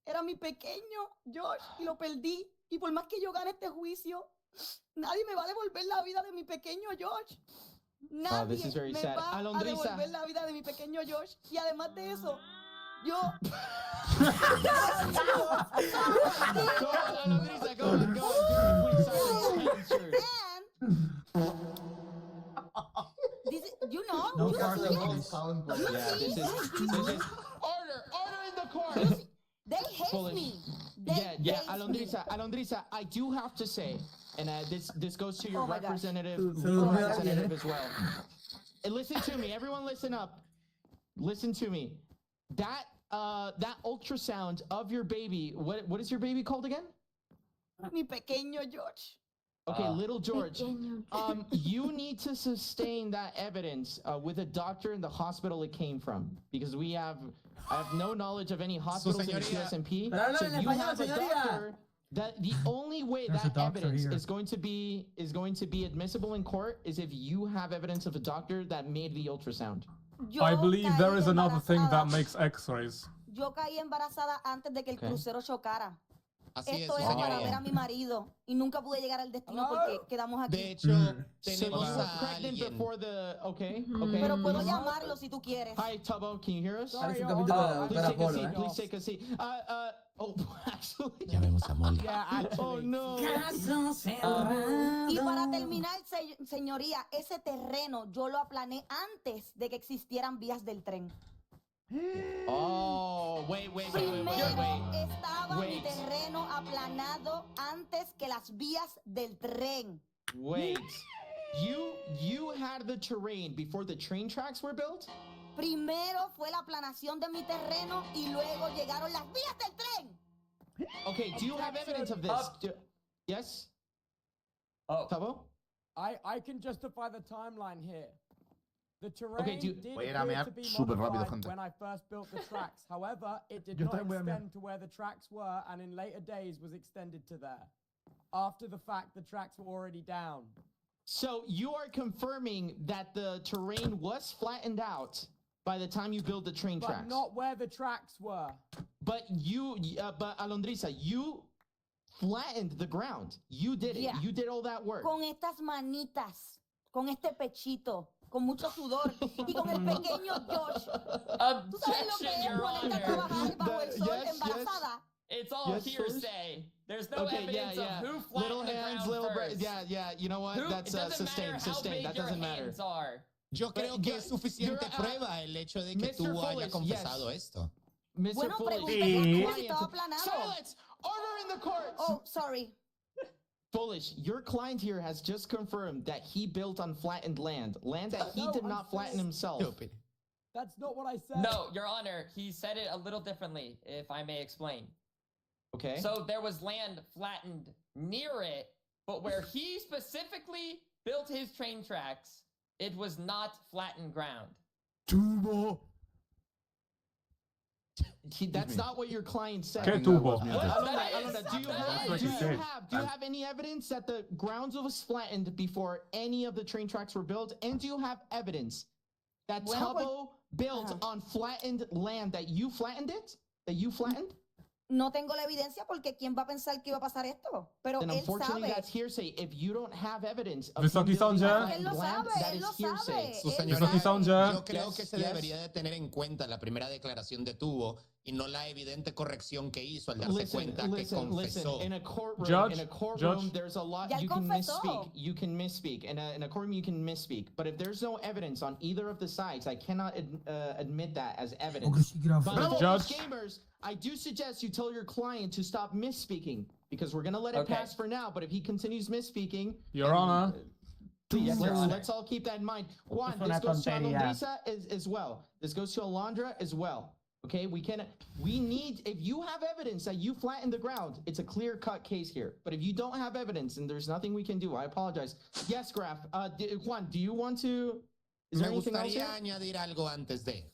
A: Era mi pequeño Josh y lo perdí. Y por más que yo gane este juicio, nadie me va a devolver la vida de mi pequeño Josh. Nadie
B: this is very
A: me
B: sad.
A: va a
B: Alondrisa.
A: devolver la vida de mi pequeño Josh. Y además de eso, yo...
B: Alondrisa, go on. Please silence.
A: This is, you know,
H: No
A: you
H: further
A: see
H: votes.
A: it. You
B: Yeah,
A: see
B: this
A: it.
B: is order in the court.
A: They hate
B: Foolish.
A: me.
B: Yeah,
A: hate me.
B: Alondrisa, I do have to say, and this goes to your
A: Oh my gosh.
B: representative as well. And listen to me, everyone, listen up. Listen to me. That ultrasound of your baby. What is your baby called again?
A: Mi pequeño George.
B: Okay, little George. You need to sustain that evidence with a doctor in the hospital it came from, because I have no knowledge of any hospitals in Qsmp. So you have a doctor. That the only way that evidence is going to be admissible in court is if you have evidence of a doctor that made the ultrasound.
G: I believe there is another thing that makes X-rays.
A: Yo caí embarazada antes de que el crucero chocara.
P: Así
A: Esto
P: es,
A: era para
P: señoría.
A: ver a mi marido y nunca pude llegar al destino porque quedamos aquí.
P: De hecho,
B: So you
P: tenemos
B: were
P: a
B: pregnant
P: alguien.
B: before the okay.
A: Pero puedo llamarlo si tú quieres.
B: Hi Tubbo, can you hear us?
H: Parece un capítulo de
B: Please take a
H: Apolo,
B: seat. Please take a seat. Oh, actually.
P: Ya vemos a Molly.
K: Yeah, actually.
B: Oh no.
A: Y para terminar, señoría, ese terreno yo lo aplané antes de que existieran vías del tren.
B: Oh, wait.
A: Primero estaba mi
B: Wait.
A: terreno aplanado antes que las vías del tren.
B: Wait. You had the terrain before the train tracks were built?
A: Primero fue la aplanación de mi terreno y luego llegaron las vías del tren.
B: Okay, do you have evidence of this? Yes?
J: Oh.
B: Tubbo?
K: I can justify the timeline here. The terrain
B: Okay,
K: did
N: Voy a ir a
K: appear
N: mear
K: to be
N: súper rápido,
K: modified
N: gente.
K: when I first built the tracks. However, it did
H: Yo
K: not
H: también voy a mear.
K: extend to where the tracks were, and in later days was extended to there. After the fact, the tracks were already down.
B: So you are confirming that the terrain was flattened out by the time you build the train
K: But
B: tracks.
K: not where the tracks were.
B: But but Alondrisa, you flattened the ground. You did it.
A: Yeah.
B: You did all that work.
A: Con estas manitas, con este pechito, con mucho sudor y con el pequeño Josh. ¿Tú sabes lo que
J: Objection,
A: es
J: Your
A: ponerte a
J: Honor.
A: trabajar bajo el sol
B: Yes, yes.
A: embarazada?
J: It's all
B: Yes,
J: hearsay. There's no
B: Okay,
J: evidence
B: yeah.
J: of who flattened
B: Little
J: the
B: hands,
J: ground
B: little
J: first.
B: yeah. You know what?
J: Who,
B: That's
J: it doesn't matter
B: sustained.
J: how big
B: That
J: your
B: doesn't matter.
J: hands are.
P: Yo creo que es suficiente prueba el hecho de que tú hayas confesado esto.
B: Mr.
A: Bueno,
B: Foolish,
A: pregúntale si estaba planado.
B: Silence! Order in the court!
A: Oh, sorry.
B: Foolish, your client here has just confirmed that he built on flattened land that he did not flatten himself.
K: That's not what I said.
J: No, Your Honor, he said it a little differently, if I may explain.
B: Okay.
J: So there was land flattened near it, but where he specifically built his train tracks, it was not flattened ground.
L: Tubo.
B: That's not what your client said.
G: ¿Qué tubo?
B: Alona, do
G: That's
B: you have any evidence that the grounds was flattened before any of the train tracks were built? And do you have evidence that Tubbo built on flattened land, that you flattened it? That you flattened?
A: No tengo la evidencia porque ¿quién va a pensar que iba a pasar esto? Pero
B: Then
A: él
B: unfortunately
A: sabe.
B: that's hearsay. If you don't have evidence of
G: Wysoki
B: him building
G: sądzie.
B: on flattened land, that is hearsay.
P: Su
G: Wysoki
P: señoría,
G: sądzie.
P: yo creo que se
B: Yes.
P: debería de tener en cuenta la primera declaración de Tubo y no la evidente corrección que hizo al darse cuenta que confesó.
B: In a courtroom,
G: Judge.
B: there's a lot
A: Ya él
B: you can
A: confesó.
B: misspeak. You can misspeak. In a courtroom, you can misspeak. But if there's no evidence on either of the sides, I cannot admit that as evidence. But for
G: Judge.
B: those gamers, I do suggest you tell your client to stop misspeaking because we're gonna let it
J: Okay.
B: pass for now. But if he continues misspeaking,
G: Your Honor.
B: please,
J: Your Honor.
B: let's all keep that in mind. Juan,
K: Es
B: this
K: una
B: goes to
K: tontería.
B: Alondrisa as well. This goes to Alondra as well. Okay, we need, if you have evidence that you flattened the ground, it's a clear-cut case here. But if you don't have evidence and there's nothing we can do, I apologize. Yes, Graf. Juan, do you want to, is there
P: Me
B: anything else
P: gustaría
B: here?
P: añadir algo antes de.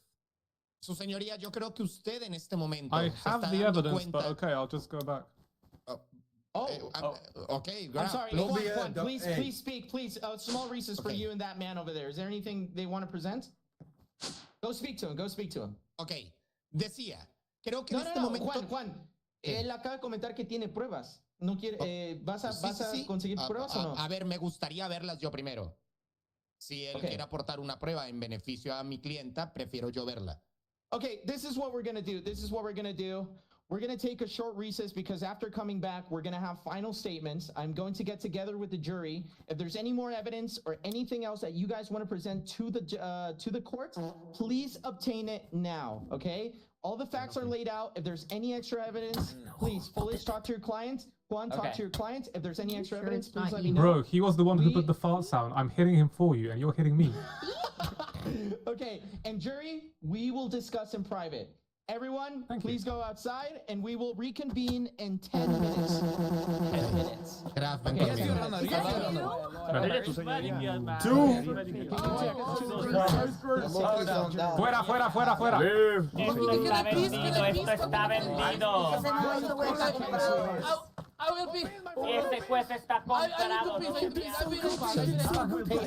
P: Su señoría, yo creo que usted en este momento
G: I
P: se está
G: have the
P: dando
G: evidence, but
P: cuenta.
G: okay, I'll just go back.
P: Okay,
B: I'm
P: Graf,
B: sorry,
P: please.
B: Juan, please speak, please. Small recess for you and that man over there. Is there anything they want to present? Go speak to him,
P: Ok, decía, creo que
B: No,
P: en este
B: no,
P: momento.
B: Juan, él acaba de comentar que tiene pruebas. No quiere, ¿vas a
P: Sí.
B: conseguir pruebas o no?
P: A ver, me gustaría verlas yo primero. Si él quiere aportar una prueba en beneficio a mi clienta, prefiero yo verla.
B: Okay, this is what we're gonna do. We're gonna take a short recess because after coming back, we're gonna have final statements. I'm going to get together with the jury. If there's any more evidence or anything else that you guys want to present to the court, please obtain it now. Okay? All the facts are laid out. If there's any extra evidence, please, Foolish, talk to your client. Juan, talk
J: Okay.
B: to your client. If there's any extra
O: Sure
B: evidence,
O: it's
B: please
O: not
B: let me
O: you.
B: know.
G: Bro, he was the one who put the fart sound. I'm hitting him for you, and you're hitting me.
B: Okay, and jury, we will discuss in private. Everyone, please go outside, and we will reconvene in 10 minutes.
J: 10 minutes.
P: Graf, ven
B: Okay,
P: conmigo.
G: Fuera, fuera, fuera, fuera.
U: Esto está vendido, esto está vendido. Este juez está comprado.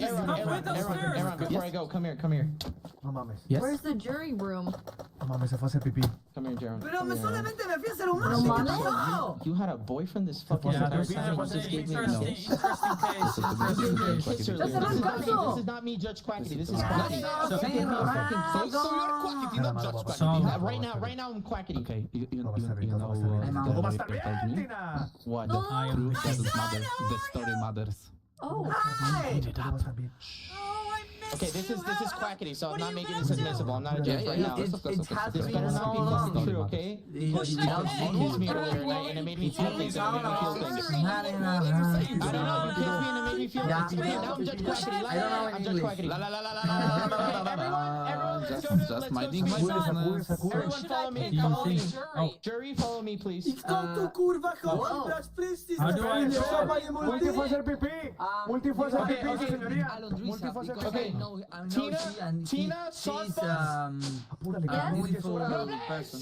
B: Aaron, before I go, come here.
L: No mames.
O: Where's the jury room?
L: No mames, se fue a hacer pipí.
B: Come here, Jaron.
C: Pero solamente me fui a hacer un
O: No mames.
B: You had a boyfriend this fucking
L: Yeah,
B: entire
L: there's
B: time. You just gave me a no. Kiss her
O: That's
B: later.
O: an caso.
B: This is not me, Judge Quackity. This is Quackity. So give me a fucking
P: So
B: case.
P: you're Quackity, not Judge Quackity.
B: Right now, I'm Quackity.
N: Okay, you
L: No va a estar bien,
N: know
L: todo va a estar bien.
N: the
L: Todo va a
N: lawyer
L: estar bien,
N: told me?
L: Tina.
B: What?
N: Proof that the story matters.
O: Oh.
L: Todo va a estar bien.
B: Okay, this is Quackity, so I'm not making this admissible. I'm not a judge right now.
C: It has
B: This
C: to be
B: better not be fucking
C: small.
B: true, okay? He accused me earlier and it made me feel things. It made me feel things. I don't know, you kissed me and it made me feel things. Okay, now I'm Judge Quackity. I'm Judge Quackity. Everyone, let's go to,
N: Just minding
B: let's
N: my
B: go to
N: business.
B: Everyone follow me, follow me. Jury, follow me, please.
C: Skąd tu kurwa chodzi, brać prysznic?
L: How do I
C: Trzeba je
L: Multi fue a hacer pipí. Multi fue a hacer pipí,
B: Okay.
L: señoría.
C: Alondrisa,
L: Multi fue a hacer
C: because
L: pipí.
C: I know
B: Tina,
C: she and
B: Tina,
C: she's
B: Sauce.
C: a beautiful person.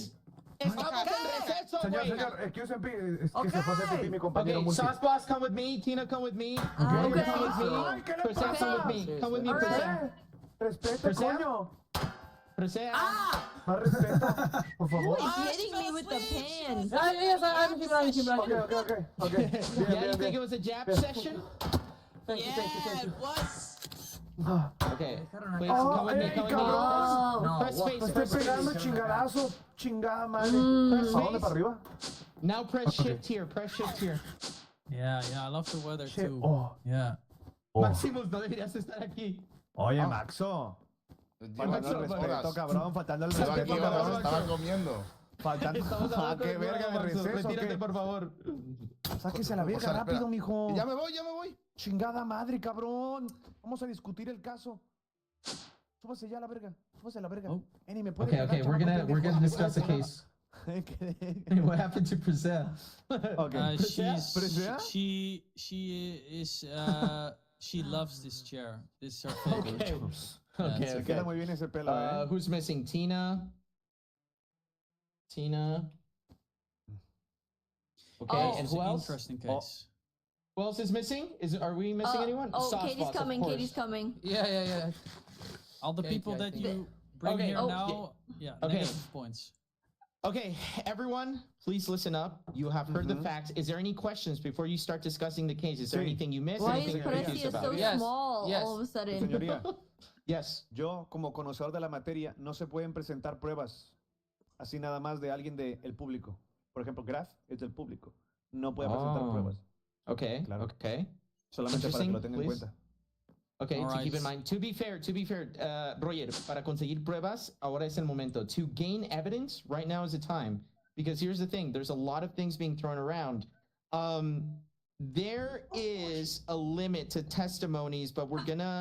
B: Estamos en receso,
L: Señor,
B: güey.
L: señor, Qsmp, es que se fue a hacer pipí mi compañero
B: Okay,
L: multi.
B: Sauce Boss, come with me. Tina, come with me.
L: Okay.
B: Roger, come with me.
L: Ay, ¿qué le
B: Presea,
L: pasa?
B: come with me. Come with me, Presea.
L: Respete,
B: Presea.
L: coño.
B: Presea.
L: Más respeto, por favor.
O: He's hitting me with the pan.
K: Yes, I'm
L: Okay.
B: Yeah, you think it was a jab session?
I: Yeah, it was.
B: Okay, please come with me. Come with me.
O: Oh.
B: Press face.
L: Estoy
B: Press
L: pegando
B: face.
L: chingadazo, chingada madre.
B: Press
L: ¿A dónde
B: face.
L: para arriba?
B: Now press shift here. Press shift here.
T: Yeah, I love the weather
L: Shit.
T: too.
L: Oh.
T: Yeah.
B: Maximus, no deberías estar aquí.
L: Oye, Maxo.
Q: Faltando el respeto, cabrón. Faltando el
E: Estaba
Q: respeto,
E: aquí,
Q: cabrón.
E: estaba comiendo.
Q: Faltando. Ah, qué verga de receso.
B: Retírate,
Q: ¿qué?
B: por favor.
L: Sáquese a la verga
E: Espera.
L: rápido, mijo.
E: Ya me voy.
L: Chingada madre, cabrón. Vamos a discutir el caso. Súbase ya a la verga. Súbase a la verga.
T: Oh.
L: Eni, ¿me puede
B: Okay,
L: pegar,
B: okay,
L: chamaco
B: we're gonna
L: pendejo?
B: discuss the case. What happened to Presea?
L: Okay.
T: She is she loves this chair. This is her favorite.
B: Okay.
T: Yeah,
B: Okay,
T: it's
Q: Se
B: okay.
Q: queda muy bien ese pelo, eh.
B: Who's missing? Tina. Okay,
O: Oh.
B: and
T: It's
B: who
T: an
B: else?
T: interesting case.
B: Who else is missing? Are we missing anyone?
O: Oh,
B: Sauce
O: Katie's
B: Boss, of
O: coming.
B: course.
O: Katie's coming.
B: Yeah.
T: All the
B: Okay,
T: people
B: okay, I
T: that
B: think-
T: you bring
B: Okay.
T: here
B: Oh,
T: now, yeah,
B: Okay.
T: negative points.
B: Okay, everyone, please listen up. You have heard the facts. Is there any questions before you start discussing the case? Is there
Q: Sí.
B: anything you missed?
O: Why
B: anything
O: is
B: you're confused
O: Precia so
B: about?
Q: Yes,
O: small
Q: yes.
O: all of a sudden?
Q: Señoría,
B: Yes.
Q: yo como conocedor de la materia no se pueden presentar pruebas así nada más de alguien del público. Por ejemplo, Graf es del público. No puede presentar
B: Oh.
Q: pruebas.
B: Okay,
Q: Claro.
B: okay.
Q: Solamente para que lo
B: Interesting,
Q: tengan en
B: please.
Q: cuenta.
B: Okay, to keep in
T: Alright.
B: mind. To be fair, Roger, para conseguir pruebas, ahora es el momento. To gain evidence, right now is the time. Because here's the thing, there's a lot of things being thrown around. There is a limit to testimonies, but we're gonna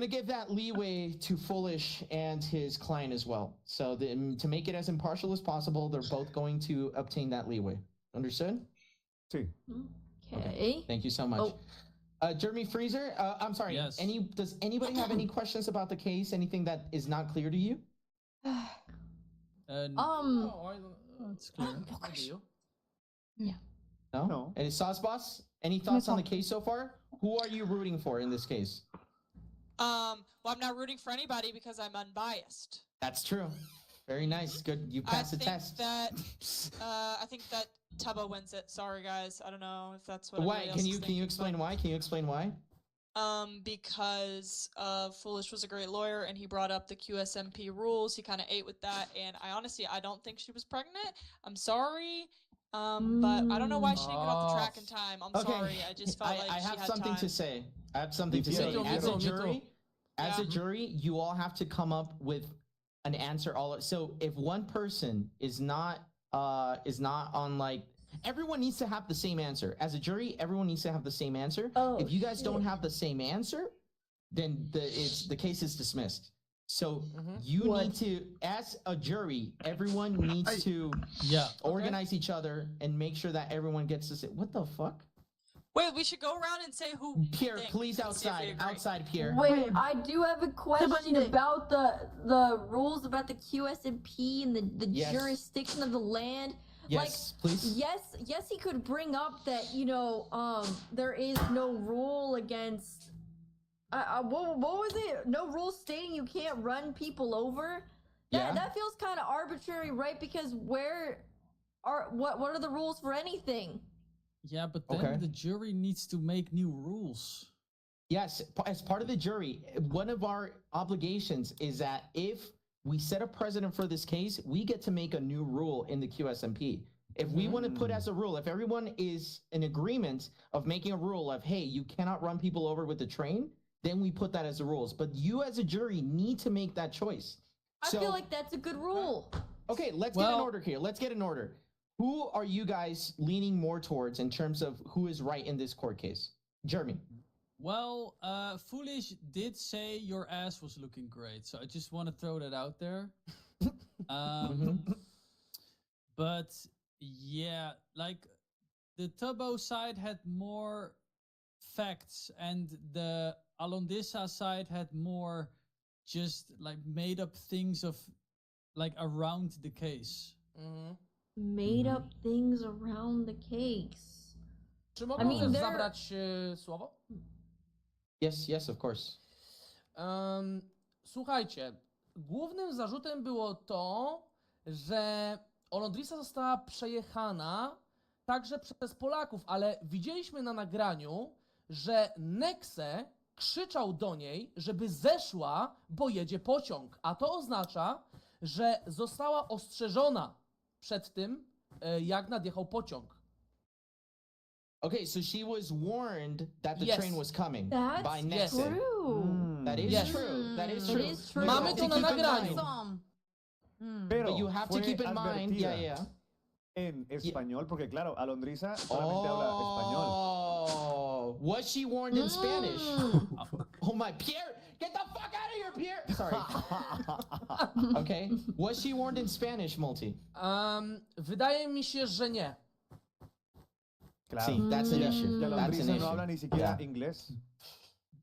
B: give that leeway to Foolish and his client as well. So to make it as impartial as possible, they're both going to obtain that leeway. Understood?
Q: Sí.
O: Okay.
B: Thank you so much. Jeremy Freezer, I'm sorry.
T: Yes.
B: Does anybody have any questions about the case? Anything that is not clear to you?
T: It's clear.
B: No?
Q: No.
B: Any Sauce Boss? Any thoughts on the case so far? Who are you rooting for in this case?
I: Well, I'm not rooting for anybody because I'm unbiased.
B: That's true. Very nice. Good. You passed the test.
I: I think that Tubbo wins it. Sorry, guys. I don't know if that's what.
B: Why?
I: everybody else
B: Can
I: is
B: you
I: thinking,
B: explain
I: but-
B: why? Can you explain why?
I: Because Foolish was a great lawyer and he brought up the QSMP rules. He kind of ate with that, and I don't think she was pregnant. I'm sorry. But I don't know why she didn't get off the track in time. I'm sorry. I just felt like
B: I
I: she
B: have
I: had
B: something
I: time.
B: to say. I have something to
Q: Me
B: say.
Q: too,
B: As
Q: me
B: a
Q: too.
B: jury,
I: Yeah.
B: you all have to come up with an answer. So if one person is not on like, everyone needs to have the same answer. As a jury, everyone needs to have the same answer.
O: Oh,
B: if you guys don't
O: shit.
B: have the same answer, then the case is dismissed. So you
O: What?
B: need to, as a jury, everyone needs to organize each other and make sure that everyone gets to say, what the fuck?
I: Wait, we should go around and say who. we
B: Pierre,
I: think
B: please
I: and see if we
B: outside,
I: agree.
B: Pierre.
O: Wait, I do have a question about the rules about the QSMP and the
B: Yes.
O: jurisdiction of the land.
B: Yes, please.
O: Yes, he could bring up that there is no rule against. What was it? No rule stating you can't run people over. That feels kind of arbitrary, right? Because what are the rules for anything?
T: Yeah, but then the jury needs to make new rules.
B: Yes, as part of the jury, one of our obligations is that if we set a precedent for this case, we get to make a new rule in the QSMP. If we want to put as a rule, if everyone is in agreement of making a rule of, hey, you cannot run people over with the train, then we put that as the rules. But you as a jury need to make that choice.
O: I feel like that's a good rule.
B: Okay, let's get an order here. Let's get an order. Who are you guys leaning more towards in terms of who is right in this court case? Jeremy.
T: Well, Foolish did say your ass was looking great, so I just want to throw that out there. But yeah, like the Tubbo side had more facts, and the Alondissa side had more just like made up things of like around the case.
O: Made up things around the case.
D: Czy mogę też zabrać słowo?
B: Yes, of course.
D: Słuchajcie, głównym zarzutem było to, że Olondrisa została przejechana także przez Polaków, ale widzieliśmy na nagraniu, że Nexe krzyczał do niej, żeby zeszła, bo jedzie pociąg. A to oznacza, że została ostrzeżona przed tym, jak nadjechał pociąg.
B: Okay, so she was warned that the
D: Yes.
B: train was coming
O: That's
B: by Nexe.
O: true.
B: That is
D: Yes.
B: true. That is
O: That
B: true.
O: is true.
D: Mamy to na nagraniu.
Q: Pero
B: But you have to
Q: fue
B: keep in mind,
Q: advertida
B: yeah.
Q: En español, porque claro, Alondrisa solamente habla español.
B: Oh, was she warned in Spanish? Oh my, Pierre, get the fuck out of here, Pierre! Sorry. Okay, was she warned in Spanish, Multi?
D: Wydaje mi się, że nie.
Q: Claro.
B: See, that's an issue.
Q: Y
B: That's an
Q: Alondrisa
B: issue.
Q: no habla ni siquiera
B: Yeah.
Q: inglés.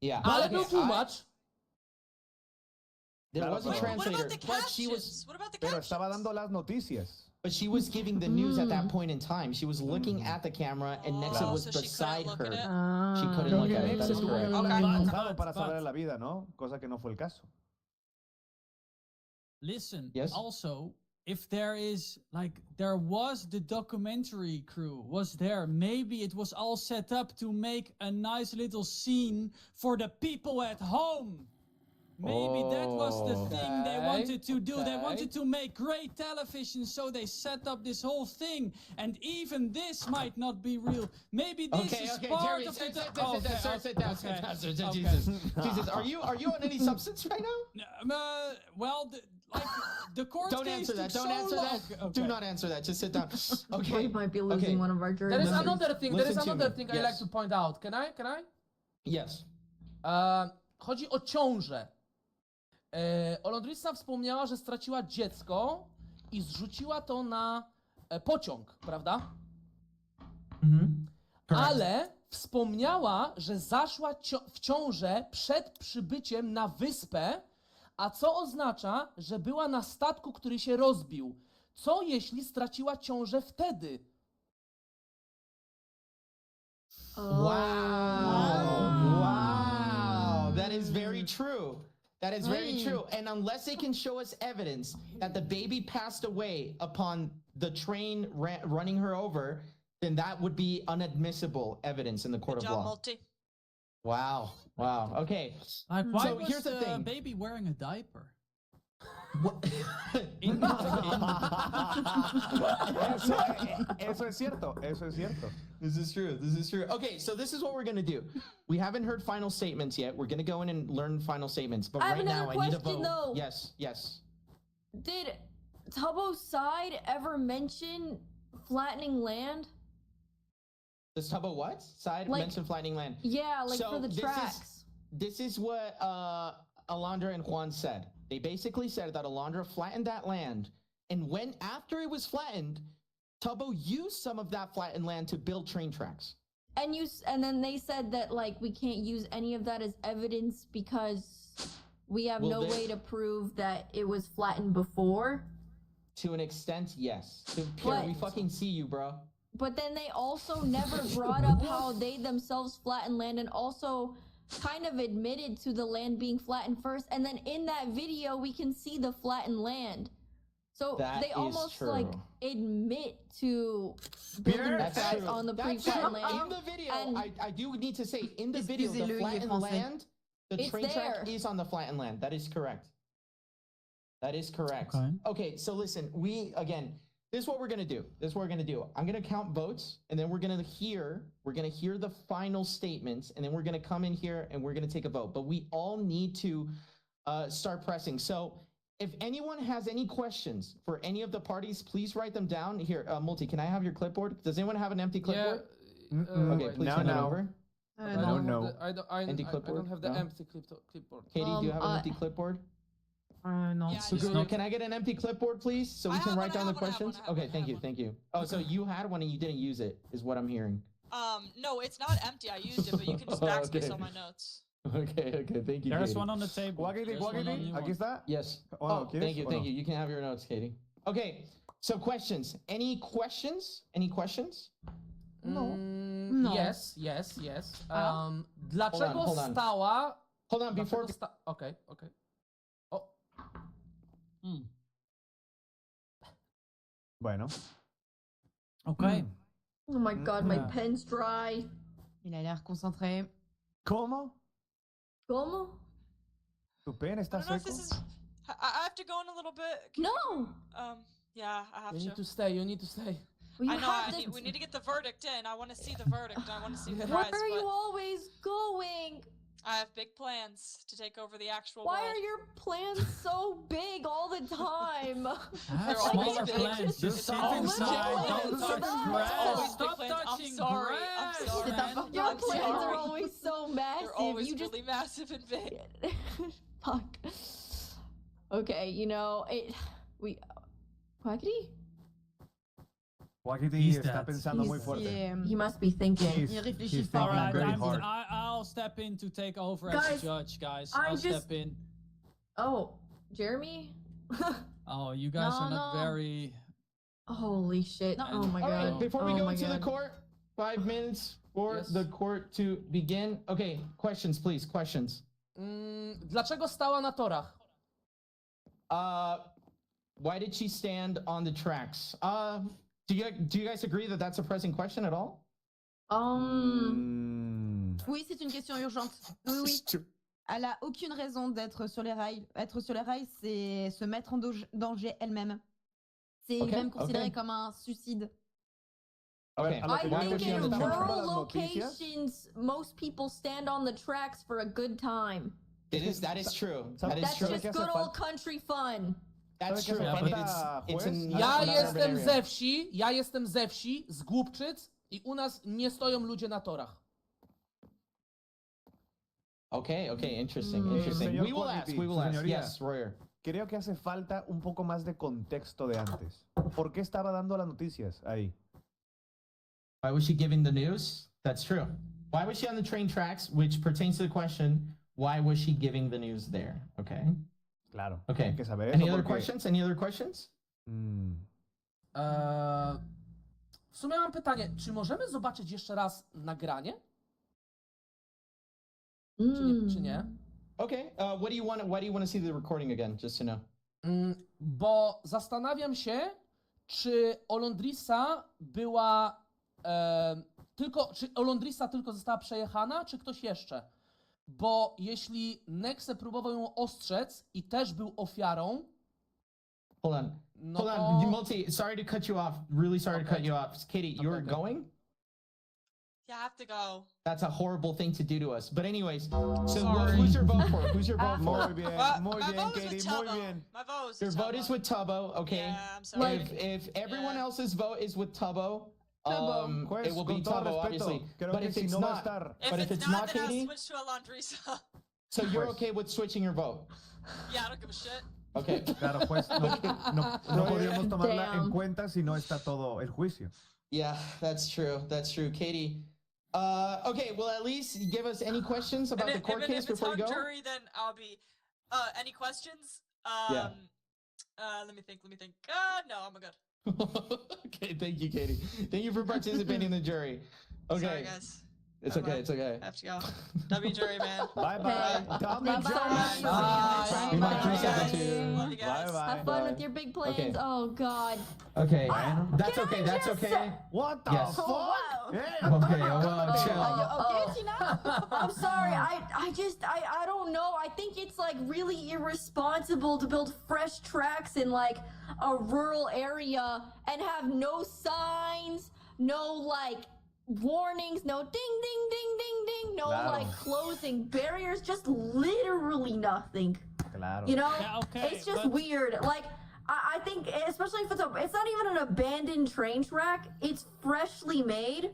B: Yeah.
D: Ale
B: Okay,
D: był tłumacz.
B: There
Q: Claro,
B: was a
Q: pero-
B: translator,
I: the
B: but she was.
I: captions? What about the
Q: Pero
I: captions?
Q: estaba dando las noticias.
B: But she was giving the news at that point in time. She was looking at the camera, and Nexa
I: Oh,
B: was
I: so she
B: beside
I: couldn't look
B: her.
I: at it?
B: She couldn't
Q: Creo
B: look
Q: que
B: at it.
Q: Nexe
B: That is
Q: estuvo
B: correct.
Q: empujado para
T: but-
Q: salvar la vida, ¿no? Cosa que no fue el caso.
T: Listen,
B: Yes?
T: also, if there was the documentary crew was there, maybe it was all set up to make a nice little scene for the people at home. Maybe that was the thing they wanted to do. They wanted to make great television, so they set up this whole thing. And even this might not be real. Maybe this
B: Okay,
T: is
B: okay,
T: part
B: Jerry,
T: of
B: sit
T: the...
B: down, sit down.
T: Okay.
B: Jesus, Jesus, are you on any substance right now?
T: Well, the court
B: Don't
T: case
B: answer that.
T: took
B: Don't
T: so
B: answer
T: long.
B: that.
T: Okay.
B: Do not answer that. Just sit down.
O: We
B: Okay.
O: might be losing one of our
D: There
O: jurors.
D: is another thing. There is
B: Listen to
D: another
B: me.
D: thing I
B: Yes.
D: like to point out. Can I?
B: Yes.
D: Chodzi o ciążę. Olondrisa wspomniała, że straciła dziecko i zrzuciła to na pociąg, prawda? Ale wspomniała, że zaszła w ciążę przed przybyciem na wyspę, a co oznacza, że była na statku, który się rozbił. Co jeśli straciła ciążę wtedy?
B: Wow. That is very true. That is very true. And unless they can show us evidence that the baby passed away upon the train running her over, then that would be unadmissible evidence in the court
I: Good
B: of
I: job,
B: law.
I: Multi.
B: Wow. Wow. Okay.
T: Like, why
B: So
T: was
B: here's the
T: the
B: thing.
T: baby wearing a diaper?
Q: Eso es cierto, eso es cierto.
B: This is true. This is true. Okay, so this is what we're gonna do. We haven't heard final statements yet. We're gonna go in and learn final statements. But
O: I have
B: right now,
O: another
B: I need a
O: question,
B: vote.
O: though.
B: Yes. Yes.
O: Did Tubbo's side ever mention flattening land?
B: Does Tubbo what? Side
O: Like-
B: mention flattening land.
O: Yeah, like
B: So
O: for the
B: this is-
O: tracks.
B: This is what Alondra and Juan said. They basically said that Alondra flattened that land, and when after it was flattened, Tubbo used some of that flattened land to build train tracks.
O: And then they said that like we can't use any of that as evidence because we have
B: Well,
O: no
B: they-
O: way to prove that it was flattened before.
B: To an extent, yes. Pierre, we
O: But-
B: fucking see you, bro.
O: But then they also never brought up how they themselves flattened land and also kind of admitted to the land being flattened first. And then in that video, we can see the flattened land. So
B: That
O: they
B: is
O: almost
B: true.
O: like admit to building
B: That's
O: tracks
B: true.
O: on the
B: That's
O: pre-flattened
B: true.
O: land.
B: In the video,
O: And
B: I do need to say, in the video, the
O: Excusez-le,
B: flattened
O: français.
B: land, the
O: It's
B: train track
O: there.
B: is on the flattened land. That is correct. That is correct.
T: Okay.
B: Okay, so listen, this is what we're gonna do. I'm gonna count votes, and then we're gonna hear the final statements, and then we're gonna come in here and we're gonna take a vote. But we all need to start pressing. So if anyone has any questions for any of the parties, please write them down. Here, Multi, can I have your clipboard? Does anyone have an empty clipboard? Okay, please hand it over.
D: I
Q: No,
D: don't
Q: no.
D: have the- I don't
B: Empty
D: I
B: clipboard?
D: don't have the
B: No?
D: empty clipboard.
B: Katie, do you have an
O: Uh,
B: empty clipboard?
O: no.
I: Yeah, I
B: So
I: just-
B: good. Can I get an empty clipboard, please, so we
I: I
B: can
I: have
B: write
I: one,
B: down
I: I
B: the
I: have one, I have
B: questions?
I: one, I have
B: Okay,
I: one, I
B: thank
I: have
B: you,
I: one.
B: thank you. Oh, so you had one and you didn't use it, is what I'm hearing.
I: No, it's not empty. I used it, but you can just backspace all my notes.
B: Okay, thank you,
T: There's
B: Katie.
T: one on the table.
Q: Guaquiti,
T: There's one on
Q: Guaquiti,
T: you
Q: aquí
T: one.
Q: está.
B: Yes.
Q: Oh, ¿quieres
B: thank you,
Q: o
B: thank
Q: no?
B: you. You can have your notes, Katie. Okay, so questions. Any questions? Any questions?
T: No.
D: Yes. Dlaczego
B: Hold on.
D: stała...
B: Hold on, before...
D: Okay. O,
Q: Bueno.
T: Okay.
O: Oh my god, my
Q: Yeah.
O: pen's dry.
R: Il a l'air concentré.
Q: ¿Cómo?
O: ¿Cómo?
Q: ¿Tu pen
I: I
Q: está
I: don't know if
Q: seco?
I: this is. I have to go in a little bit.
O: No!
I: Yeah, I have
D: you
I: to.
D: need to stay, you need to stay.
O: Well, you
I: I know.
O: have to-
I: We need to get the verdict in. I want to see the verdict. I want to see the
O: Where
I: prize.
O: are you
I: but
O: always going?
I: I have big plans to take over the actual
O: Why
I: world.
O: are your plans so big all the time?
T: Have
I: They're always
T: smaller
I: big.
T: plans. Just sit inside. Don't touch grass. Stop touching
I: sorry.
T: grass.
I: I'm sorry.
T: man.
O: Your
I: I'm
O: plans
I: sorry.
O: are always so massive.
I: They're always
O: you just
I: really massive and big.
O: fuck. Okay, you know Quackity?
Q: Guaquiti
T: He's
Q: está
T: dead.
Q: pensando muy
R: Il
Q: fuerte.
R: est-
O: He must be thinking.
R: il réfléchit
Q: he's
R: fort.
Q: thinking
T: Alright,
Q: very hard.
T: I'll step in to take over as
O: Guys,
T: a judge, guys.
O: I
T: I'll
O: just-
T: step in.
O: Oh, Jeremy?
T: Oh, you guys
R: No,
T: are not
R: no.
T: very...
O: Holy shit.
R: No.
O: Oh my
B: All
O: god.
B: right, before we
O: Oh
B: go
O: my
B: to the
O: God.
B: court, 5 minutes for
D: Yes.
B: the court to begin. Okay, questions, please, questions.
D: Dlaczego stała na torach?
B: Why did she stand on the tracks? Do you guys agree that that's a pressing question at all?
R: Oui, c'est une question urgente. Oui, oui. Elle a aucune raison d'être sur les rails. Être sur les rails, c'est se mettre en danger elle-même. C'est
B: Ok,
R: même considéré
B: ok.
R: comme un suicide.
B: Okay.
Q: A lo que
O: I
Q: yo
O: think
Q: escuché
O: in
Q: en
O: rural
Q: las noticias,
O: locations, most people stand on the tracks for a good time.
B: That is true. That is
O: That's
B: true.
O: just good old country fun.
B: That's
Q: ¿Sabe qué
B: true.
Q: hace
B: But
Q: falta,
B: it's
Q: juez?
B: an
D: Ja
B: not an
D: jestem
B: urban
D: ze
B: area.
D: wsi, z Głubczyc i u nas nie stoją ludzie na torach.
B: Okay, interesting, interesting.
Q: Señor
B: We will ask,
Q: Quackity,
B: we will
Q: su
B: ask.
Q: señoría.
B: Yes, Royer.
Q: Creo que hace falta un poco más de contexto de antes. ¿Por qué estaba dando las noticias ahí?
B: Why was she giving the news? That's true. Why was she on the train tracks, which pertains to the question, why was she giving the news there? Okay.
Q: Claro.
B: Okay.
Q: Hay que saber
B: Any
Q: eso
B: other
Q: porque-
B: questions? Any other questions?
D: W sumie mam pytanie, czy możemy zobaczyć jeszcze raz nagranie? Czy nie?
B: Okay. Why do you want to see the recording again, just to know?
D: Bo zastanawiam się, czy Olondrisa była czy Olondrisa tylko została przejechana, czy ktoś jeszcze? Bo jeśli Nexe próbował ją ostrzec i też był ofiarą,
B: Hold on.
D: no
B: Hold
D: to...
B: on. Multi, sorry to cut you off. Really sorry to cut you off. Katie, you're
D: okay.
B: going?
I: Yeah, I have to go.
B: That's a horrible thing to do to us. But anyways, so
I: Sorry.
B: who's your vote for? Who's your vote for?
Q: Muy bien, muy
I: My
Q: bien,
I: vote is
Q: Katie,
I: with
Q: muy
I: Tubbo.
Q: bien.
I: My vote is
B: Your
I: with
B: vote
I: Tubbo.
B: is with Tubbo, okay?
I: Yeah, I'm sorry.
B: If everyone
I: Yeah.
B: else's vote is with Tubbo,
Q: Juez,
B: it will be
Q: con todo
B: Tubbo,
Q: respeto,
B: obviously.
Q: creo
B: But
Q: que
B: if
Q: si
B: it's
Q: no va a
B: not,
Q: estar-
B: but if it's not
I: then I'll
B: Katie,
I: switch to Alondrisa.
B: so you're
Q: Pues-
B: okay with switching your vote?
I: Yeah, I don't give a shit.
B: Okay.
Q: Claro, pues no podríamos tomarla en
O: Damn.
Q: cuenta si no está todo el juicio.
B: Yeah, that's true. That's true. Katie. Okay, well, at least give us any questions about the court case
I: If it's
B: before you
I: hung
B: go.
I: jury, then I'll be. Any questions?
B: Yeah.
I: Let me think. No, I'm good.
B: Okay, thank you, Katie. Thank you for participating in the jury. Okay.
I: Sorry, guys.
B: It's
I: Bye-bye.
B: okay, it's okay.
I: I have to go. W jury, man.
Q: Bye bye. Dummy
O: Bye-bye.
Q: Jones.
O: Bye.
B: We might do
O: Bye.
B: something too.
I: Love you guys.
Q: Bye bye.
O: Have fun with your big plans.
B: Okay.
O: Oh god.
B: Okay,
Q: Bueno.
B: that's okay, that's
O: just
B: okay.
Q: What the
B: Yes.
Q: fuck?
O: Wow.
Q: Hey,
B: Okay, well,
O: Oh,
B: chill.
R: Okay, Tina?
O: I'm sorry. I don't know. I think it's like really irresponsible to build fresh tracks in like a rural area and have no signs, no like warnings, no ding ding ding ding ding, no
Q: Claro.
O: like closing barriers, just literally nothing.
Q: Claro.
O: You know?
T: Yeah, okay,
O: it's just
T: but-
O: weird. Like I think especially if it's not even an abandoned train track, it's freshly made.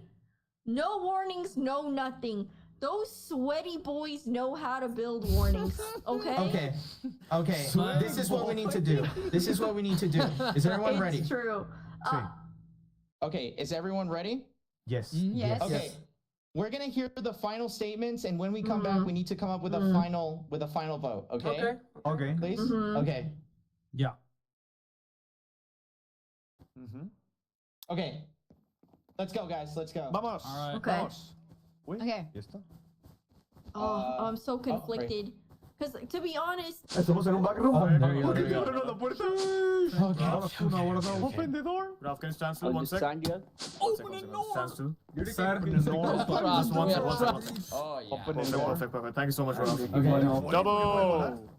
O: No warnings, no nothing. Those sweaty boys know how to build warnings, okay?
B: Okay. This is what we need to do. This is what we need to do. Is everyone ready?
O: It's true.
Q: Sí.
B: Okay, is everyone ready?
Q: Yes.
R: Yes.
B: Okay. We're gonna hear the final statements, and when we come back, we need to come up with a final vote. Okay.
L: Okay.
B: Please.
O: Mhm.
B: Okay.
T: Yeah.
B: Okay. Let's go, guys. Let's go.
Q: Vamos.
T: All right.
O: Okay.
Q: Vamos. Uy,
R: Okay.
Q: ¿y esto?
O: Oh, I'm so
B: great.
O: conflicted. Because to be honest,
L: Estamos en un backroom.
T: There you go, there you go.
Q: la puerta!
S: Open the door. Ralph, can you stand still? One sec.
U: Stand here.
T: Open the door.
S: Stand still.
L: Sir,
S: Just one sec.
J: Oh yeah.
Q: Open the
S: Perfect,
Q: door.
S: perfect. Thank you so much, Ralph.
B: Okay.
S: Double.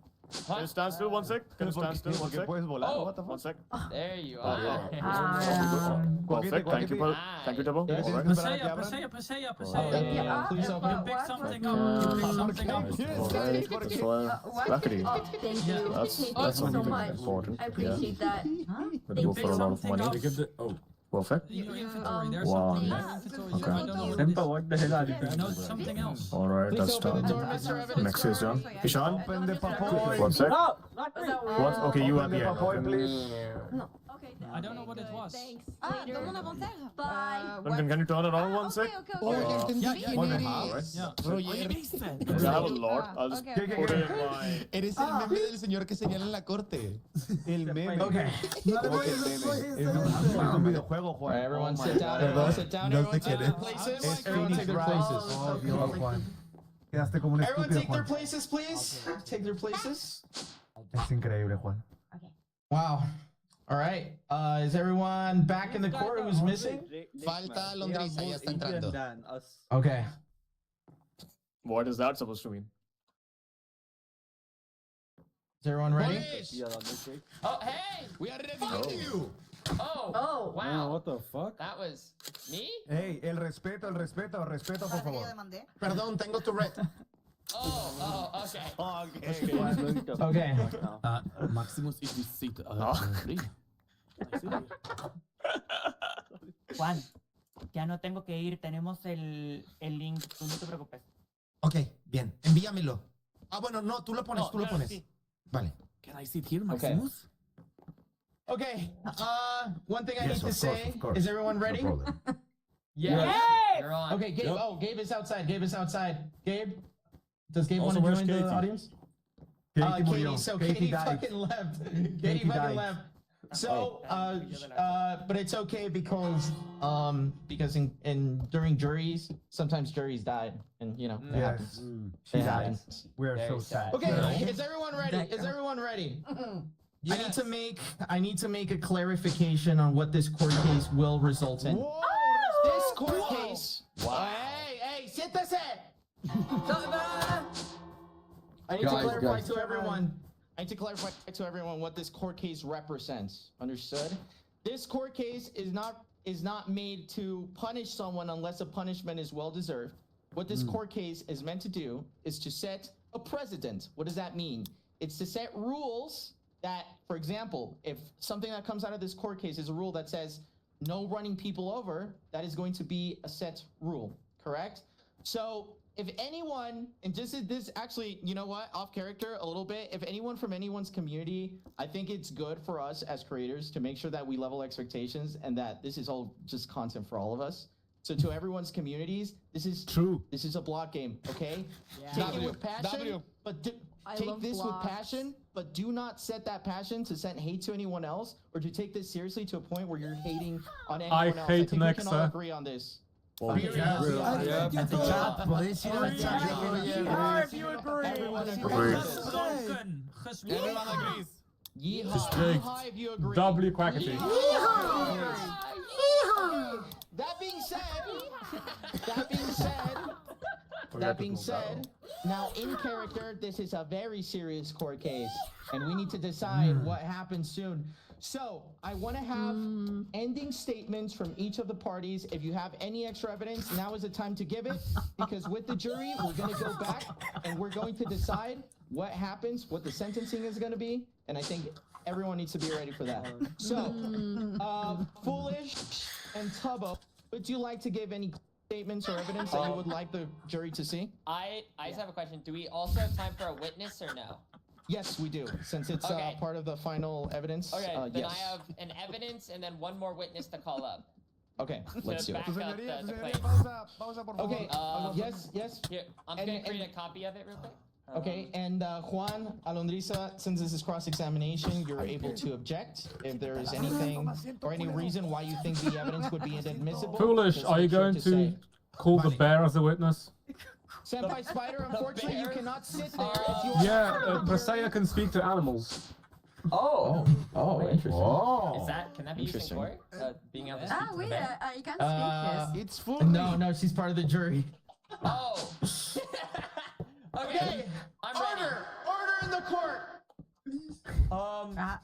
S: Can you stand still? One sec. Can you stand still? One
Q: ¿Por qué
S: sec.
Q: puedes volar?
J: Oh.
Q: What the fuck?
S: One sec.
J: There you are.
S: Perfect. Thank you, thank you, Double.
B: Yes.
S: All right.
T: Passeia.
B: Please open.
T: You pick something up. You pick something up.
S: That's luckily.
O: thank you.
S: That's
O: Thank you so much.
S: important.
O: I appreciate that.
S: But go for a lot of
T: something
S: money.
T: up.
S: Perfect.
T: In your inventory, there's
S: Wow.
T: something in your inventory.
S: Okay.
T: I don't know what it is.
L: what the hell are you
T: You know it's something else.
S: All right.
B: Please
S: That's
B: open the door,
S: done.
B: Mr. Evidence.
S: Next is John. Ishan.
Q: Open the papoy.
S: One sec.
U: No, not me.
S: What? Okay, you at the end.
L: Papoy,
S: Okay.
L: please.
O: Okay.
T: I don't know what it was.
O: Thanks.
A: Ah,
O: Later.
A: ¿dónde vamos a hacer?
O: Bye.
S: Can you turn it on one sec?
Q: Oh, ya entendí
T: Yeah,
Q: quién eres.
T: Yeah.
Q: Roger.
S: I have a lot. I'll just
A: Okay,
S: put it in my.
P: Eres el meme del señor que señala en la corte.
Q: El meme.
B: Okay.
Q: ¿Cómo que el meme? Es un videojuego,
B: All
Q: Juan.
B: right, everyone
Q: Oh my
B: sit down.
Q: God.
B: Everyone sit down.
N: No
B: Everyone
N: sé
B: take
N: quién
B: their
N: es.
B: places.
Q: Es
B: Everyone take their
Q: Phoenix
B: places.
L: Oh, Dios, Juan. Quedaste como un
B: Everyone
L: estúpido,
B: take their
L: Juan.
B: places, please. Take their places.
L: Es increíble, Juan.
B: Wow. All right. Is everyone back in the court? Who's missing?
P: Falta Londrisa, ya está entrando.
B: Okay.
S: What is that supposed to mean?
B: Is everyone ready?
J: Oh hey.
P: We are ready for you.
J: Oh. Wow.
Q: What the fuck?
J: That was me.
L: Hey, el respeto, por
A: Parece que yo
L: favor.
A: demandé.
P: Perdón, tengo tu red.
J: Oh. Okay.
B: Okay.
H: Maximus is this seat.
U: Juan, ya no tengo que ir. Tenemos el link. Tú no te preocupes.
P: Ok, bien. Envíamelo. Ah, bueno, no, tú lo pones,
U: No,
P: tú lo
U: claro,
P: pones.
U: sí.
P: Vale.
H: Can I sit here,
B: Okay.
H: Maximus?
B: Okay. One thing I
N: Yes,
B: need to
N: of course,
B: say.
N: of course.
B: Is everyone ready?
N: No problem.
J: Yeah. You're on.
B: Okay, Gabe.
L: Yep.
B: Oh, Gabe is outside. Gabe is outside. Gabe, does Gabe want
L: Also,
B: to
L: where's
B: join the
L: Katie?
B: audience?
L: Katie murió.
B: Katie. So
L: Katie
B: Katie
L: died.
B: fucking left. Katie
L: Katie
B: fucking
L: died.
B: left. So, but it's okay because in during juries, sometimes juries died, and you know it
L: Yes.
B: happens.
L: She
B: It
L: died.
B: happens.
L: We are
J: Very
L: so
J: sad.
L: sad.
B: Okay,
J: Yeah.
B: is everyone ready? Is everyone ready? I need
J: Yes.
B: to make a clarification on what this court case will result in. This court case.
J: Wow.
B: Hey, siéntese. I need to
N: Guys,
B: clarify
N: guys.
B: to everyone. I need to clarify to everyone what this court case represents. Understood? This court case is not made to punish someone unless a punishment is well deserved. What this court case is meant to do is to set a precedent. What does that mean? It's to set rules that, for example, if something that comes out of this court case is a rule that says no running people over, that is going to be a set rule, correct? So if anyone, and this actually, you know what, off character a little bit, if anyone from anyone's community, I think it's good for us as creators to make sure that we level expectations and that this is all just content for all of us. So to everyone's communities, this is
Q: True.
B: This is a block game, okay? Take it with passion, but
O: I
B: take
O: love
B: this with
O: blocks.
B: passion, but do not set that passion to send hate to anyone else or to take this seriously to a point where you're hating on anyone else. I
G: hate
B: think we
G: Nexa.
B: can all agree on this.
S: Well,
T: If you agree.
B: Everyone
S: Agreed.
B: agrees.
T: Gesproken.
P: Everyone agrees.
B: Yeehaw.
G: Gesproken.
B: Yeehaw if you agree.
G: Double quackity.
B: That being said, now in character, this is a very serious court case, and we need to decide what happens soon. So I want to have ending statements from each of the parties. If you have any extra evidence, now is the time to give it, because with the jury, we're going to go back and we're going to decide what happens, what the sentencing is going to be, and I think everyone needs to be ready for that. So, Foolish and Tubbo, would you like to give any statements or evidence that you would like the jury to see?
J: I just have a question. Do we also have time for a witness or no?
B: Yes, we do, since it's
J: Okay.
B: part of the final evidence.
J: Okay, then
B: yes.
J: I have an evidence and then one more witness to call up.
B: Okay, let's
J: to
B: do it.
J: back up the claim.
L: Pausa, por favor.
B: Okay,
L: Algo-
B: yes.
J: Here, I'm
B: And-
J: gonna create
B: and-
J: a copy of it real quick.
B: Okay, and Juan, Alondrisa, since this is cross-examination, you're able to object if there is anything or any reason why you think the evidence would be inadmissible.
G: Foolish,
B: just
G: are you
B: make sure
G: going to
B: say-
G: call the bear as a witness?
B: Senpai Spider, unfortunately, you cannot sit there. It's your
G: Yeah, Briseya can speak to animals.
J: Oh.
B: Oh, interesting.
J: Is that, can that be used in
B: Interesting.
J: court? Being able to speak
O: Ah,
J: to
O: oui,
J: the bear?
O: I can speak, yes.
L: It's full.
B: No, she's part of the jury.
J: Oh. Okay, I'm ready.
B: Order in the court.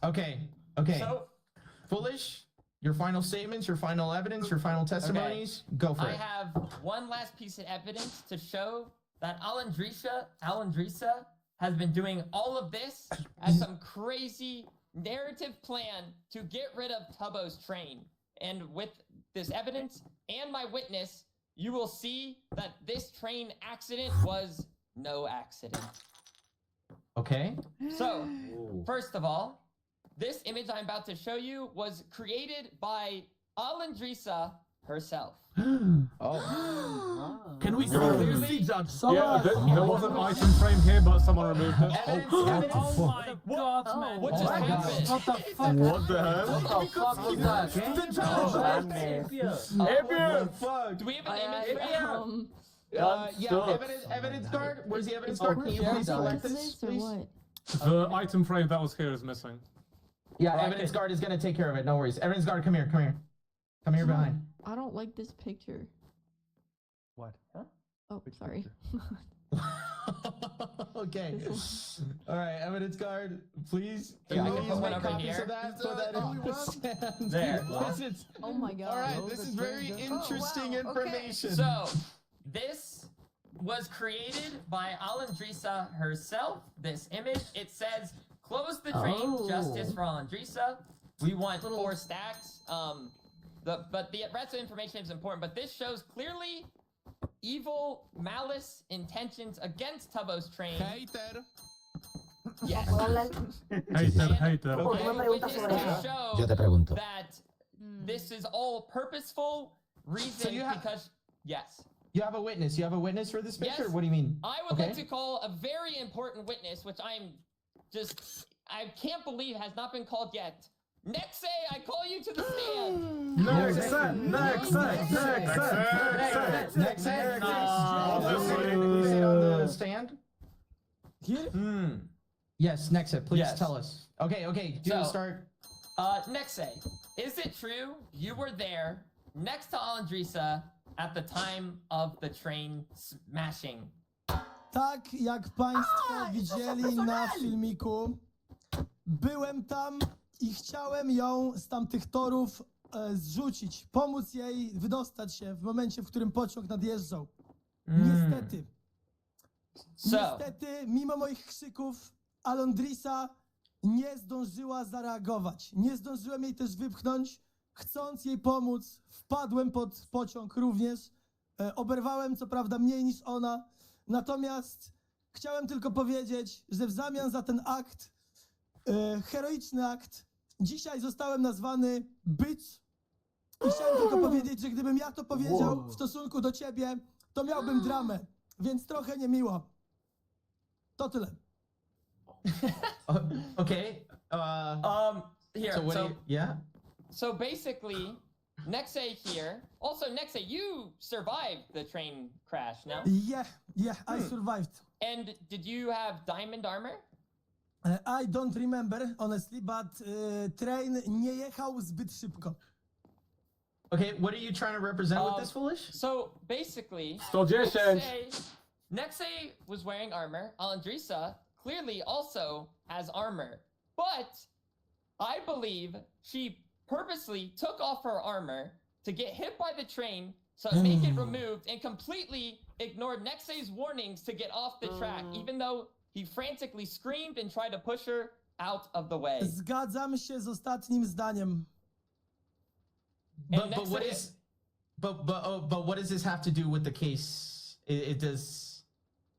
B: Okay.
J: So,
B: Foolish, your final statements, your final evidence, your final testimonies. Go for
J: I
B: it.
J: have one last piece of evidence to show that Alondrisa has been doing all of this as some crazy narrative plan to get rid of Tubbo's train. And with this evidence and my witness, you will see that this train accident was no accident.
B: Okay.
J: So, first of all, this image I'm about to show you was created by Alondrisa herself.
B: Oh.
L: Can we see
J: Clearly-
L: the feeds on?
G: Yeah, there was an item frame here, but someone removed it.
T: Oh my god, man.
J: What just happened?
T: What the fuck?
G: What the hell?
T: What the fuck was that?
J: Do we have an image for you?
B: Evidence card. Where's the evidence card? Can you please select this, please?
G: The item frame that was here is missing.
B: Yeah, evidence guard is gonna take care of it. No worries. Evidence guard, come here. Come here behind.
O: I don't like this picture.
Q: What?
O: Oh, sorry.
B: Okay. All right, evidence guard, please.
J: Yeah, I can
B: please
J: put one
B: make
J: over
B: copies
J: here.
B: of that so that it stands.
J: There.
O: Oh my god.
B: All right, this is very interesting information.
J: So, this was created by Alondrisa herself. This image, it says, "Close the train, justice for Alondrisa." We want 4 stacks. But the rest of the information is important. But this shows clearly evil, malice, intentions against Tubbo's train.
P: Hater.
J: Yes.
G: Hater.
J: Yo te pregunto. That this is all purposeful reason
B: you have-
J: because yes.
B: You have a witness. You have a witness for this picture?
J: Yes.
B: What do you mean?
J: I would like to call a very important witness, which I can't believe has not been called yet. Nexe, I call you to the stand.
L: Next.
B: Next. Can you sit on the stand?
H: Here?
B: Yes, Nexa, please
J: Yes.
B: tell us. Okay, do
J: So-
B: start.
J: Nexe, is it true you were there next to Alondrisa at the time of the train smashing?
H: Tak jak Państwo widzieli na filmiku, byłem tam i chciałem ją z tamtych torów zrzucić, pomóc jej wydostać się w momencie, w którym pociąg nadjeżdżał. Niestety. Niestety, mimo moich krzyków, Alondrisa nie zdążyła zareagować. Nie zdążyłem jej też wypchnąć. Chcąc jej pomóc, wpadłem pod pociąg również. Oberwałem co prawda mniej niż ona. Natomiast chciałem tylko powiedzieć, że w zamian za ten akt, heroiczny akt, dzisiaj zostałem nazwany bitch. I chciałem tylko powiedzieć, że gdybym ja to powiedział w stosunku do ciebie, to miałbym dramę. Więc trochę niemiło. To tyle.
B: Okay.
J: Here.
B: So what do you, yeah?
J: So basically, Nexe here. Also, Nexe, you survived the train crash, no?
H: Yeah, I survived.
J: And did you have diamond armor?
H: I don't remember, honestly, but train nie jechał zbyt szybko.
B: Okay, what are you trying to represent with this, Foolish?
J: So basically,
G: 110.
J: Nexe was wearing armor. Alondrisa clearly also has armor. But I believe she purposely took off her armor to get hit by the train, so make it removed, and completely ignored Nexe's warnings to get off the track, even though he frantically screamed and tried to push her out of the way.
H: Zgadzam się z ostatnim zdaniem.
B: But what is but what does this have to do with the case? It does.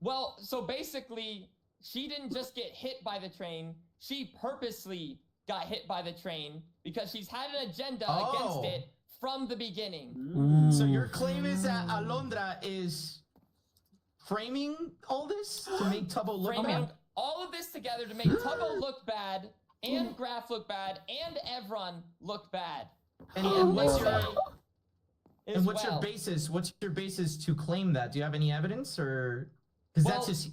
J: Well, so basically, she didn't just get hit by the train. She purposely got hit by the train because she's had an agenda against it from the beginning.
B: So your claim is that Alondra is framing all this to make Tubbo look
J: Framing
B: bad?
J: all of this together to make Tubbo look bad, and Graf look bad, and Evron look bad.
B: And what's your
J: as
B: what's your
J: well.
B: basis? What's your basis to claim that? Do you have any evidence, or because
J: Well,
B: that's just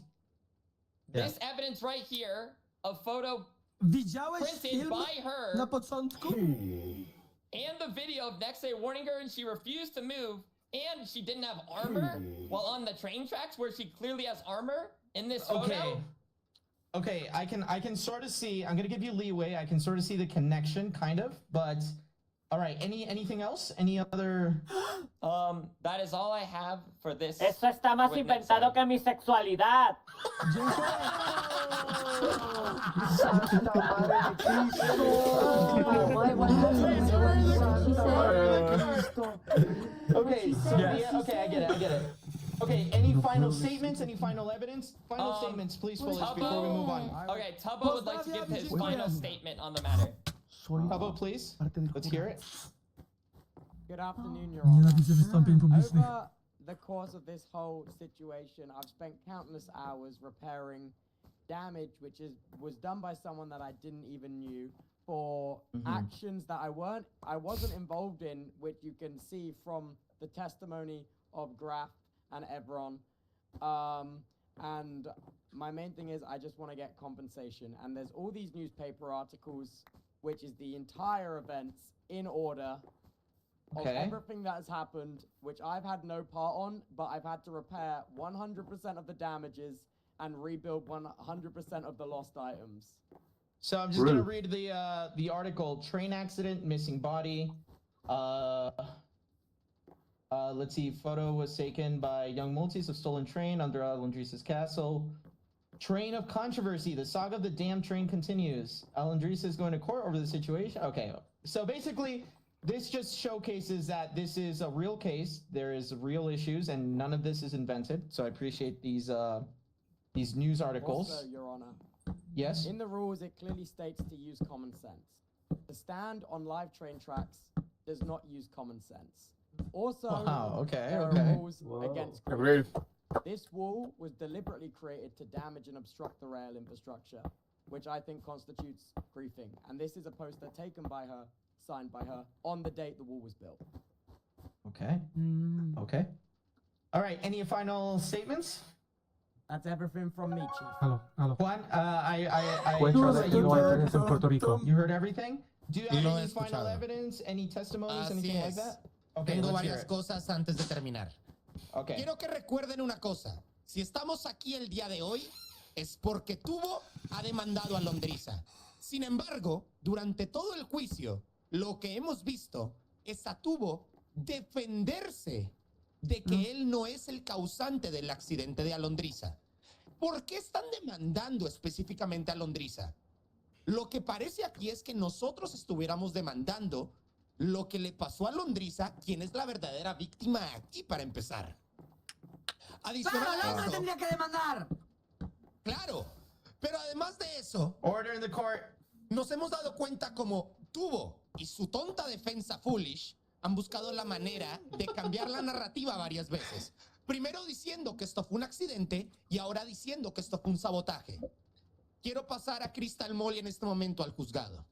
J: This evidence right here, a photo
H: Widziałeś
J: printed
H: film
J: by her,
H: na początku?
J: and the video of Nexay warning her, and she refused to move, and she didn't have armor while on the train tracks, where she clearly has armor in this photo.
B: Okay, I can sort of see. I'm gonna give you leeway. I can sort of see the connection, kind of. But all right, anything else? Any other?
J: That is all I have for this.
U: Eso está más
J: with
U: inventado que mi sexualidad.
B: Okay, so okay, I get it. Okay, any final statements? Any final evidence? Final statements, please, Foolish, before we move on.
J: Okay, Tubbo would like to give his final statement on the matter.
B: Tubbo, please. Let's hear it.
K: Good afternoon, Your Honor.
H: Nienawidzę wystąpień publicznych.
K: Over the course of this whole situation, I've spent countless hours repairing damage which was done by someone that I didn't even knew for actions that I wasn't involved in, which you can see from the testimony of Graf and Evron. And my main thing is I just want to get compensation. And there's all these newspaper articles, which is the entire events in order of everything that has happened, which I've had no part on, but I've had to repair 100% of the damages and rebuild 100% of the lost items.
B: So I'm just gonna read the article. Train accident, missing body. Let's see. Photo was taken by young multis of stolen train under Alondrisa's castle. Train of controversy. The saga of the damn train continues. Alondrisa is going to court over the situation. Okay. So basically, this just showcases that this is a real case. There is real issues, and none of this is invented. So I appreciate these news articles.
K: Also, Your Honor.
B: Yes?
K: In the rules, it clearly states to use common sense. To stand on live train tracks does not use common sense. Also, there are rules against
S: Agreed.
K: This wall was deliberately created to damage and obstruct the rail infrastructure, which I think constitutes griefing. And this is a poster taken by her, signed by her, on the date the wall was built.
B: Okay. Okay. All right. Any final statements?
K: That's everything from me, Chief.
H: Halo.
B: Juan, I trust that you heard everything. Do you have
P: Lo he
B: any final
P: escuchado.
B: evidence, any testimonies,
P: Así
B: anything like
P: es.
B: that? Okay,
P: Tengo
B: let's hear
P: varias
B: it.
P: cosas antes de terminar.
B: Okay.
P: Quiero que recuerden una cosa. Si estamos aquí el día de hoy, es porque Tubo ha demandado a Londrisa. Sin embargo, durante todo el juicio, lo que hemos visto es a Tubo defenderse de que él no es el causante del accidente de Alondriza. ¿Por qué están demandando específicamente a Alondriza? Lo que parece aquí es que nosotros estuviéramos demandando lo que le pasó a Alondriza, quien es la verdadera víctima aquí para empezar. Adicional a eso,
C: tendría que demandar!
P: claro, pero además de eso,
B: Order in the court.
P: nos hemos dado cuenta como Tubo y su tonta defensa Foolish han buscado la manera de cambiar la narrativa varias veces. Primero diciendo que esto fue un accidente y ahora diciendo que esto fue un sabotaje. Quiero pasar a Crystal Molly en este momento al juzgado.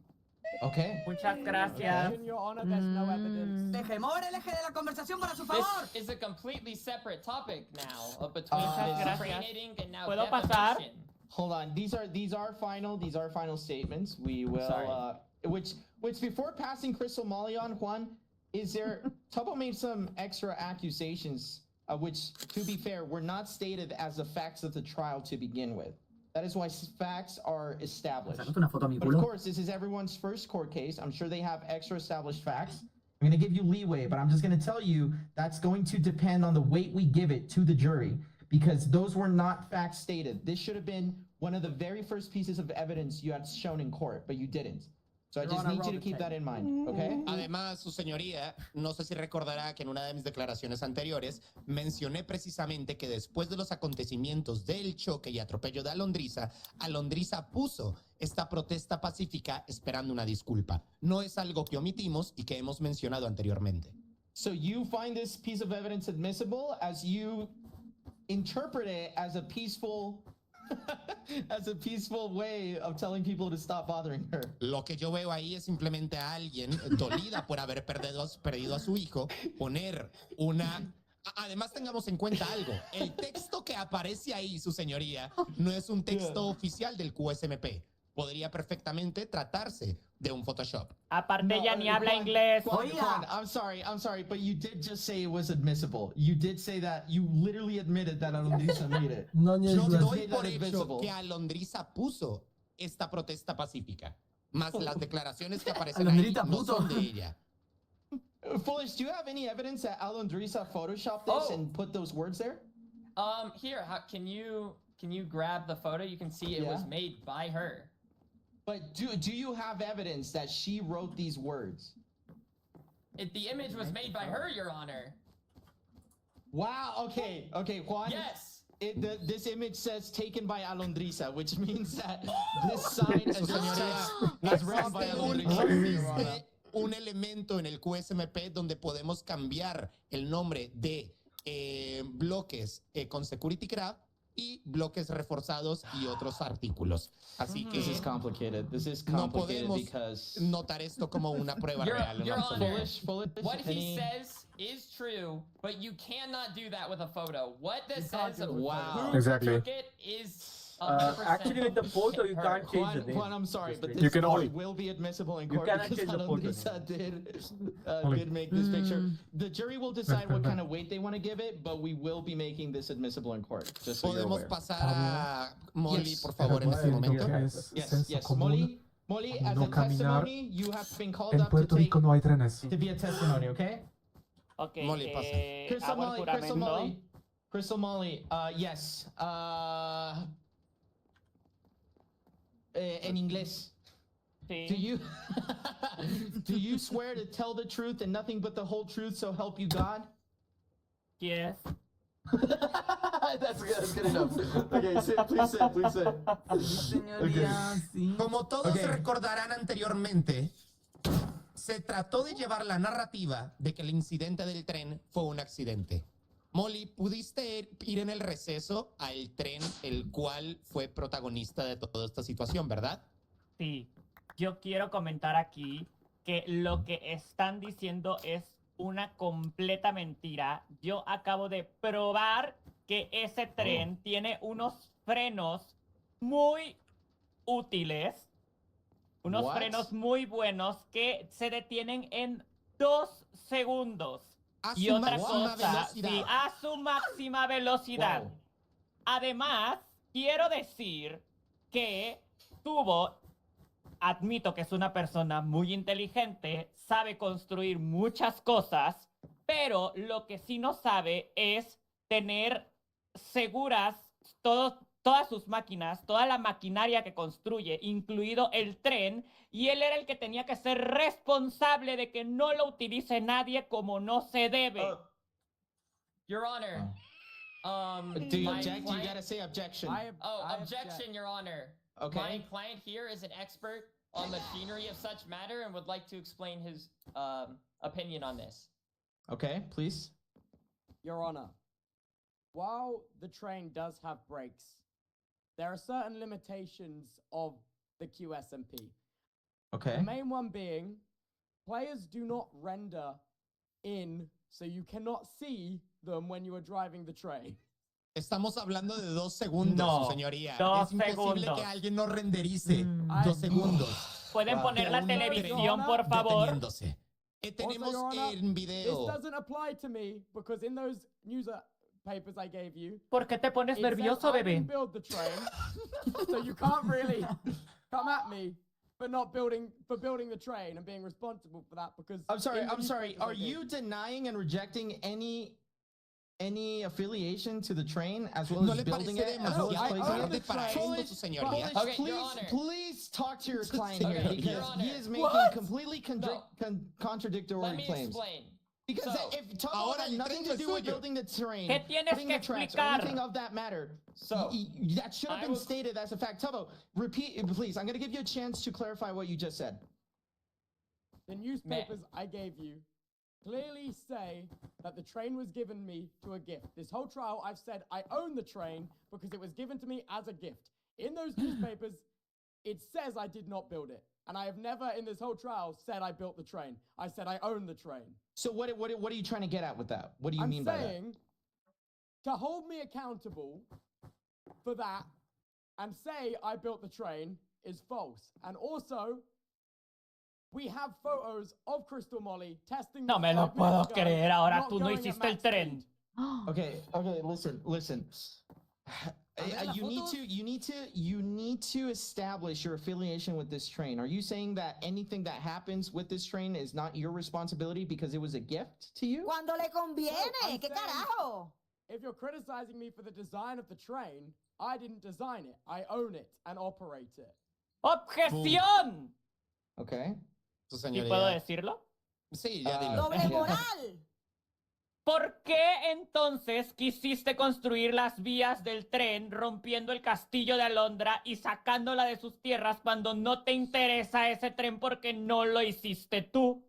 B: Okay.
U: Muchas gracias.
K: In Your Honor, there's no evidence.
C: Deje mover el eje de la conversación para su favor.
J: This is a completely separate topic now of between
U: gracias.
J: training and now
U: ¿Puedo pasar?
J: defamation.
B: Hold on. These are final statements. We will
J: Sorry.
B: which before passing Crystal Molly on, Juan, is there Tubbo made some extra accusations which, to be fair, were not stated as the facts of the trial to begin with. That is why facts are established. But of course, this is everyone's first court case. I'm sure they have extra established facts. I'm going to give you leeway, but I'm just going to tell you that's going to depend on the weight we give it to the jury, because those were not facts stated. This should have been one of the very first pieces of evidence you had shown in court, but you didn't. So I just need you to keep that in mind, okay?
P: Además, su señoría, no sé si recordará que en una de mis declaraciones anteriores mencioné precisamente que después de los acontecimientos del choque y atropello de Alondriza, Alondriza puso esta protesta pacífica esperando una disculpa. No es algo que omitimos y que hemos mencionado anteriormente.
B: So you find this piece of evidence admissible as you interpret it as a peaceful as a peaceful way of telling people to stop bothering her.
P: Lo que yo veo ahí es simplemente a alguien dolida por haber perdido a su hijo, poner una... Además, tengamos en cuenta algo. El texto que aparece ahí, su señoría, no es un texto oficial del QSMP. Podría perfectamente tratarse de un Photoshop.
U: Aparte, ella ni habla inglés.
B: Juan, I'm sorry, but you did just say it was admissible. You did say that. You literally admitted that Alondriza made it.
P: Yo doy por hecho que Alondriza puso esta protesta pacífica. Más las declaraciones que aparecen ahí no son de ella.
B: Foolish, do you have any evidence that Alondriza photoshopped this and put those words there?
J: Here, can you grab the photo? You can see it was made by her.
B: But do you have evidence that she wrote these words?
J: The image was made by her, Your Honor.
B: Wow, okay, Juan.
J: Yes.
B: This image says taken by Alondriza, which means that this sign was written by Alondriza.
P: Existe un elemento en el QSMP donde podemos cambiar el nombre de bloques con Security Craft y bloques reforzados y otros artículos. Así que
B: This is complicated.
P: no podemos notar esto como una prueba real.
J: Your Honor,
B: Foolish,
J: what he says is true, but you cannot do that with a photo. What this says of who
M: Exactly.
J: took it is 100%
U: Actually, with the photo, you
J: her.
U: can't change the name.
B: Juan, I'm sorry, but
M: You
B: this
M: can only-
B: will be admissible in
U: You
B: court
U: cannot
B: because
U: change the photo
B: Alondriza did make this picture. The jury will decide what kind of weight they want to give it, but we will be making this admissible in court, just so you're
P: Podemos
B: aware.
P: pasar a Molly,
B: Yes.
P: por favor, en este momento.
B: Yes. Molly, as a testimony, you have been called up
L: no hay trenes.
B: to be a testimony, okay?
U: Ok,
P: Molly, pasa.
U: hago el juramento.
B: Crystal Molly, yes. En inglés.
U: Sí.
B: Do you swear to tell the truth and nothing but the whole truth, so help you God?
U: Yes.
B: That's good enough. Okay, please say.
U: Señoría, sí.
P: Como todos recordarán anteriormente, se trató de llevar la narrativa de que el incidente del tren fue un accidente. Molly, ¿pudiste ir en el receso al tren el cual fue protagonista de toda esta situación, verdad?
U: Sí. Yo quiero comentar aquí que lo que están diciendo es una completa mentira. Yo acabo de probar que ese tren tiene unos frenos muy útiles, unos frenos muy buenos que se detienen en 2 segundos. Y otra cosa, sí, a su máxima velocidad.
B: Wow.
U: Además, quiero decir que admito que es una persona muy inteligente, sabe construir muchas cosas, pero lo que sí no sabe es tener seguras todas sus máquinas, toda la maquinaria que construye, incluido el tren, y él era el que tenía que ser responsable de que no lo utilice nadie como no se debe.
J: Your Honor.
B: Do you object? You gotta say objection.
J: Objection, Your Honor.
B: Okay.
J: My client here is an expert on machinery of such matter and would like to explain his opinion on this.
B: Okay, please.
K: Your Honor, while the train does have brakes, there are certain limitations of the QSMP.
B: Okay.
K: The main one being, players do not render in, so you cannot see them when you are driving the train.
P: Estamos hablando de 2 segundos,
U: No,
P: señoría.
U: 2
P: es imposible
U: segundos.
P: que alguien no renderice 2 segundos.
U: ¿Pueden poner la televisión, por favor?
P: Deteniéndose. Tenemos
K: Also, Your Honor,
P: en video.
K: This doesn't apply to me because in those news papers I gave you,
U: ¿Por qué te pones
K: it
U: nervioso,
K: says I
U: bebé?
K: didn't build the train, so you can't really come at me for building the train and being responsible for that because
B: I'm sorry.
K: in the
B: Are
K: newspapers I gave
B: you denying and rejecting any any affiliation to the train as well
P: ¿No
B: as
P: le
B: building
P: parece
B: it, as well as
P: demasiado
B: placing
P: tarde
B: it?
P: para esto, su señoría?
B: Polish,
J: Okay,
B: please,
J: Your Honor.
B: please talk to your client
P: Okay,
B: here
P: Your
B: because
J: Honor.
B: he is making
J: What?
B: completely contradictory
J: Let me
B: claims.
J: explain.
B: Because
J: So,
B: if Tubbo
P: ahora
B: had
P: el
B: nothing
P: tren no
B: to
P: es
B: do with
P: suyo.
B: building the terrain,
U: ¿Qué tienes
B: putting
U: que
B: the tracks, or
U: explicar?
B: anything of that matter,
J: So,
B: that should have
J: I
B: been
J: will-
B: stated as a fact. Tubbo, repeat, please. I'm going to give you a chance to clarify what you just said.
K: The newspapers I gave you clearly say that the train was given me to a gift. This whole trial, I've said I own the train because it was given to me as a gift. In those newspapers, it says I did not build it. And I have never in this whole trial said I built the train. I said I own the train.
B: So what are you trying to get at with that? What do you
K: I'm
B: mean by that?
K: saying to hold me accountable for that and say I built the train is false. And also, we have photos of Crystal Molly testing.
U: No me lo puedo creer, ahora tú no hiciste el tren.
B: Okay, listen. You need to establish your affiliation with this train. Are you saying that anything that happens with this train is not your responsibility because it was a gift to you?
A: Cuando le conviene,
K: I'm
A: ¿qué
K: saying-
A: carajo?
K: If you're criticizing me for the design of the train, I didn't design it. I own it and operate it.
U: ¡Objeción!
B: Okay.
P: Su
U: ¿Y
P: señoría.
U: puedo decirlo?
P: Sí, ya dilo.
A: Doble moral.
U: ¿Por qué entonces quisiste construir las vías del tren rompiendo el castillo de Alondra y sacándola de sus tierras cuando no te interesa ese tren porque no lo hiciste tú?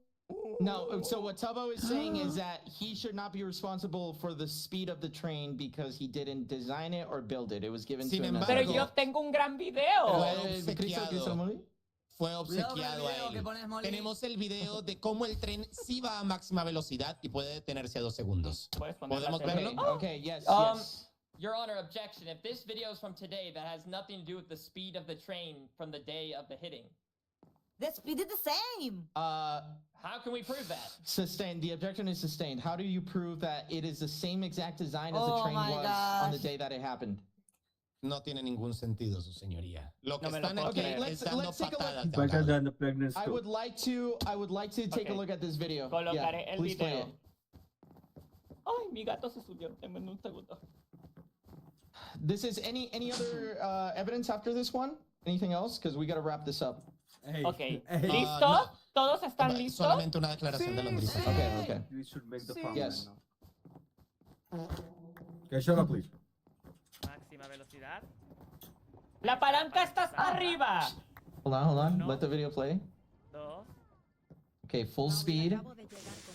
B: No, so what Tubbo is saying is that he should not be responsible for the speed of the train because he didn't design it or build it. It was given
P: Sin
B: to him.
P: embargo-
U: Pero yo tengo un gran video.
P: Fue
C: Cuidado con
P: obsequiado
C: el
P: a
C: video que
P: él.
C: pones, Molly.
P: Tenemos el video de cómo el tren sí va a máxima velocidad y puede detenerse a 2 segundos. ¿Podemos verlo?
B: Okay, yes.
J: Your Honor, objection. If this video is from today, that has nothing to do with the speed of the train from the day of the hitting.
A: The speed is the same.
J: How can we prove that?
B: Sustained. The objection is sustained. How do you prove that it is the same exact design as the
A: Oh
B: train
A: my
B: was on the
A: gosh.
B: day that it happened?
P: No tiene ningún sentido, su señoría. Lo que
U: No me lo
P: están
U: puedo
P: aquí
U: creer.
P: es dando
B: let's take a
P: patadas
B: look.
P: de ahogado.
M: the pregnancy.
B: I would like to take a look at this video.
U: Colocaré
B: Yeah,
U: el
B: please play
U: video.
B: it.
U: Ay, mi gato se subió. Deme un segundo.
B: This is any other evidence after this one? Anything else? Because we got to wrap this up.
U: Ok.
P: no.
U: ¿Listos? ¿Todos están listos?
P: Solamente una declaración de Londrisa.
B: Okay.
M: We should make the
A: Sí.
M: farm
B: Yes.
M: right now. Okay, shut up, please.
U: Máxima velocidad. La palanca está hasta arriba.
B: Hold on. Let the video play.
U: 2.
B: Okay, full speed.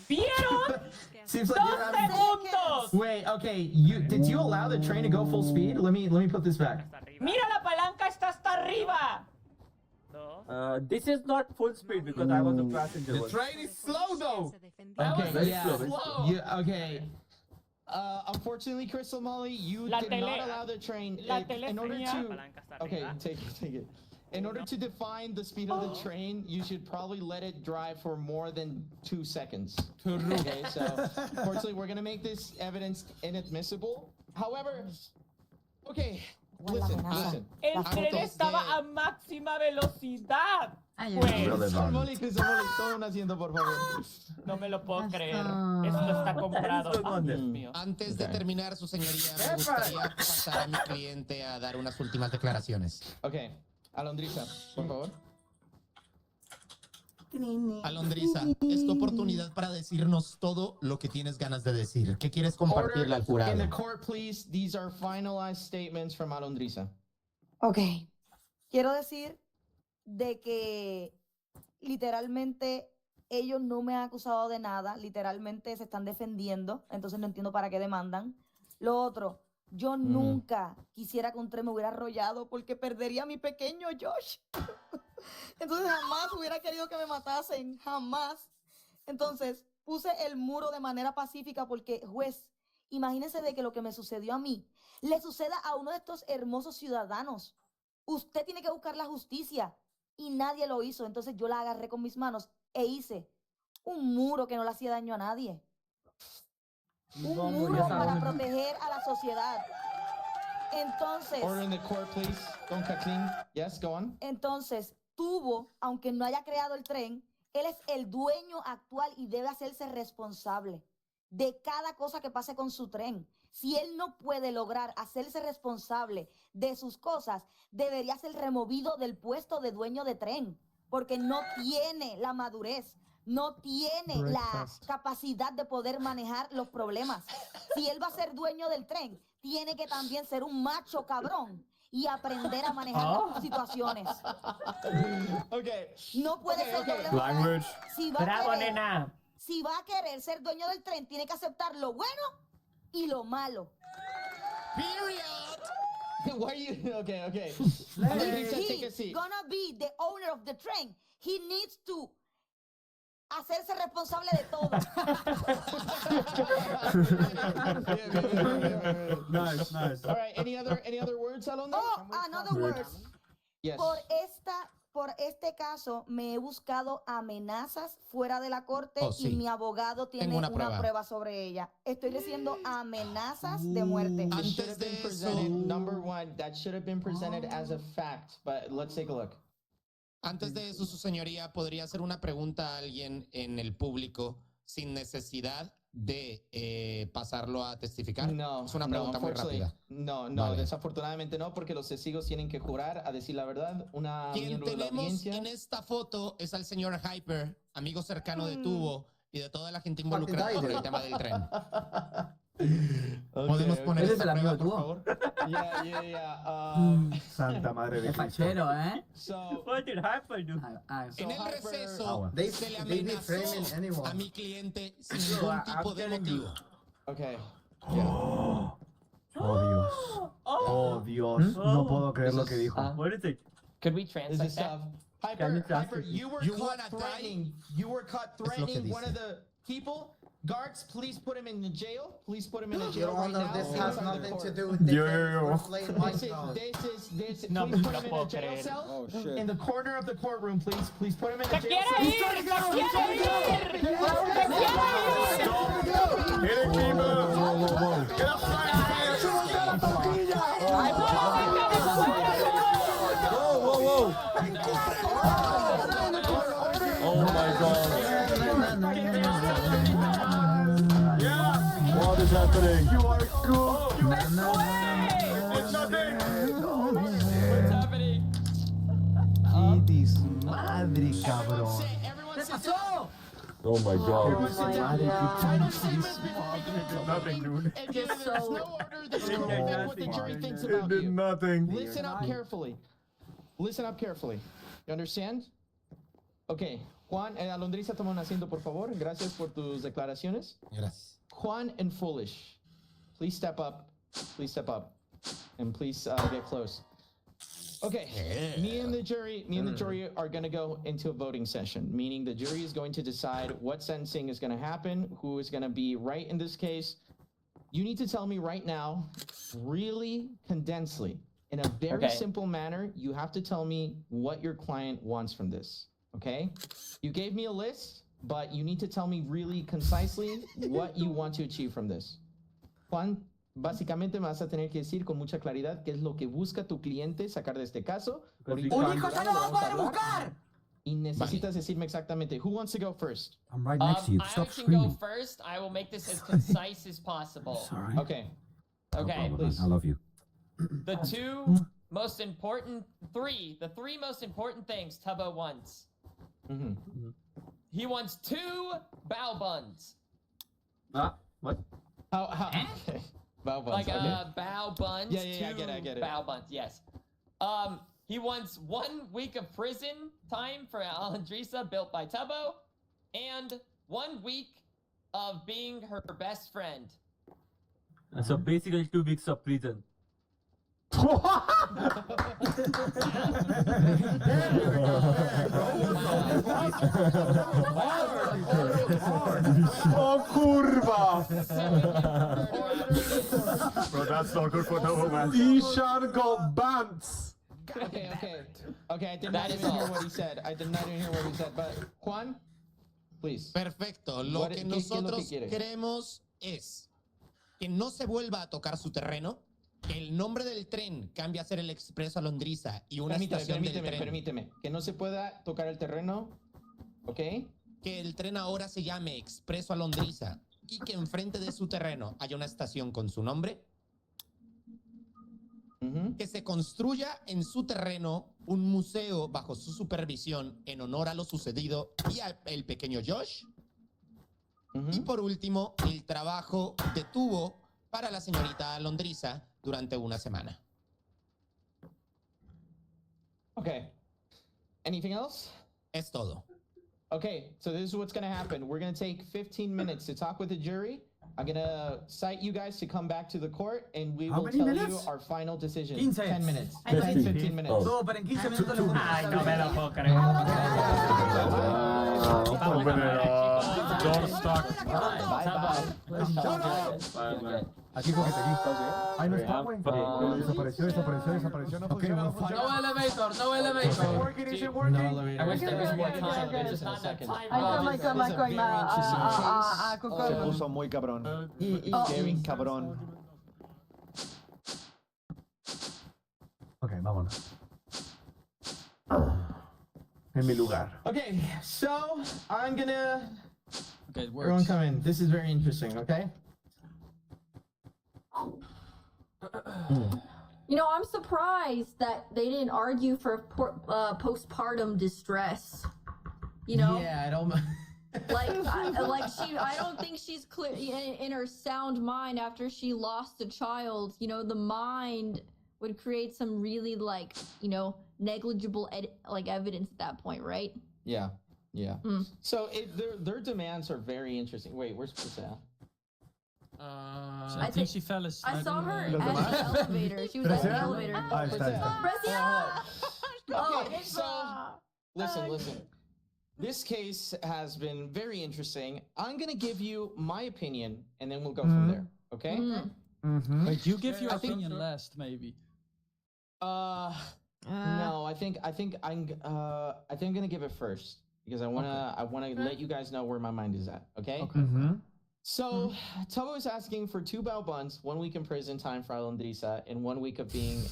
U: ¿Vieron?
B: Seems
U: 2
B: like you're having...
U: segundos.
B: Wait, okay. Did you allow the train to go full speed? Let me put this back.
U: Mira, la palanca está hasta arriba.
M: This is not full speed because I was a passenger.
L: The train is slow though.
B: Okay,
M: very
B: yeah.
M: slow, very slow.
B: Okay. Unfortunately, Crystal Molly, you
U: La
B: did
U: tele-
B: not allow the train
U: la tele
B: in order
U: señal-
B: to. Okay, take it. In order to define the speed of the train, you should probably let it drive for more than 2 seconds. Okay, so unfortunately, we're gonna make this evidence inadmissible. However, okay, listen.
U: El tren estaba a máxima velocidad. Pues,
B: Crystal Molly, todo haciendo, por favor.
U: no me lo puedo creer. Esto está comprado. Ay, Dios mío.
P: Antes de terminar, su señoría, me gustaría pasar a mi cliente a dar unas últimas declaraciones.
B: Okay, Alondrisa, por favor.
P: Alondrisa, es tu oportunidad para decirnos todo lo que tienes ganas de decir. ¿Qué quieres compartirle al jurado?
B: In the court, please. These are finalized statements from Alondrisa.
A: Ok. Quiero decir de que literalmente ellos no me han acusado de nada, literalmente se están defendiendo, entonces no entiendo para qué demandan. Lo otro, yo nunca quisiera que un tren me hubiera arrollado porque perdería a mi pequeño Josh. Entonces jamás hubiera querido que me matasen, jamás. Entonces puse el muro de manera pacífica porque, juez, imagínense de que lo que me sucedió a mí le suceda a uno de estos hermosos ciudadanos. Usted tiene que buscar la justicia y nadie lo hizo. Entonces yo la agarré con mis manos e hice un muro que no le hacía daño a nadie. Un muro para proteger a la sociedad. Entonces,
B: Order in the court, please. Don Kathleen. Yes, go on.
A: entonces tuvo, aunque no haya creado el tren, él es el dueño actual y debe hacerse responsable. de cada cosa que pase con su tren. Si él no puede lograr hacerse responsable de sus cosas, debería ser removido del puesto de dueño de tren, porque no tiene la madurez, no tiene la capacidad de poder manejar los problemas. Si él va a ser dueño del tren, tiene que también ser un macho cabrón y aprender a manejar las situaciones. No puede ser doble moral.
M: Language.
U: Bravo, nena.
A: Si va a querer ser dueño del tren, tiene que aceptar lo bueno y lo malo.
B: Period. Why are you? Okay.
A: If he's gonna be the owner of the train, he needs to hacerse responsable de todo.
L: Nice.
B: All right. Any other words, Alondra?
A: Oh, another word.
B: Yes.
A: Por este caso me he buscado amenazas fuera de la corte
P: sí.
A: y mi abogado tiene
P: Tengo una
A: una prueba sobre ella. Estoy recibiendo amenazas de muerte.
B: It should have been presented, number one, that should have been presented as a fact, but let's take a look.
P: Antes de eso, su señoría, ¿podría hacer una pregunta a alguien en el público sin necesidad de pasarlo a testificar?
B: No.
P: Es una pregunta muy rápida.
B: No,
P: Vale.
B: desafortunadamente no, porque los testigos tienen que jurar a decir la verdad. Una
P: Quien
B: miembro de la
P: tenemos
B: audiencia.
P: en esta foto es al señor Hyper, amigo cercano de Tubo y de toda la gente involucrada con el tema del tren. ¿Podemos poner
C: ¿Ese es
P: esta
C: el amigo
P: prueba,
C: de
P: por
C: Tubo?
P: favor?
B: Yeah.
L: Santa madre de
C: Es
L: Cristo.
C: fachero, ¿eh?
B: So,
U: What did Hyper do?
P: En el receso
L: They-
P: se le
L: they be framing
P: amenazó
L: anyone.
P: a mi cliente sin ningún tipo de motivo.
B: okay.
L: Oh Dios. Oh Dios. No puedo creer lo que dijo.
U: What is it?
J: Could we
B: This
J: translate
B: is
J: that?
B: Hyper, you were caught
P: wanna
B: threatening. You were caught threatening one of the people. Guards, please put him in the jail. Please put him in the jail right now.
N: This has nothing to do with
M: Yo.
B: This is
U: No
B: please
U: me
B: put
U: lo
B: him in
U: puedo
B: a jail
U: creer.
B: cell.
L: Oh shit.
B: In the corner of the courtroom, please. Please put him in a
U: ¡Se
B: jail
U: quiere
B: cell.
U: ir! ¡Se quiere ir! ¡Se quiere ir!
M: Hit it, Kiba. Get up, Whoa. Oh my god. What is happening?
L: You are cool.
M: It's nothing.
J: What's happening?
L: ¡Qué desmadre, cabrón!
C: ¿Qué pasó?
M: Oh my god.
L: Nothing, dude.
B: And there's no order. There's no matter what the jury thinks
L: It
B: about
L: did
B: you.
L: nothing.
B: Listen up carefully. Listen up carefully. You understand? Okay. Juan, Alondrisa, toma un asiento, por favor. Gracias por tus declaraciones.
P: Gracias.
B: Juan and Foolish, please step up. Please step up. And please get close. Okay. Me and the jury are going to go into a voting session, meaning the jury is going to decide what sentencing is going to happen, who is going to be right in this case. You need to tell me right now, really condensedly, in a very
J: Okay.
B: simple manner, you have to tell me what your client wants from this, okay? You gave me a list, but you need to tell me really concisely what you want to achieve from this. Juan, básicamente me vas a tener que decir con mucha claridad qué es lo que busca tu cliente sacar de este caso. Ahorita
C: ¡Un
B: en
C: hijo ya
B: Durán
C: no
B: lo
C: va a
B: vamos a
C: poder
B: hablar.
C: buscar!
B: Y necesitas decirme exactamente. Who wants to go first?
L: I'm right next to you.
J: I
L: Stop
J: can
L: screaming.
J: go first. I will make this as concise as possible.
L: Sorry.
B: Okay.
J: Okay.
B: please.
L: I love you.
J: The three most important things Tubbo wants.
B: Mm-hmm.
J: He wants 2 bow buns.
L: What?
B: How? Okay. Bow buns.
J: Like bow buns.
B: Yeah, I
J: two
B: get it.
J: Bow buns, yes. He wants 1 week of prison time for Alondrisa, built by Tubbo, and 1 week of being her best friend.
U: So basically 2 weeks of prison.
L: Oh, kurwa! Bro, that's not good for no woman. Ishan got bants.
B: Okay. I did
J: That
B: not
J: is
B: even hear
J: all.
B: what he said. But Juan, please.
P: Perfecto. Lo
B: What-
P: que
B: ¿qué es lo que
P: nosotros
B: quiere?
P: queremos es que no se vuelva a tocar su terreno, que el nombre del tren cambie a ser el Expreso Alondriza y una estación del tren.
B: Permíteme. Que no se pueda tocar el terreno, ¿ok?
P: Que el tren ahora se llame Expreso Alondriza y que enfrente de su terreno haya una estación con su nombre. Que se construya en su terreno un museo bajo su supervisión en honor a lo sucedido y al pequeño Josh. Y por último, el trabajo de tubo para la señorita Alondriza durante una semana.
B: Okay. Anything else?
P: Es todo.
B: Okay, so this is what's gonna happen. We're gonna take 15 minutes to talk with the jury. I'm gonna cite you guys to come back to the court, and we will tell you our final decision. 10 minutes. 15 minutes.
C: No, pero en 15 minutos le
U: Ay, no me lo puedo creer.
L: Aquí, cógete aquí. Ahí no está, güey. Desapareció. No funciona.
D: No elevator, no elevator.
B: I wish there was more time. Just in a second.
Q: Se puso muy cabrón. Very cabrón.
L: Ok, vámonos. En mi lugar.
B: Okay, so I'm gonna.
T: Okay, it
B: Everyone
T: works.
B: come in. This is very interesting, okay?
O: You know, I'm surprised that they didn't argue for postpartum distress. You know?
B: Yeah, I don't.
O: I don't think she's clear in her sound mind after she lost a child. You know, the mind would create some really negligible evidence at that point, right?
B: Yeah. So their demands are very interesting. Wait, where's Priscilla?
T: I think she fell asleep.
O: I saw her at the elevator. She was at the elevator.
L: Ahí está.
B: Okay, so listen. This case has been very interesting. I'm gonna give you my opinion, and then we'll go from there. Okay?
T: Wait, you give your opinion last, maybe.
B: No, I think I'm gonna give it first because I wanna let you guys know where my mind is at. Okay. So Tubbo is asking for 2 bail bonds, 1 week in prison time for Alondrisa, and 1 week of being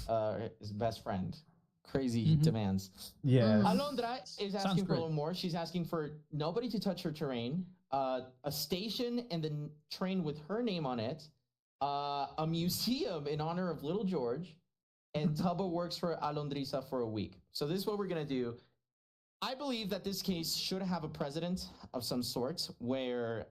B: his best friend. Crazy demands.
L: Yes.
B: Alondra is asking for a little more. She's asking for nobody to touch her terrain, a station and the train with her name on it, a museum in honor of Little George, and Tubbo works for Alondrisa for a week. So this is what we're gonna do. I believe that this case should have a precedent of some sort where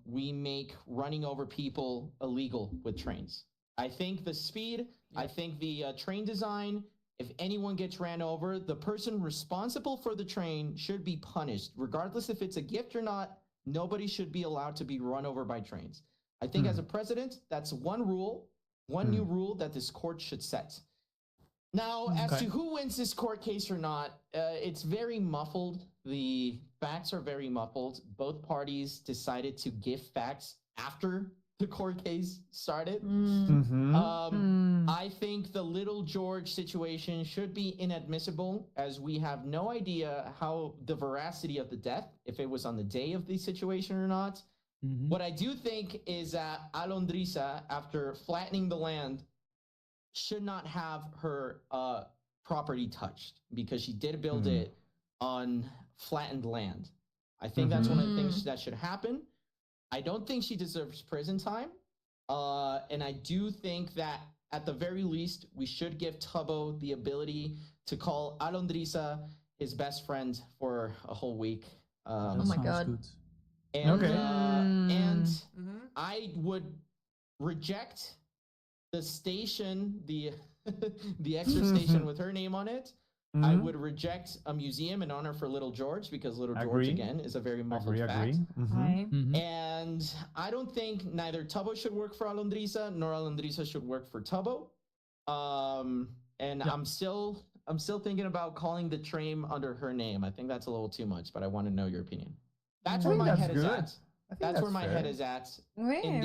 B: we make running over people illegal with trains. I think the speed, I think the train design, if anyone gets ran over, the person responsible for the train should be punished. Regardless if it's a gift or not, nobody should be allowed to be run over by trains. I think as a precedent, that's one rule, one new rule that this court should set. Now, as to who wins this court case or not, it's very muffled. The facts are very muffled. Both parties decided to give facts after the court case started. I think the Little George situation should be inadmissible, as we have no idea how the veracity of the death, if it was on the day of the situation or not. What I do think is that Alondrisa, after flattening the land, should not have her property touched because she did build it on flattened land. I think that's one of the things that should happen. I don't think she deserves prison time. And I do think that at the very least, we should give Tubbo the ability to call Alondrisa his best friend for a whole week.
O: Oh my god.
B: And I would reject the station, the extra station with her name on it. I would reject a museum in honor for Little George because Little George, again, is a very muffled fact. And I don't think neither Tubbo should work for Alondrisa nor Alondrisa should work for Tubbo. And I'm still thinking about calling the train under her name. I think that's a little too much, but I want to know your opinion. That's where my head is at. That's where my head is at. In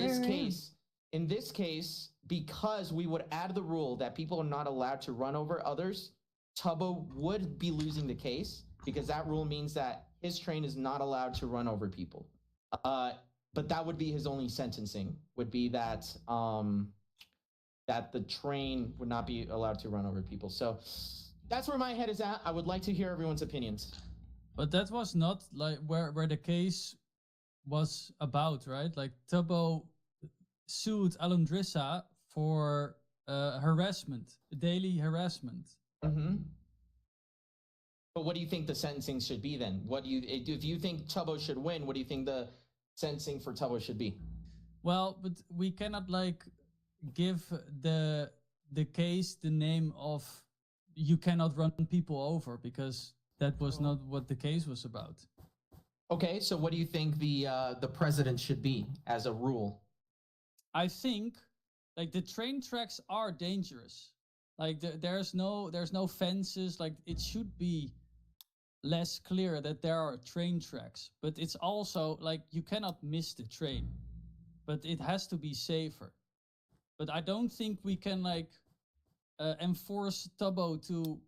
B: this case, because we would add the rule that people are not allowed to run over others, Tubbo would be losing the case because that rule means that his train is not allowed to run over people. But that would be his only sentencing, would be that that the train would not be allowed to run over people. So that's where my head is at. I would like to hear everyone's opinions.
T: But that was not like where the case was about, right? Like Tubbo sued Alundrissa for harassment, daily harassment.
B: Mm-hmm. But what do you think the sentencing should be then? What do you, if you think Tubbo should win, what do you think the sentencing for Tubbo should be?
T: Well, but we cannot like give the case the name of you cannot run people over, because that was not what the case was about.
B: Okay, so what do you think the president should be as a rule?
T: I think like the train tracks are dangerous. Like there's no fences. Like it should be less clear that there are train tracks, but it's also like you cannot miss the train, but it has to be safer. But I don't think we can like enforce Tubbo to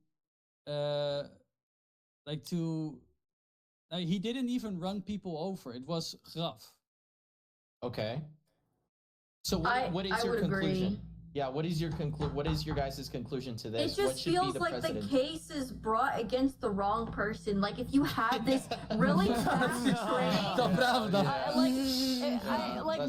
T: he didn't even run people over. It was Graf.
B: Okay. So what is your conclusion? Agree. Yeah, what is your guys' conclusion to this?
O: It just feels like the case is brought against the wrong person. Like if you had this really fast train,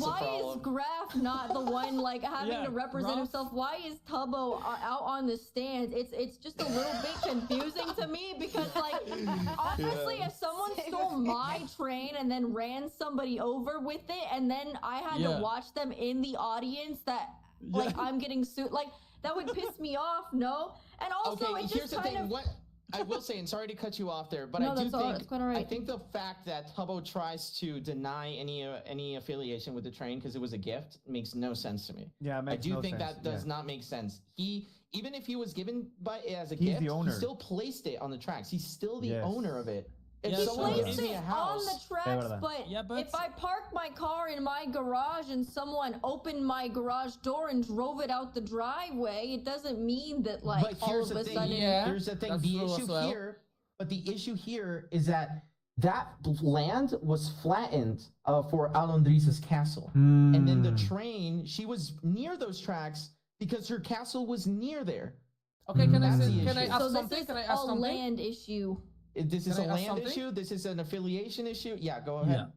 O: why is Graf not the one like having to represent himself? Why is Tubbo out on the stands? It's just a little bit confusing to me, because like honestly, if someone stole my train and then ran somebody over with it, and then I had to watch them in the audience, that like I'm getting sued, like that would piss me off. No, and also
B: okay, here's the thing. What I will say, and sorry to cut you off there, but I do think I think the fact that Tubbo tries to deny any affiliation with the train because it was a gift makes no sense to me.
Q: Yeah, it makes
B: I do
Q: no
B: think
Q: sense.
B: that does not make sense. He, even if he was given as a gift, he still placed it on the tracks. He's still the owner of it. If someone gives me a house,
O: on the tracks, but if I parked my car in my garage and someone opened my garage door and drove it out the driveway, it doesn't mean that like all of a sudden.
B: Here's the thing. The issue here is that land was flattened for Alundrissa's castle, and then the train, she was near those tracks because her castle was near there.
D: Okay, can I ask
O: So
D: something?
O: this is
D: Can I ask
O: a
D: something?
O: land issue.
B: This is a land issue? This is an affiliation issue? Yeah, go ahead.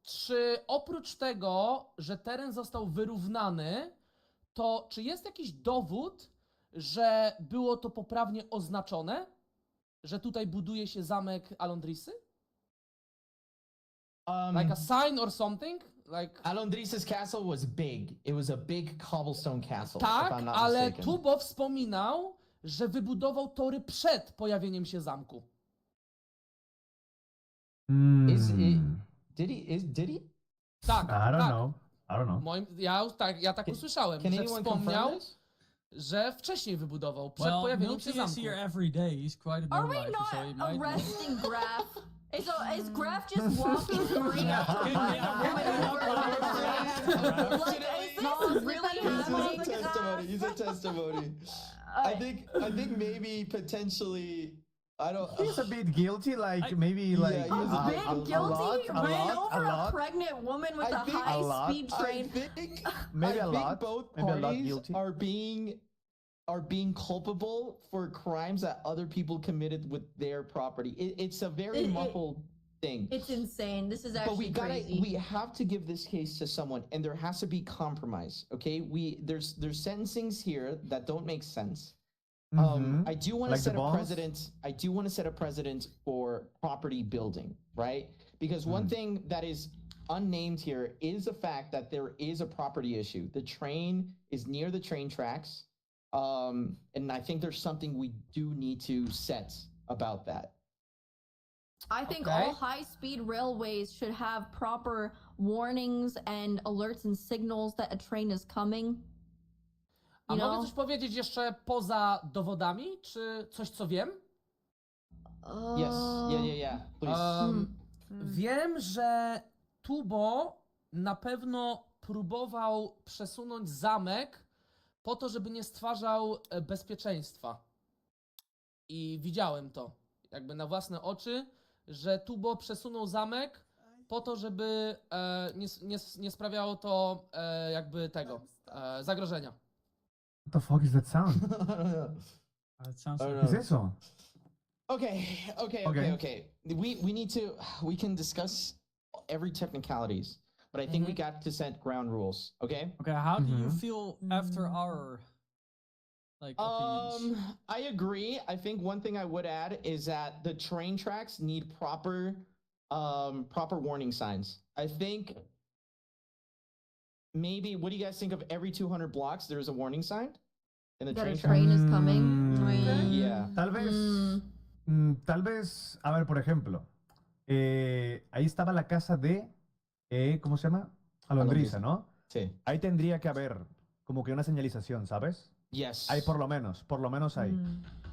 D: Czy oprócz tego, że teren został wyrównany, to czy jest jakiś dowód, że było to poprawnie oznaczone? Że tutaj buduje się zamek Alundrissy? Like a sign or something? Like...
B: Alundrissa's castle was big. It was a big cobblestone castle.
D: Tak,
B: if I'm not
D: ale
B: mistaken.
D: Tubbo wspominał, że wybudował tory przed pojawieniem się zamku.
B: Did he?
D: Tak,
L: I don't know.
D: Ja tak usłyszałem, że wspomniał, że wcześniej wybudował, przed pojawieniem się zamku.
T: Here every day. He's quite a
O: Are we not arresting Graf? Is Graf just walking free? Is this really happening?
B: He's a testimony. I think maybe potentially, I don't.
L: He's a bit guilty, like maybe like
O: a bit guilty. Ran over a pregnant woman with a high-speed train.
L: Maybe a lot.
B: Both
L: maybe
B: parties
L: a lot guilty.
B: are being culpable for crimes that other people committed with their property. It's a very muffled thing.
O: It's insane. This is actually crazy.
B: We have to give this case to someone, and there has to be compromise. Okay, there's sentencings here that don't make sense. I do want to set a precedent. I do want to set a precedent for property building, right? Because one thing that is unnamed here is the fact that there is a property issue. The train is near the train tracks, and I think there's something we do need to set about that.
O: I think all high-speed railways should have proper warnings and alerts and signals that a train is coming.
D: A mogę coś powiedzieć jeszcze poza dowodami, czy coś, co wiem?
B: Yes, yeah, please.
D: Wiem, że Tubbo na pewno próbował przesunąć zamek po to, żeby nie stwarzał bezpieczeństwa. I widziałem to jakby na własne oczy, że Tubbo przesunął zamek po to, żeby nie sprawiało to jakby tego zagrożenia.
L: What the fuck is that sound?
T: That sounds
L: like... Is this one?
B: Okay. We need to. We can discuss every technicalities, but I think we got to set ground rules. Okay.
T: Okay, how do you feel after our opinions?
B: I agree. I think one thing I would add is that the train tracks need proper warning signs. I think maybe, what do you guys think of every 200 blocks there's a warning sign in the
O: That
B: train
O: a train is coming.
B: Yeah.
L: Tal vez, a ver, por ejemplo, ahí estaba la casa de, ¿cómo se llama? Alondriza, ¿no?
B: Sí.
L: Ahí tendría que haber como que una señalización, ¿sabes?
B: Yes.
L: Ahí por lo menos ahí.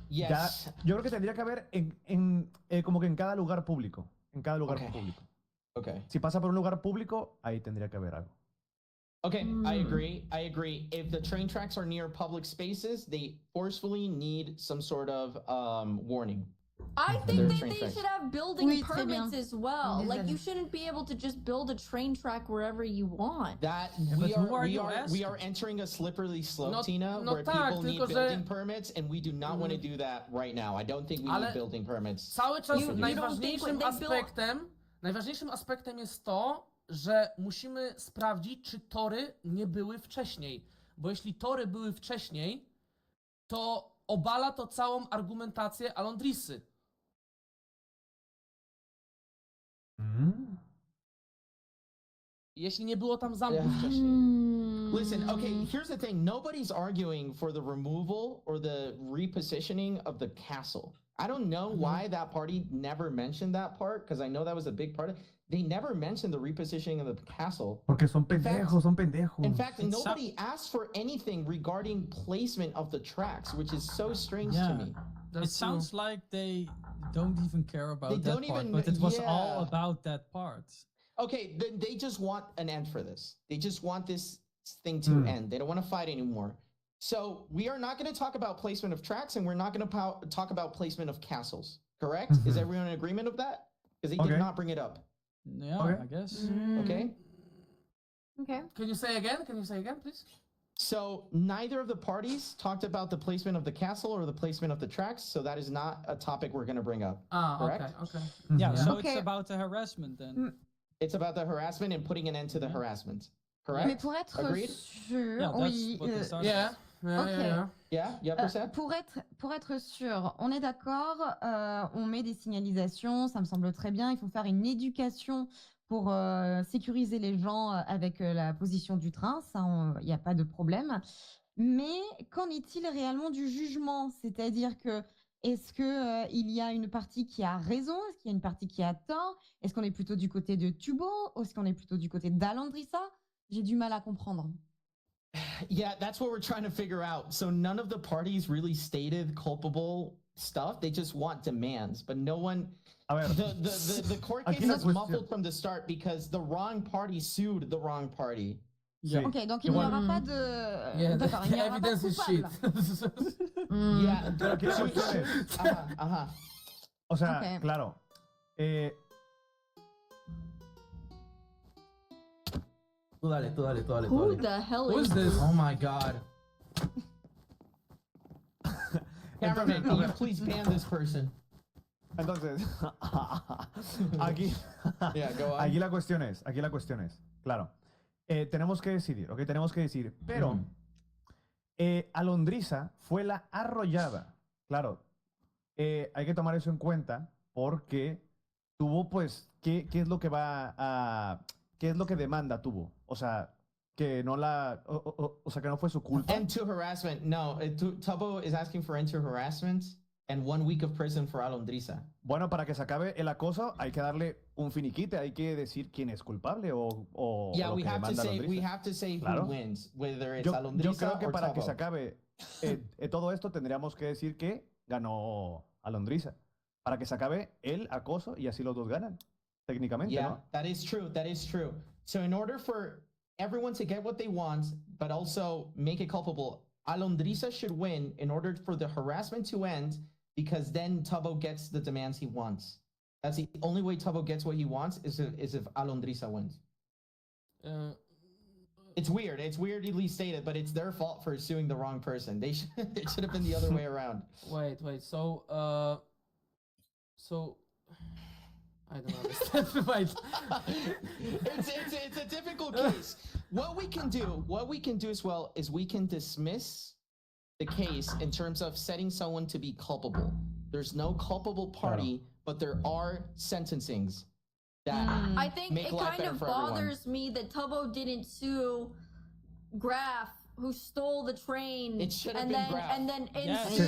B: Yes.
L: Ya, yo creo que tendría que haber como que en cada lugar público. En cada lugar público.
B: Okay.
L: Si pasa por un lugar público, ahí tendría que haber algo.
B: Okay, I agree. If the train tracks are near public spaces, they forcefully need some sort of warning.
O: I think that they should have building
R: Oui, très
O: permits
R: bien.
O: as well. Like,
R: Désolé.
O: you shouldn't be able to just build a train track wherever you want.
B: That we are entering a slippery slope, Tina, where people need building permits, and we do not want to do that right now. I don't think we need building permits.
D: Cały czas najważniejszym aspektem jest to, że musimy sprawdzić, czy tory nie były wcześniej. Bo jeśli tory były wcześniej, to obala to całą argumentację Alondrisy. Jeśli nie było tam zamku wcześniej.
B: Listen, okay, here's the thing. Nobody's arguing for the removal or the repositioning of the castle. I don't know why that party never mentioned that part, because I know that was a big part of it. They never mentioned the repositioning of the castle.
L: Porque son pendejos, son pendejos.
B: In fact, nobody asked for anything regarding placement of the tracks, which is so strange to me.
T: It sounds like they don't even care about
B: They
T: that
B: don't
T: part,
B: even-
T: but it was
B: yeah.
T: all about that part.
B: Okay, then they just want an end for this. They just want this thing to end. They don't want to fight anymore. So we are not going to talk about placement of tracks, and we're not going to talk about placement of castles. Correct? Is everyone in agreement of that? Because they did not bring it up.
T: Yeah, I guess.
B: Okay.
O: Okay.
D: Can you say again? Can you say again, please?
B: So neither of the parties talked about the placement of the castle or the placement of the tracks, so that is not a topic we're going to bring up. Correct?
D: Okay.
T: Yeah, so it's about the harassment then.
B: It's about the harassment and putting an end to the harassment. Correct?
R: Mais pour être
B: Agreed?
R: sûr,
T: Yeah,
R: oui.
T: that's what they started.
R: Ok. Pour être sûr, on est d'accord, on met des signalisations, ça me semble très bien. Il faut faire une éducation pour sécuriser les gens avec la position du train, ça, il n'y a pas de problème. Mais qu'en est-il réellement du jugement? C'est-à-dire que est-ce qu'il y a une partie qui a raison? Est-ce qu'il y a une partie qui a tort? Est-ce qu'on est plutôt du côté de Tubo? Ou est-ce qu'on est plutôt du côté d'Alondrissa? J'ai du mal à comprendre.
B: Yeah, that's what we're trying to figure out. So none of the parties really stated culpable stuff. They just want demands, but no one. The court case is muffled from the start because the wrong party sued the wrong party.
T: Yeah.
R: Ok, donc il n'y aura pas de.
D: Yeah,
R: D'accord, il n'y aura pas de
D: evidence is shit.
R: coupable.
B: Yeah,
L: Pero aquí la cuestión es, o sea,
R: Ok.
L: claro,
D: Tú dale.
O: Who the hell
D: Who
O: is
D: is this? Oh my god.
B: Cameraman, can you please ban this person?
L: entonces, aquí,
B: Yeah, go on.
L: aquí la cuestión es, claro, tenemos que decidir, ¿ok? Tenemos que decir, pero Alondrissa fue la arrollada, claro, hay que tomar eso en cuenta porque tuvo, pues, ¿qué es lo que va a, qué es lo que demanda tuvo? O sea, que no la, o sea, que no fue su culpa.
B: End to harassment. No, Tubbo is asking for end to harassment and 1 week of prison for Alondrissa.
L: Bueno, para que se acabe el acoso, hay que darle un finiquite, hay que decir quién es culpable o
B: Yeah,
L: lo
B: we
L: que
B: have to
L: demanda
B: say
L: Alondrissa.
B: who
L: Claro.
B: wins, whether it's
L: Yo
B: Alondrissa
L: creo que
B: or
L: para que
B: Tubbo.
L: se acabe todo esto tendríamos que decir que ganó Alondrissa. Para que se acabe el acoso y así los dos ganan, técnicamente,
B: Yeah,
L: ¿no?
B: that is true. That is true. So in order for everyone to get what they want, but also make it culpable, Alondrissa should win in order for the harassment to end, because then Tubbo gets the demands he wants. That's the only way Tubbo gets what he wants is if Alondrissa wins. It's weird. It's weirdly stated, but it's their fault for suing the wrong person. It should have been the other way around.
D: Wait. So I don't understand. Wait.
B: It's a difficult case. What we can do as well is we can dismiss the case in terms of setting someone to be culpable. There's no culpable party, but there are sentencings that
O: I think
B: make
O: it
B: life
O: kind
B: better
O: of
B: for everyone.
O: bothers me that Tubbo didn't sue Graf, who stole the train,
B: It should have
O: and
B: been
O: then
B: Graf.
O: and then
T: Yes.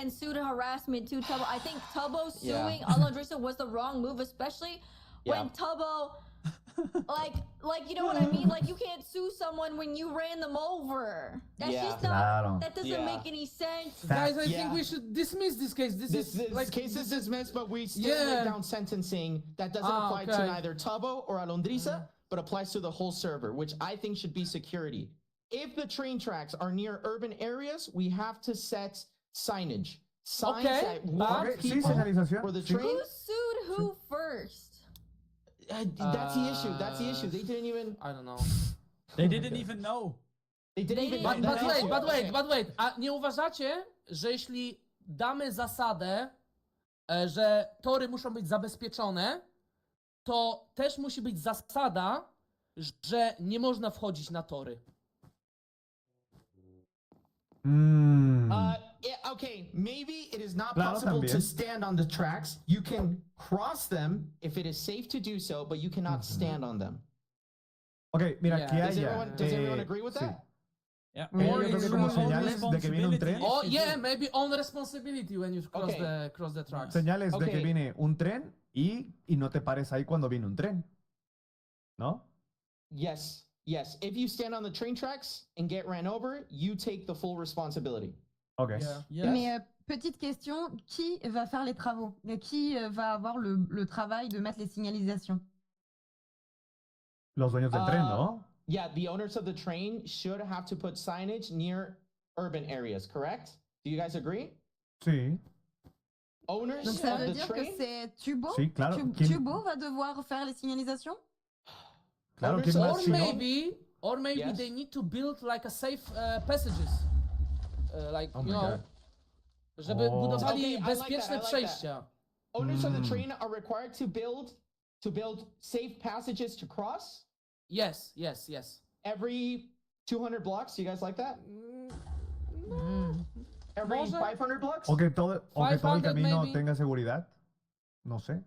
O: ensued harassment to Tubbo. I think Tubbo
B: Yeah.
O: suing Alondrisa was the wrong move, especially when
B: Yeah.
O: Tubbo, like you know what I mean? Like you can't sue someone when you ran them over. That's
B: Yeah.
O: just not.
L: Claro.
O: That doesn't
B: Yeah.
O: make any sense.
D: Guys, I
B: Yeah.
D: think we should dismiss this case. This
B: case is dismissed, but we still
D: Yeah.
B: lay down sentencing that doesn't apply to
D: okay.
B: neither Tubbo or Alondrisa, but applies to the whole server, which I think should be security. If the train tracks are near urban areas, we have to set signage. Signs
D: Okay,
B: that
D: but-
B: warn
L: Ok, sí,
B: people
L: señalización.
B: for the
L: Sí.
B: train.
O: Who sued who first?
B: That's the issue. That's the issue. They didn't even.
D: I don't know.
T: They didn't even know.
B: They didn't even.
D: But
B: that's the issue.
D: wait. A nie uważacie, że jeśli damy zasadę, że tory muszą być zabezpieczone, to też musi być zasada, że nie można wchodzić na tory.
B: Yeah, okay, maybe it is not
L: Claro,
B: possible to
L: también.
B: stand on the tracks. You can cross them if it is safe to do so, but you cannot stand on them.
L: Ok, mira,
D: Yeah.
L: que
B: Does
L: haya.
B: everyone agree with
L: sí.
B: that?
T: Yeah.
L: Yo
T: Or
L: creo
T: it's
L: que como
T: your own
L: señales de que viene un tren.
T: responsibility
D: Oh
T: if you
D: yeah,
T: do.
D: maybe own responsibility when you cross
B: Okay.
D: the tracks.
L: Señales de que
B: Ok.
L: viene un tren y no te pares ahí cuando viene un tren. ¿No?
B: Yes, yes. If you stand on the train tracks and get ran over, you take the full responsibility.
L: Ok.
T: Yes.
R: Mais petite question, qui va faire les travaux? Qui va avoir le travail de mettre les signalisations?
L: Los dueños del tren, ¿no?
B: Yeah, the owners of the train should have to put signage near urban areas, correct? Do you guys agree?
L: Sí.
B: Owners
R: Donc ça
B: of
R: veut
B: the
R: dire que
B: train?
R: c'est Tubo?
L: Sí, claro. ¿Quién-
R: Tubo va devoir faire les signalisations?
L: Claro,
B: Owners
L: ¿quién
B: of-
L: más? Si no-
D: Or maybe
B: Yes.
D: they need to build like a safe passages. Like,
L: Oh
D: you
L: my
D: know,
L: God.
D: żeby
L: Oh.
D: budowali
B: Okay, I like that,
D: bezpieczne
B: I like that.
D: przejścia.
B: Owners of the train are required to build safe passages to cross
D: Yes.
B: every 200 blocks. You guys like that? Every
D: Może?
B: 500 blocks?
L: O que todo el
D: 500
L: camino
D: maybe.
L: tenga seguridad. No sé.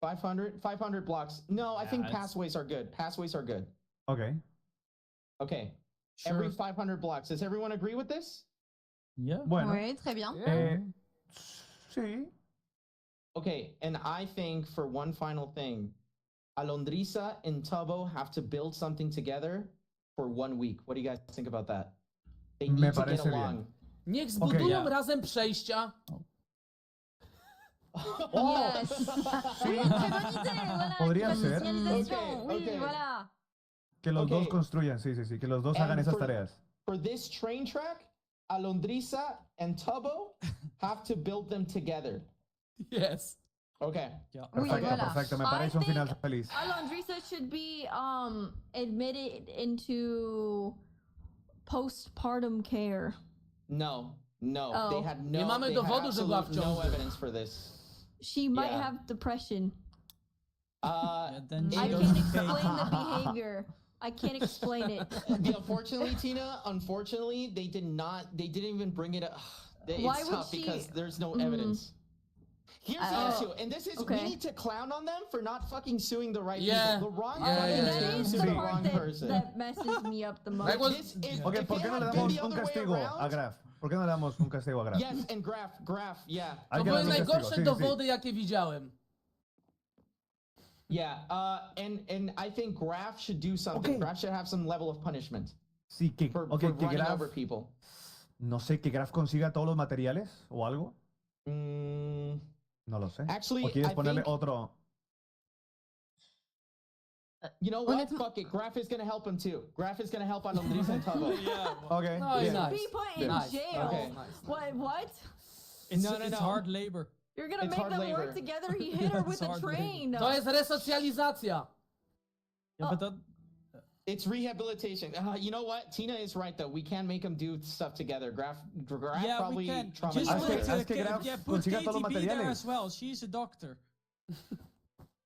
B: 500 blocks. No, I think
T: it's-
B: pathways are good. Pathways are good.
L: Ok.
B: Okay.
T: Sure.
B: Every 500 blocks. Does everyone agree with this?
T: Yeah.
L: Bueno.
R: Oui, très bien.
L: Sí.
B: Okay, and I think for one final thing, Alondrisa and Tubbo have to build something together for 1 week. What do you guys think about that? They
L: Me
B: need to get
L: parece bien.
B: along.
D: Niech zbudują
T: yeah.
D: razem przejścia.
R: Yes. Oui, très bonne idée, voilà.
L: Podría
R: qui fasse les
L: ser.
R: signalisations.
B: Ok,
R: Oui,
B: ok.
R: voilà.
L: Que los
B: Ok.
L: dos construyan, sí, sí, sí. Que los dos
B: And
L: hagan esas
B: for-
L: tareas.
B: For this train track, Alondrisa and Tubbo have to build them together.
D: Yes.
B: Okay.
T: Yeah.
R: Oui,
L: Perfecto,
R: voilà.
L: perfecto. Me
O: I
L: parece un final
O: think
L: feliz.
O: Alondrisa should be admitted into postpartum care.
B: No, no.
O: Oh.
B: They had no,
D: Nie mamy
B: they had
D: dowodu, że była w
B: absolute no
D: ciąży.
B: evidence for this.
O: She might
B: Yeah.
O: have depression.
T: Yeah, then she
O: I
T: doesn't
O: can't
T: pay.
O: explain the behavior. I can't explain it.
B: Unfortunately, Tina, they didn't even bring it up. It's
O: Why would
B: tough
O: she-
B: because there's no
O: Mhm.
B: evidence. Here's the
O: Oh,
B: issue, and this is we
O: okay.
B: need to clown on them for not fucking suing the right
D: Yeah.
B: people. The wrong
D: Yeah,
B: fucking
D: yeah,
O: That
D: yeah.
B: team
O: is
B: sued
O: the
B: the
O: part
B: wrong
O: that,
B: person.
O: that messes me up the most.
D: Like what-
B: This is-
L: Ok,
B: if
L: ¿por
B: it
L: qué no
B: had
L: le
B: been
L: damos
B: the
L: un
B: other way
L: castigo
B: around-
L: a Graf? ¿Por qué no le damos un castigo a Graf?
B: Yes, and Graf, yeah.
L: Hay
D: To
L: que
D: były
L: darle un castigo,
D: najgorsze
L: sí, sí.
D: dowody, jakie widziałem.
B: Yeah, and I think Graf should do something.
L: Okay.
B: Graf should have some level of punishment
L: Sí, que,
B: for
L: ok, que
B: running
L: Graf,
B: over people.
L: no sé, que Graf consiga todos los materiales o algo.
B: Mm,
L: No lo sé.
B: Actually,
L: ¿O quieres
B: I
L: ponerle
B: think-
L: otro?
B: you know what? Fuck it. Graf is gonna help him too. Graf is gonna help Alondrisa and Tubbo.
L: Ok,
D: No,
L: bien.
D: nice.
O: Be put in
D: Nice.
O: jail.
B: Okay.
O: What?
T: It's,
B: No, no,
T: it's
B: no.
T: hard labor.
O: You're gonna
B: It's
O: make
B: hard
O: them
B: labor.
O: work together? He hit her with
T: It's
O: a
T: hard
O: train.
D: To jest resocjalizacja.
T: Yeah, but that,
B: It's rehabilitation. You know what? Tina is right though. We can make them do stuff together. Graf
T: yeah,
B: probably
T: we can.
B: traumatized
T: Just
L: Haz que-
T: put,
B: her.
L: haz que Graf
T: yeah, put
L: consiga todos los
T: KTB there
L: materiales.
T: as well. She's a doctor.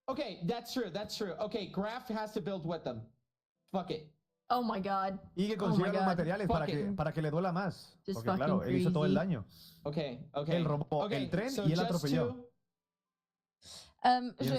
B: Okay, that's true. That's true. Okay, Graf has to build with them. Fuck it.
O: Oh my god.
L: Y que
O: Oh my
L: consiga los
O: God.
L: materiales para que le duela más.
O: Just
L: Porque claro,
O: fucking
L: él hizo todo el
O: crazy.
L: daño.
B: Okay, okay.
L: Él robó
B: okay,
L: el tren
B: so
L: y él
B: just
L: atropelló.
B: to-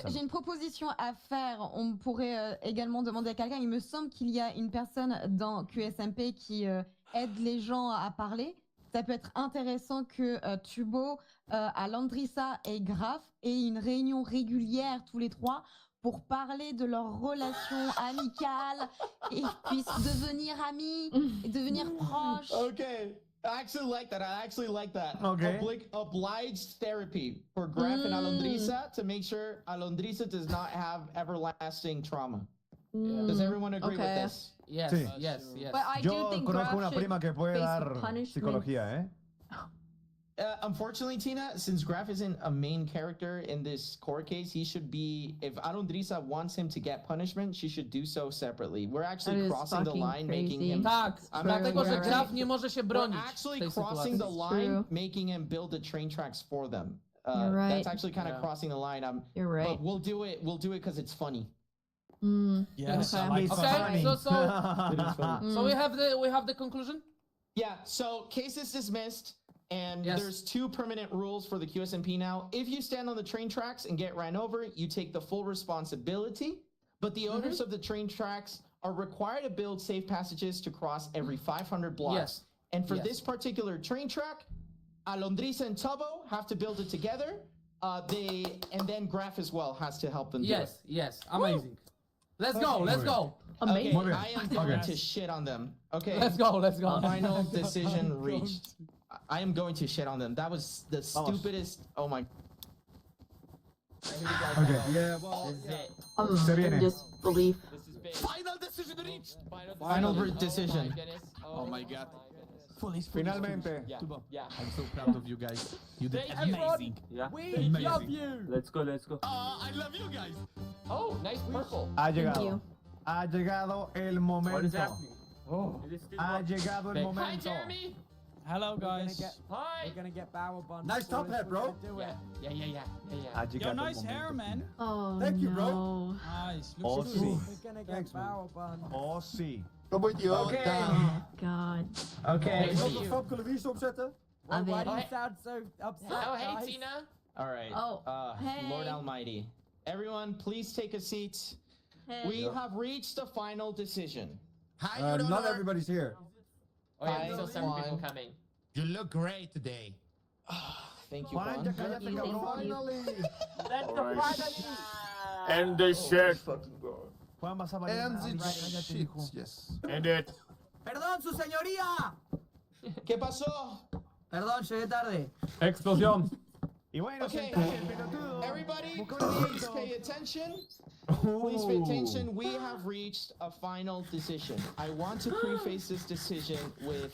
R: J'ai une proposition à faire. On pourrait également demander à quelqu'un. Il me semble qu'il y a une personne dans QSMP qui aide les gens à parler. Ça peut être intéressant que Tubo, Alandrissa et Graf aient une réunion régulière tous les trois pour parler de leur relation amicale et puissent devenir amis et devenir proches.
B: Okay. I actually like that. I actually like that.
L: Okay.
B: Obliged therapy for Graf and Alondrisa to make sure Alondrisa does not have everlasting trauma. Does everyone agree with this?
D: Yes,
L: Sí.
D: yes, yes.
O: But I
L: Yo
O: do think
L: conozco
O: Graf
L: una
O: should
L: prima que puede
O: face
L: dar
O: punishment.
L: psicología, ¿eh?
B: Unfortunately, Tina, since Graf isn't a main character in this court case, he should be. If Alondrisa wants him to get punishment, she should do so separately. We're actually
O: That is
B: crossing the
O: fucking
B: line, making
O: crazy.
B: him.
D: Tak,
B: I'm
D: dlatego, że
B: not-
D: Graf nie może się
B: We're
D: bronić w
B: actually
D: tej
B: crossing the
D: sytuacji.
B: line,
O: True.
B: making him build the train tracks for them.
O: You're right.
B: That's actually kind of
D: Yeah.
B: crossing the line.
O: You're right.
B: But we'll do it. We'll do it because it's funny.
T: Yes, I
O: Okay.
T: like
L: It's
T: that.
L: funny.
B: It is funny.
D: So we have the conclusion?
B: Yeah, so case is dismissed, and
D: Yes.
B: there's 2 permanent rules for the QSMP now. If you stand on the train tracks and get ran over, you take the full responsibility, but the owners of the train tracks are required to build safe passages to cross every 500 blocks.
D: Yes.
B: And for
D: Yes.
B: this particular train track, Alondrisa and Tubbo have to build it together. And then Graf as well has to help them do
D: Yes,
B: it.
D: yes. Amazing. Let's go, let's go.
B: Okay,
O: Amazing.
B: I am going to shit on them. Okay.
D: Let's go, let's go.
B: Final decision reached. I am going to shit on them. That was the stupidest. Oh my.
L: Okay.
Q: Yeah, well,
J: This is it.
L: Se viene.
O: In disbelief.
J: This is big.
P: Final decision reached.
B: Final
J: Oh my
B: decision.
J: goodness.
P: Oh my god.
L: Finalmente.
J: Yeah. Yeah.
P: I'm so proud of you guys. You did
J: Thank you.
P: amazing.
T: We
P: Amazing.
T: love you.
M: Let's go, let's go.
P: I love you guys.
J: Oh, nice purple.
L: Ha
O: Thank
L: llegado.
O: you.
L: Ha llegado el
M: What is
L: momento.
M: happening?
L: Oh,
M: It is still
L: ha
M: not-
L: llegado el
J: Hi,
L: momento.
J: Jeremy.
T: Hello,
K: We're gonna
T: guys.
K: get,
J: Hi.
K: we're gonna get barrel bun.
Q: Nice top hat, bro.
K: Do
J: Yeah,
K: it.
J: yeah, yeah, yeah, yeah.
L: Ha
T: Yo,
L: llegado el
T: nice hair,
L: momento.
T: man.
O: Oh
Q: Thank you, bro.
O: no.
T: Nice.
L: Oh,
T: Looks
L: sí.
T: good.
K: We're gonna get
Q: Thanks, man.
K: barrel bun.
L: Oh, sí.
B: Okay.
O: Oh god.
B: Okay.
J: Nice to meet you.
Q: Famke Louise opzetten?
K: Why do
J: Oh,
K: you
J: hey.
K: sound so upset?
J: Oh, hey,
K: guys?
J: Tina.
B: All right.
O: Oh, hey.
B: Lord Almighty. Everyone, please take a seat.
O: Hey.
B: We have reached a final decision.
P: Hi, Your
Q: Not
P: Honor.
Q: everybody's here.
J: Oh, yeah,
B: Hi,
J: we still some people
B: Juan.
J: coming.
P: You look great today.
B: Thank you,
L: Juan,
B: Juan.
L: ya cállate,
O: Thank you,
L: cabrón.
O: thank you.
T: That's
M: Alright.
T: the finally.
M: End the shit.
L: Juan, vas a bailar.
E: And
L: Ah,
E: the
L: cállate,
E: shit,
L: hijo.
E: yes.
M: End it.
C: Perdón, su señoría.
B: ¿Qué pasó?
C: Perdón, llegué tarde.
M: Explosión.
L: Y bueno,
B: Okay.
L: sentate, pelotudo.
B: Everybody,
L: Busca un
B: please
L: asiento.
B: pay attention. Please pay attention. We have reached a final decision. I want to preface this decision with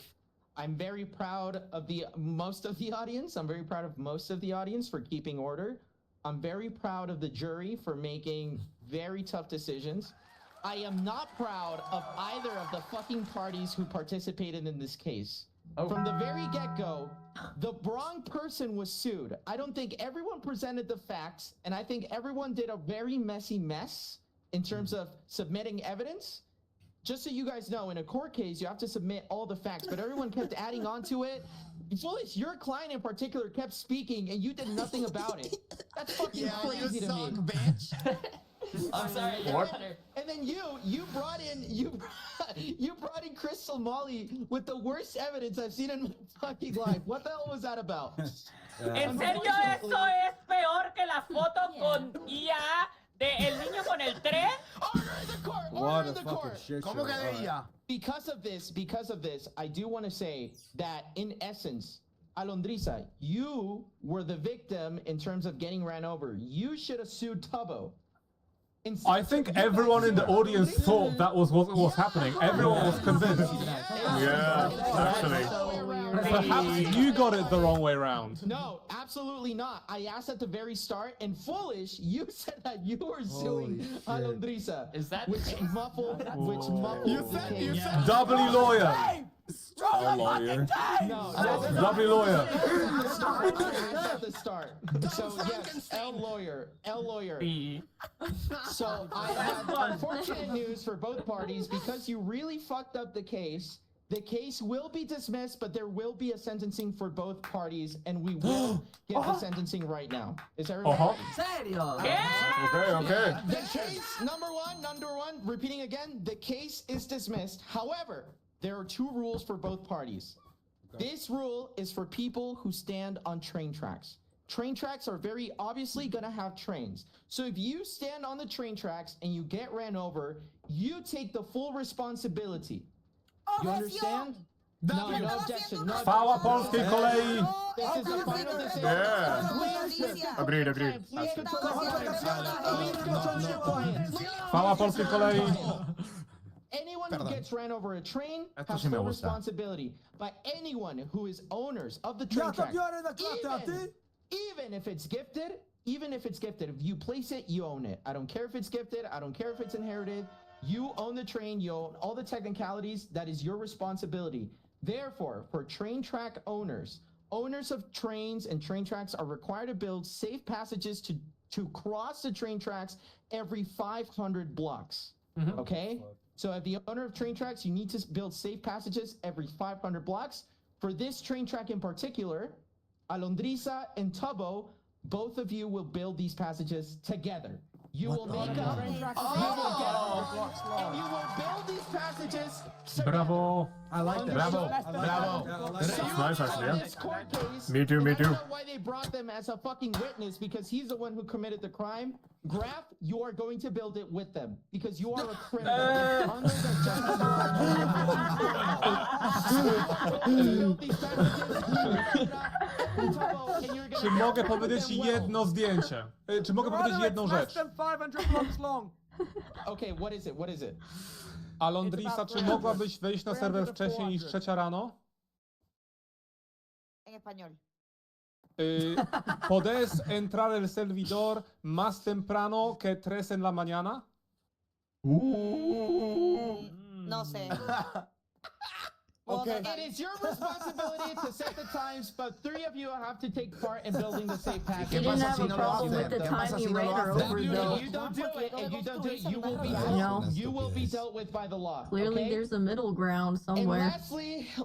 B: I'm very proud of most of the audience. I'm very proud of most of the audience for keeping order. I'm very proud of the jury for making very tough decisions. I am not proud of either of the fucking parties who participated in this case. From the very get-go, the wrong person was sued. I don't think everyone presented the facts, and I think everyone did a very messy mess in terms of submitting evidence. Just so you guys know, in a court case, you have to submit all the facts, but everyone kept adding on to it. Foolish, your client in particular kept speaking, and you did nothing about it. That's fucking crazy to me.
P: bitch.
J: I'm sorry, Your Honor.
B: And then you brought in Crystal Molly with the worst evidence I've seen in my fucking life. What the hell was that about?
U: ¿En serio eso es peor que la foto con IA de el niño con el tren?
B: Order in the court!
Q: What
B: Order
Q: a
B: in the
Q: fucking
B: court!
Q: shit show.
P: ¿Cómo que de
Q: Alright.
P: ella?
B: Because of this, I do want to say that in essence, Alondrisa, you were the victim in terms of getting ran over. You should have sued Tubbo.
G: I think everyone in the audience thought that was what was happening. Everyone was convinced. Yeah, actually. Perhaps you got it the wrong way round.
B: No, absolutely not. I asked at the very start, and foolish, you said that you were suing Alondrisa.
J: Is that
B: which muffled
P: You
B: the
P: said,
B: case.
P: you said.
G: Doubly lawyer.
T: Hey, strong
M: Our lawyer.
P: No,
M: Lovely lawyer.
P: That's at the start. So yes, L lawyer. So I have unfortunate news for both parties because you really fucked up the case. The case will be dismissed, but there will be a sentencing for both parties, and we will get the sentencing right now. Is everybody?
C: Serio?
M: Okay.
P: The case number one. Repeating again, the case is dismissed. However, there are two rules for both parties. This rule is for people who stand on train tracks. Train tracks are very obviously gonna have trains. So if you stand on the train tracks and you get ran over, you take the full responsibility. You understand? No objection.
G: Chwała polskiej kolei!
P: This is the final decision.
G: Yeah. Agreed.
P: Please control your client.
G: Chwała polskiej kolei!
P: Anyone who gets ran over a train
L: Esto
P: has
L: sí me
P: full
L: gusta.
P: responsibility. But anyone who is owners of the train track, even if it's gifted, if you place it, you own it. I don't care if it's gifted. I don't care if it's inherited. You own the train. You own all the technicalities. That is your responsibility. Therefore, for train track owners of trains and train tracks are required to build safe passages to cross the train tracks every 500 blocks. Okay? So as the owner of train tracks, you need to build safe passages every 500 blocks. For this train track in particular, Alondrisa and Tubbo, both of you will build these passages together. You will make up, and you will build these passages.
G: Bravo!
C: I like that.
G: Bravo!
P: That's
G: nice, actually, yeah.
P: This court case,
G: Me too.
P: I don't know why they brought them as a fucking witness because he's the one who committed the crime. Graf, you are going to build it with them because you are a criminal. Under the
G: Czy mogę powiedzieć jedno zdjęcie? Czy mogę powiedzieć jedną rzecz?
P: Okay, what is it?
G: Alondrisa, czy mogłabyś wejść na serwer wcześniej niż 3 rano?
A: En español.
G: ¿Podés entrar el servidor más temprano que 3 en la mañana?
A: No sé.
P: Okay. It is your responsibility to set the times, but 3 of you have to take part in building the safe passage.
O: You didn't have a problem with the time you ran her over, though.
P: If you don't do it, you will be dealt with by the law.
O: Clearly,
P: okay?
O: there's a middle ground somewhere.
P: And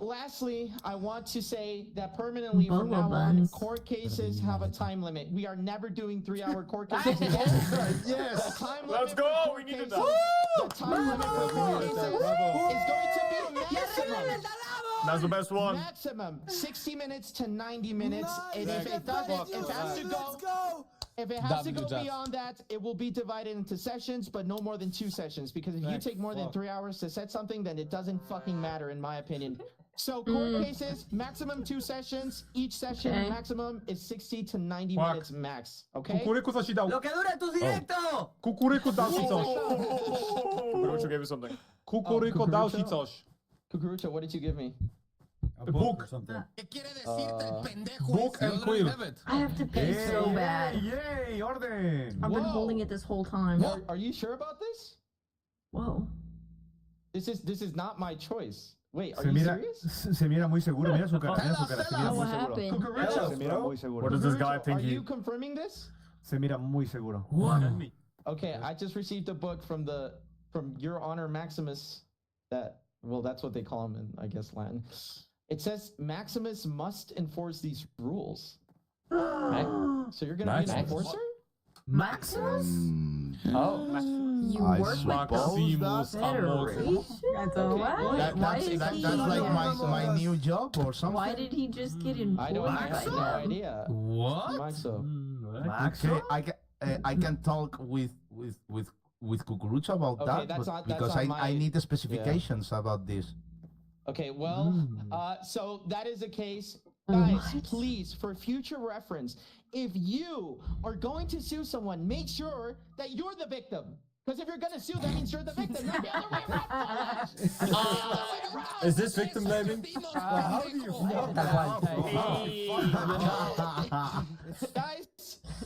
P: lastly, I want to say that permanently from now on, court cases have a time limit. We are never doing 3-hour court cases again.
E: Yes.
P: The time
G: Let's
P: limit
G: go.
P: for
G: We
P: court
G: needed
P: cases-
G: that.
P: The time limit for court cases is going to be maximum.
G: That's the best one.
P: Maximum 60 minutes to 90 minutes. And if it doesn't, if it has to go beyond that, it will be divided into sessions, but no more than 2 sessions. Because if you take more than 3 hours to set something, then it doesn't fucking matter, in my opinion. So court cases, maximum 2 sessions. Each session maximum is 60 to 90 minutes max. Okay.
G: Kukuryku coś ci dał.
C: Lo que dura tu directo!
G: Kukuryku dał ci coś.
S: Kukurucho gave you something.
G: Kukuryku dał ci coś.
P: Kukurucho, what did you give me?
G: A book. Book and quill.
O: I have to pee so bad.
L: Yay, orden.
O: I've been holding it this whole time.
P: Are you sure about this?
O: Whoa.
P: This is not my choice. Wait, are
L: Se
P: you
L: mira,
P: serious?
L: se mira muy seguro, mira su cara, se mira muy
O: What
L: seguro.
O: happened?
P: Kukurucho,
L: Se mira muy seguro.
G: What does this guy
P: Kukurucho,
G: think
P: are
G: he...
P: you confirming this?
L: Se mira muy seguro.
P: Okay, I just received a book from Your Honor Maximus that's what they call him in, I guess, Latin. It says Maximus must enforce these rules. Right? So you're gonna be an enforcer?
O: Maximus? You
N: I
O: work with
G: Maximus
O: the Federation? That's a what?
N: That's like my new job or something.
O: Why did he just get
P: I
O: employed by
P: have no
O: them?
P: idea.
N: What?
P: Maxo.
N: Okay, I can talk with Kukurucho about
P: Okay,
N: that,
P: that's
N: but
P: not
N: because I
P: my-
N: need the specifications about this.
P: Okay, well, so that is the case. Guys, please, for future reference, if you are going to sue someone, make sure that you're the victim. Because if you're going to sue, that means you're the victim, not the other way around.
M: Is this victim blaming?
C: How do you feel?
P: Guys,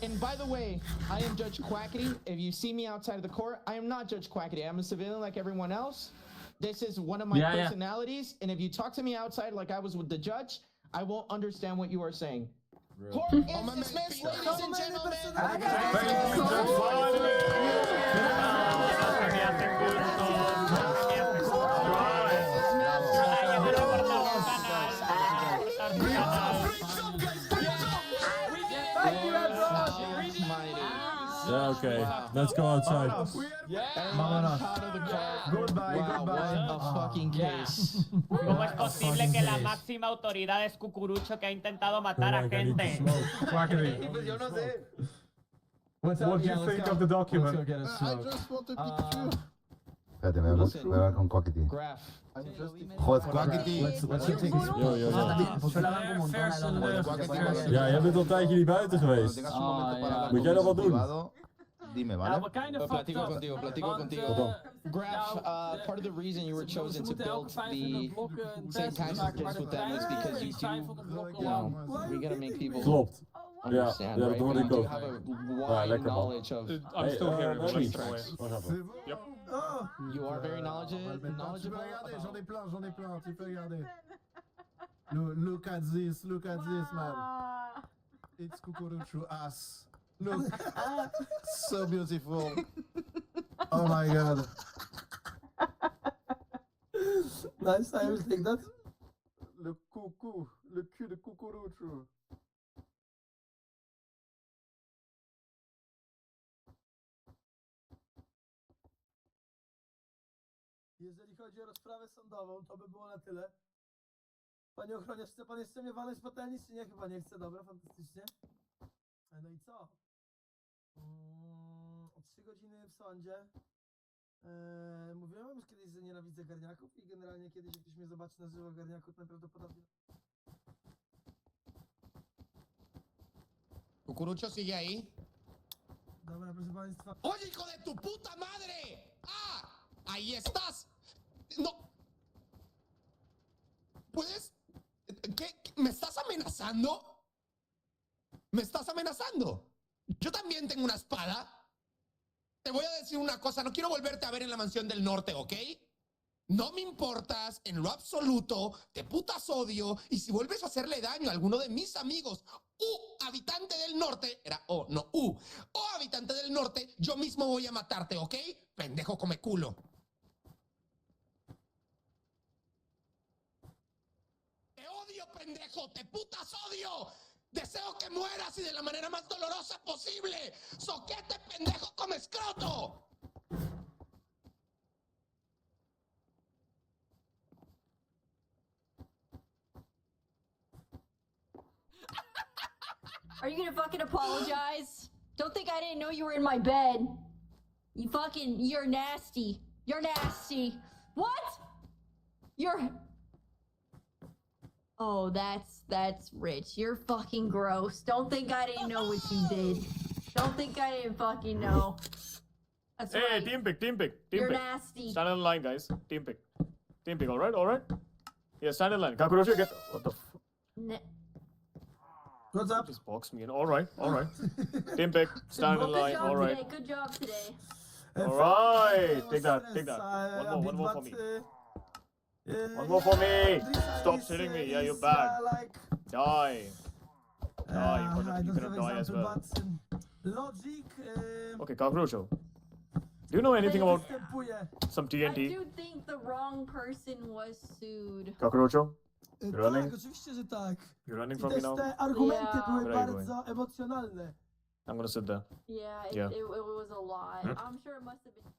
P: and by the way, I am Judge Quackity. If you see me outside of the court, I am not Judge Quackity. I'm a civilian like everyone else.
B: this is one of my
C: Yeah, yeah.
B: personalities, and if you talk to me outside like I was with the judge, I won't understand what you are saying. Court is dismissed, ladies and gentlemen.
M: Yeah, okay. Let's go outside.
L: Goodbye,
B: What a fucking case.
U: ¿Cómo es posible que la máxima autoridad es Cucurucho que ha intentado matar a gente?
L: Yo no sé.
B: What's
L: What do you think of the document?
E: I just want to be true.
N: Espérate, me voy a hablar con Quackity.
B: Graph.
N: Joder, Quackity.
L: Let's take this.
M: Yo.
T: Fair.
M: Ja, jij bent al een tijdje niet buiten geweest. Moet jij nog wat doen?
N: Dime, ¿vale?
B: Platico contigo. Graph, part of the reason you were chosen to build the same kinds of things with them is because you do, you know, we gotta make people
M: Klopt.
B: understand,
M: Ja,
B: right?
M: dat hoorde
B: You
M: ik
B: do
M: ook.
B: have a
M: Ja,
B: wide
M: lekker man.
B: knowledge of
G: I'm still here.
B: tree
G: Let's
B: tracks.
G: Yep.
B: You are very knowledgeable
E: Tu peux regarder,
B: about...
E: j'en ai plein, tu peux regarder. Look at this, man. It's Cucurucho ass. Look, so beautiful. Oh my god.
H: Nice, I will take that.
E: Le cul de Cucurucho.
H: Jeżeli chodzi o rozprawę sądową, to by było na tyle. Panie ochroniarz, chce pan jeszcze mnie walnąć z patelni, czy nie? Chyba nie chce, dobra, fantastycznie. No i co? O 3 godziny w sądzie. Mówiłem wam już kiedyś, że nienawidzę garniaków i generalnie kiedyś, jak ktoś mnie zobaczy na żywo w garniaku, to najprawdopodobniej...
P: Cucurucho sigue ahí.
H: Dobra, proszę państwa.
P: ¡Oye, hijo de tu puta madre! ¡Ah! ¡Ahí estás! ¡No! ¿Puedes? ¿Qué? ¿Me estás amenazando? ¿Me estás amenazando? Yo también tengo una espada. Te voy a decir una cosa, no quiero volverte a ver en la mansión del norte, ¿ok? No me importas en lo absoluto, te putas odio, y si vuelves a hacerle daño a alguno de mis amigos, habitante del norte, habitante del norte, yo mismo voy a matarte, ¿ok? Pendejo come culo. Te odio, pendejo, te putas odio. Deseo que mueras y de la manera más dolorosa posible. Soquete, pendejo come escroto.
O: Are you gonna fucking apologize? Don't think I didn't know you were in my bed. You're nasty. You're nasty. What? Oh, that's rich. You're fucking gross. Don't think I didn't know what you did. Don't think I didn't fucking know. That's
G: Hey,
O: right.
G: team pick.
O: You're nasty.
G: Stand in line, guys. Team pick. All right. Yeah, stand in line. Kakuroshi, get. What the?
H: What's up?
G: Just box me in. All right. Team pick. Stand in line. All right.
O: Good job today.
G: All right. Take that. One more for me. One more for me. Stop hitting me. Yeah, you're bad. Die. You're gonna die as well.
H: Logic.
G: Okay, Kakuroshi. Do you know anything about some
O: I
G: TNT?
O: do think the wrong person was sued.
G: Kakuroshi? You're running?
H: Tak, oczywiście, że tak.
G: You're running
H: I
G: from me
H: też
G: now?
H: te argumenty były
G: Where are you
H: bardzo emocjonalne.
G: I'm gonna sit there.
O: Yeah,
G: Yeah.
O: it was a lot.
G: Hmm?
O: I'm sure it must have been.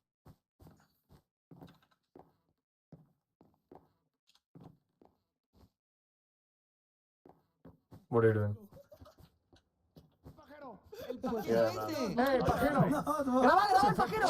G: What are you doing? Yeah, man.
H: ¡Ey, pajero!
C: Graba el pajero.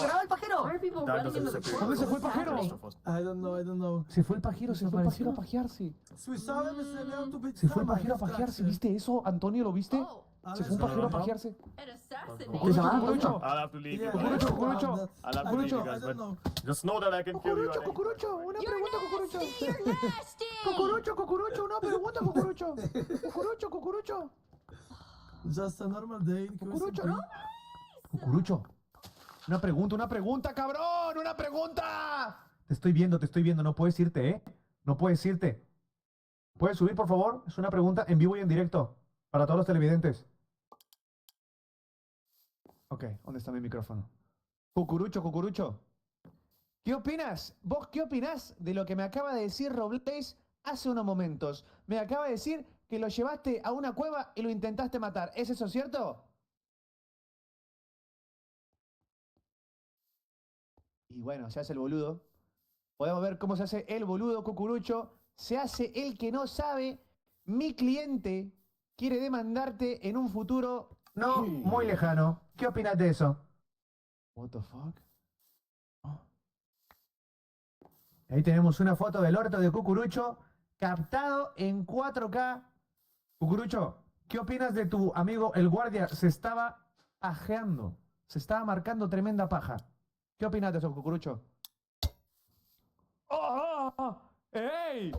O: Why are people
G: That
O: running into the
G: doesn't
H: ¿Dónde se fue el
O: What's
H: pajero?
O: happening?
H: I don't know.
L: Se fue el pajero, se fue el pajero a pajearse.
H: Słyszałem, że miał tu być
L: Se fue el
H: zamach
L: pajero a
H: w
L: pajearse,
H: trakcie.
L: ¿viste eso? Antonio, ¿lo viste?
O: Oh,
L: Se fue un pajero a pajearse.
O: an assassination.
L: Cucurucho,
G: I'll have to leave you.
H: Yeah,
G: guys.
L: Cucurucho.
G: I'll have to leave you
H: I
G: guys,
H: don't
G: but
H: know.
G: just know that I can kill you. at any point.
L: Cucurucho, una pregunta, Cucurucho.
O: You're nasty.
L: Cucurucho, una pregunta, Cucurucho. Cucurucho.
H: Just a normal day in
L: Cucurucho,
H: QSMP.
L: ¿no? Cucurucho. Una pregunta, cabrón, una pregunta. Te estoy viendo. No puedes irte, ¿eh? No puedes irte. ¿Puedes subir, por favor? Es una pregunta en vivo y en directo para todos los televidentes. Ok, ¿dónde está mi micrófono? Cucurucho. ¿Qué opinas? ¿Vos qué opinás de lo que me acaba de decir Robles hace unos momentos? Me acaba de decir que lo llevaste a una cueva y lo intentaste matar. ¿Es eso cierto? Y bueno, se hace el boludo. Podemos ver cómo se hace el boludo, Cucurucho. Se hace el que no sabe. Mi cliente quiere demandarte en un futuro no muy lejano. ¿Qué opinas de eso? What the fuck? Ahí tenemos una foto del orto de Cucurucho captado en 4K. Cucurucho, ¿qué opinas de tu amigo el guardia? Se estaba pajeando. Se estaba marcando tremenda paja. ¿Qué opinas de eso, Cucurucho? ¡Oh! ¡Ey!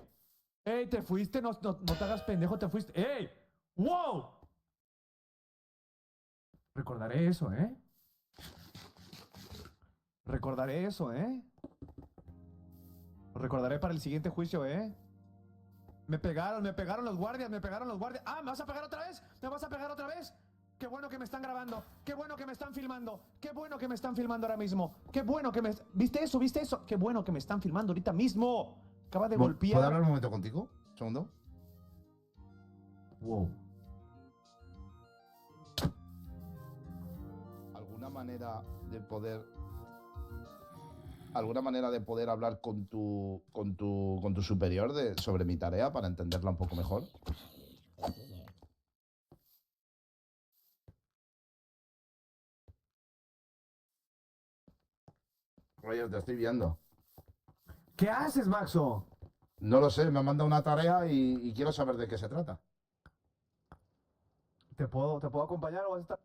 L: ¡Ey! ¿Te fuiste? No te hagas pendejo, te fuiste. ¡Ey! ¡Wow! Recordaré eso, ¿eh? Recordaré eso, ¿eh? Lo recordaré para el siguiente juicio, ¿eh? Me pegaron los guardias. ¡Ah! ¿Me vas a pegar otra vez? ¿Me vas a pegar otra vez? Qué bueno que me están grabando. Qué bueno que me están filmando. Qué bueno que me están filmando ahora mismo. Qué bueno que me... ¿Viste eso? ¿Viste eso? Qué bueno que me están filmando ahorita mismo. Acaba de golpear...
N: ¿Puedo hablar un momento contigo? ¿Un segundo?
L: Wow.
N: ¿Alguna manera de poder hablar con tu superior sobre mi tarea para entenderla un poco mejor? Roger, te estoy viendo.
L: ¿Qué haces, Maxo?
N: No lo sé, me han mandado una tarea y quiero saber de qué se trata.
L: ¿Te puedo acompañar o vas a estar...?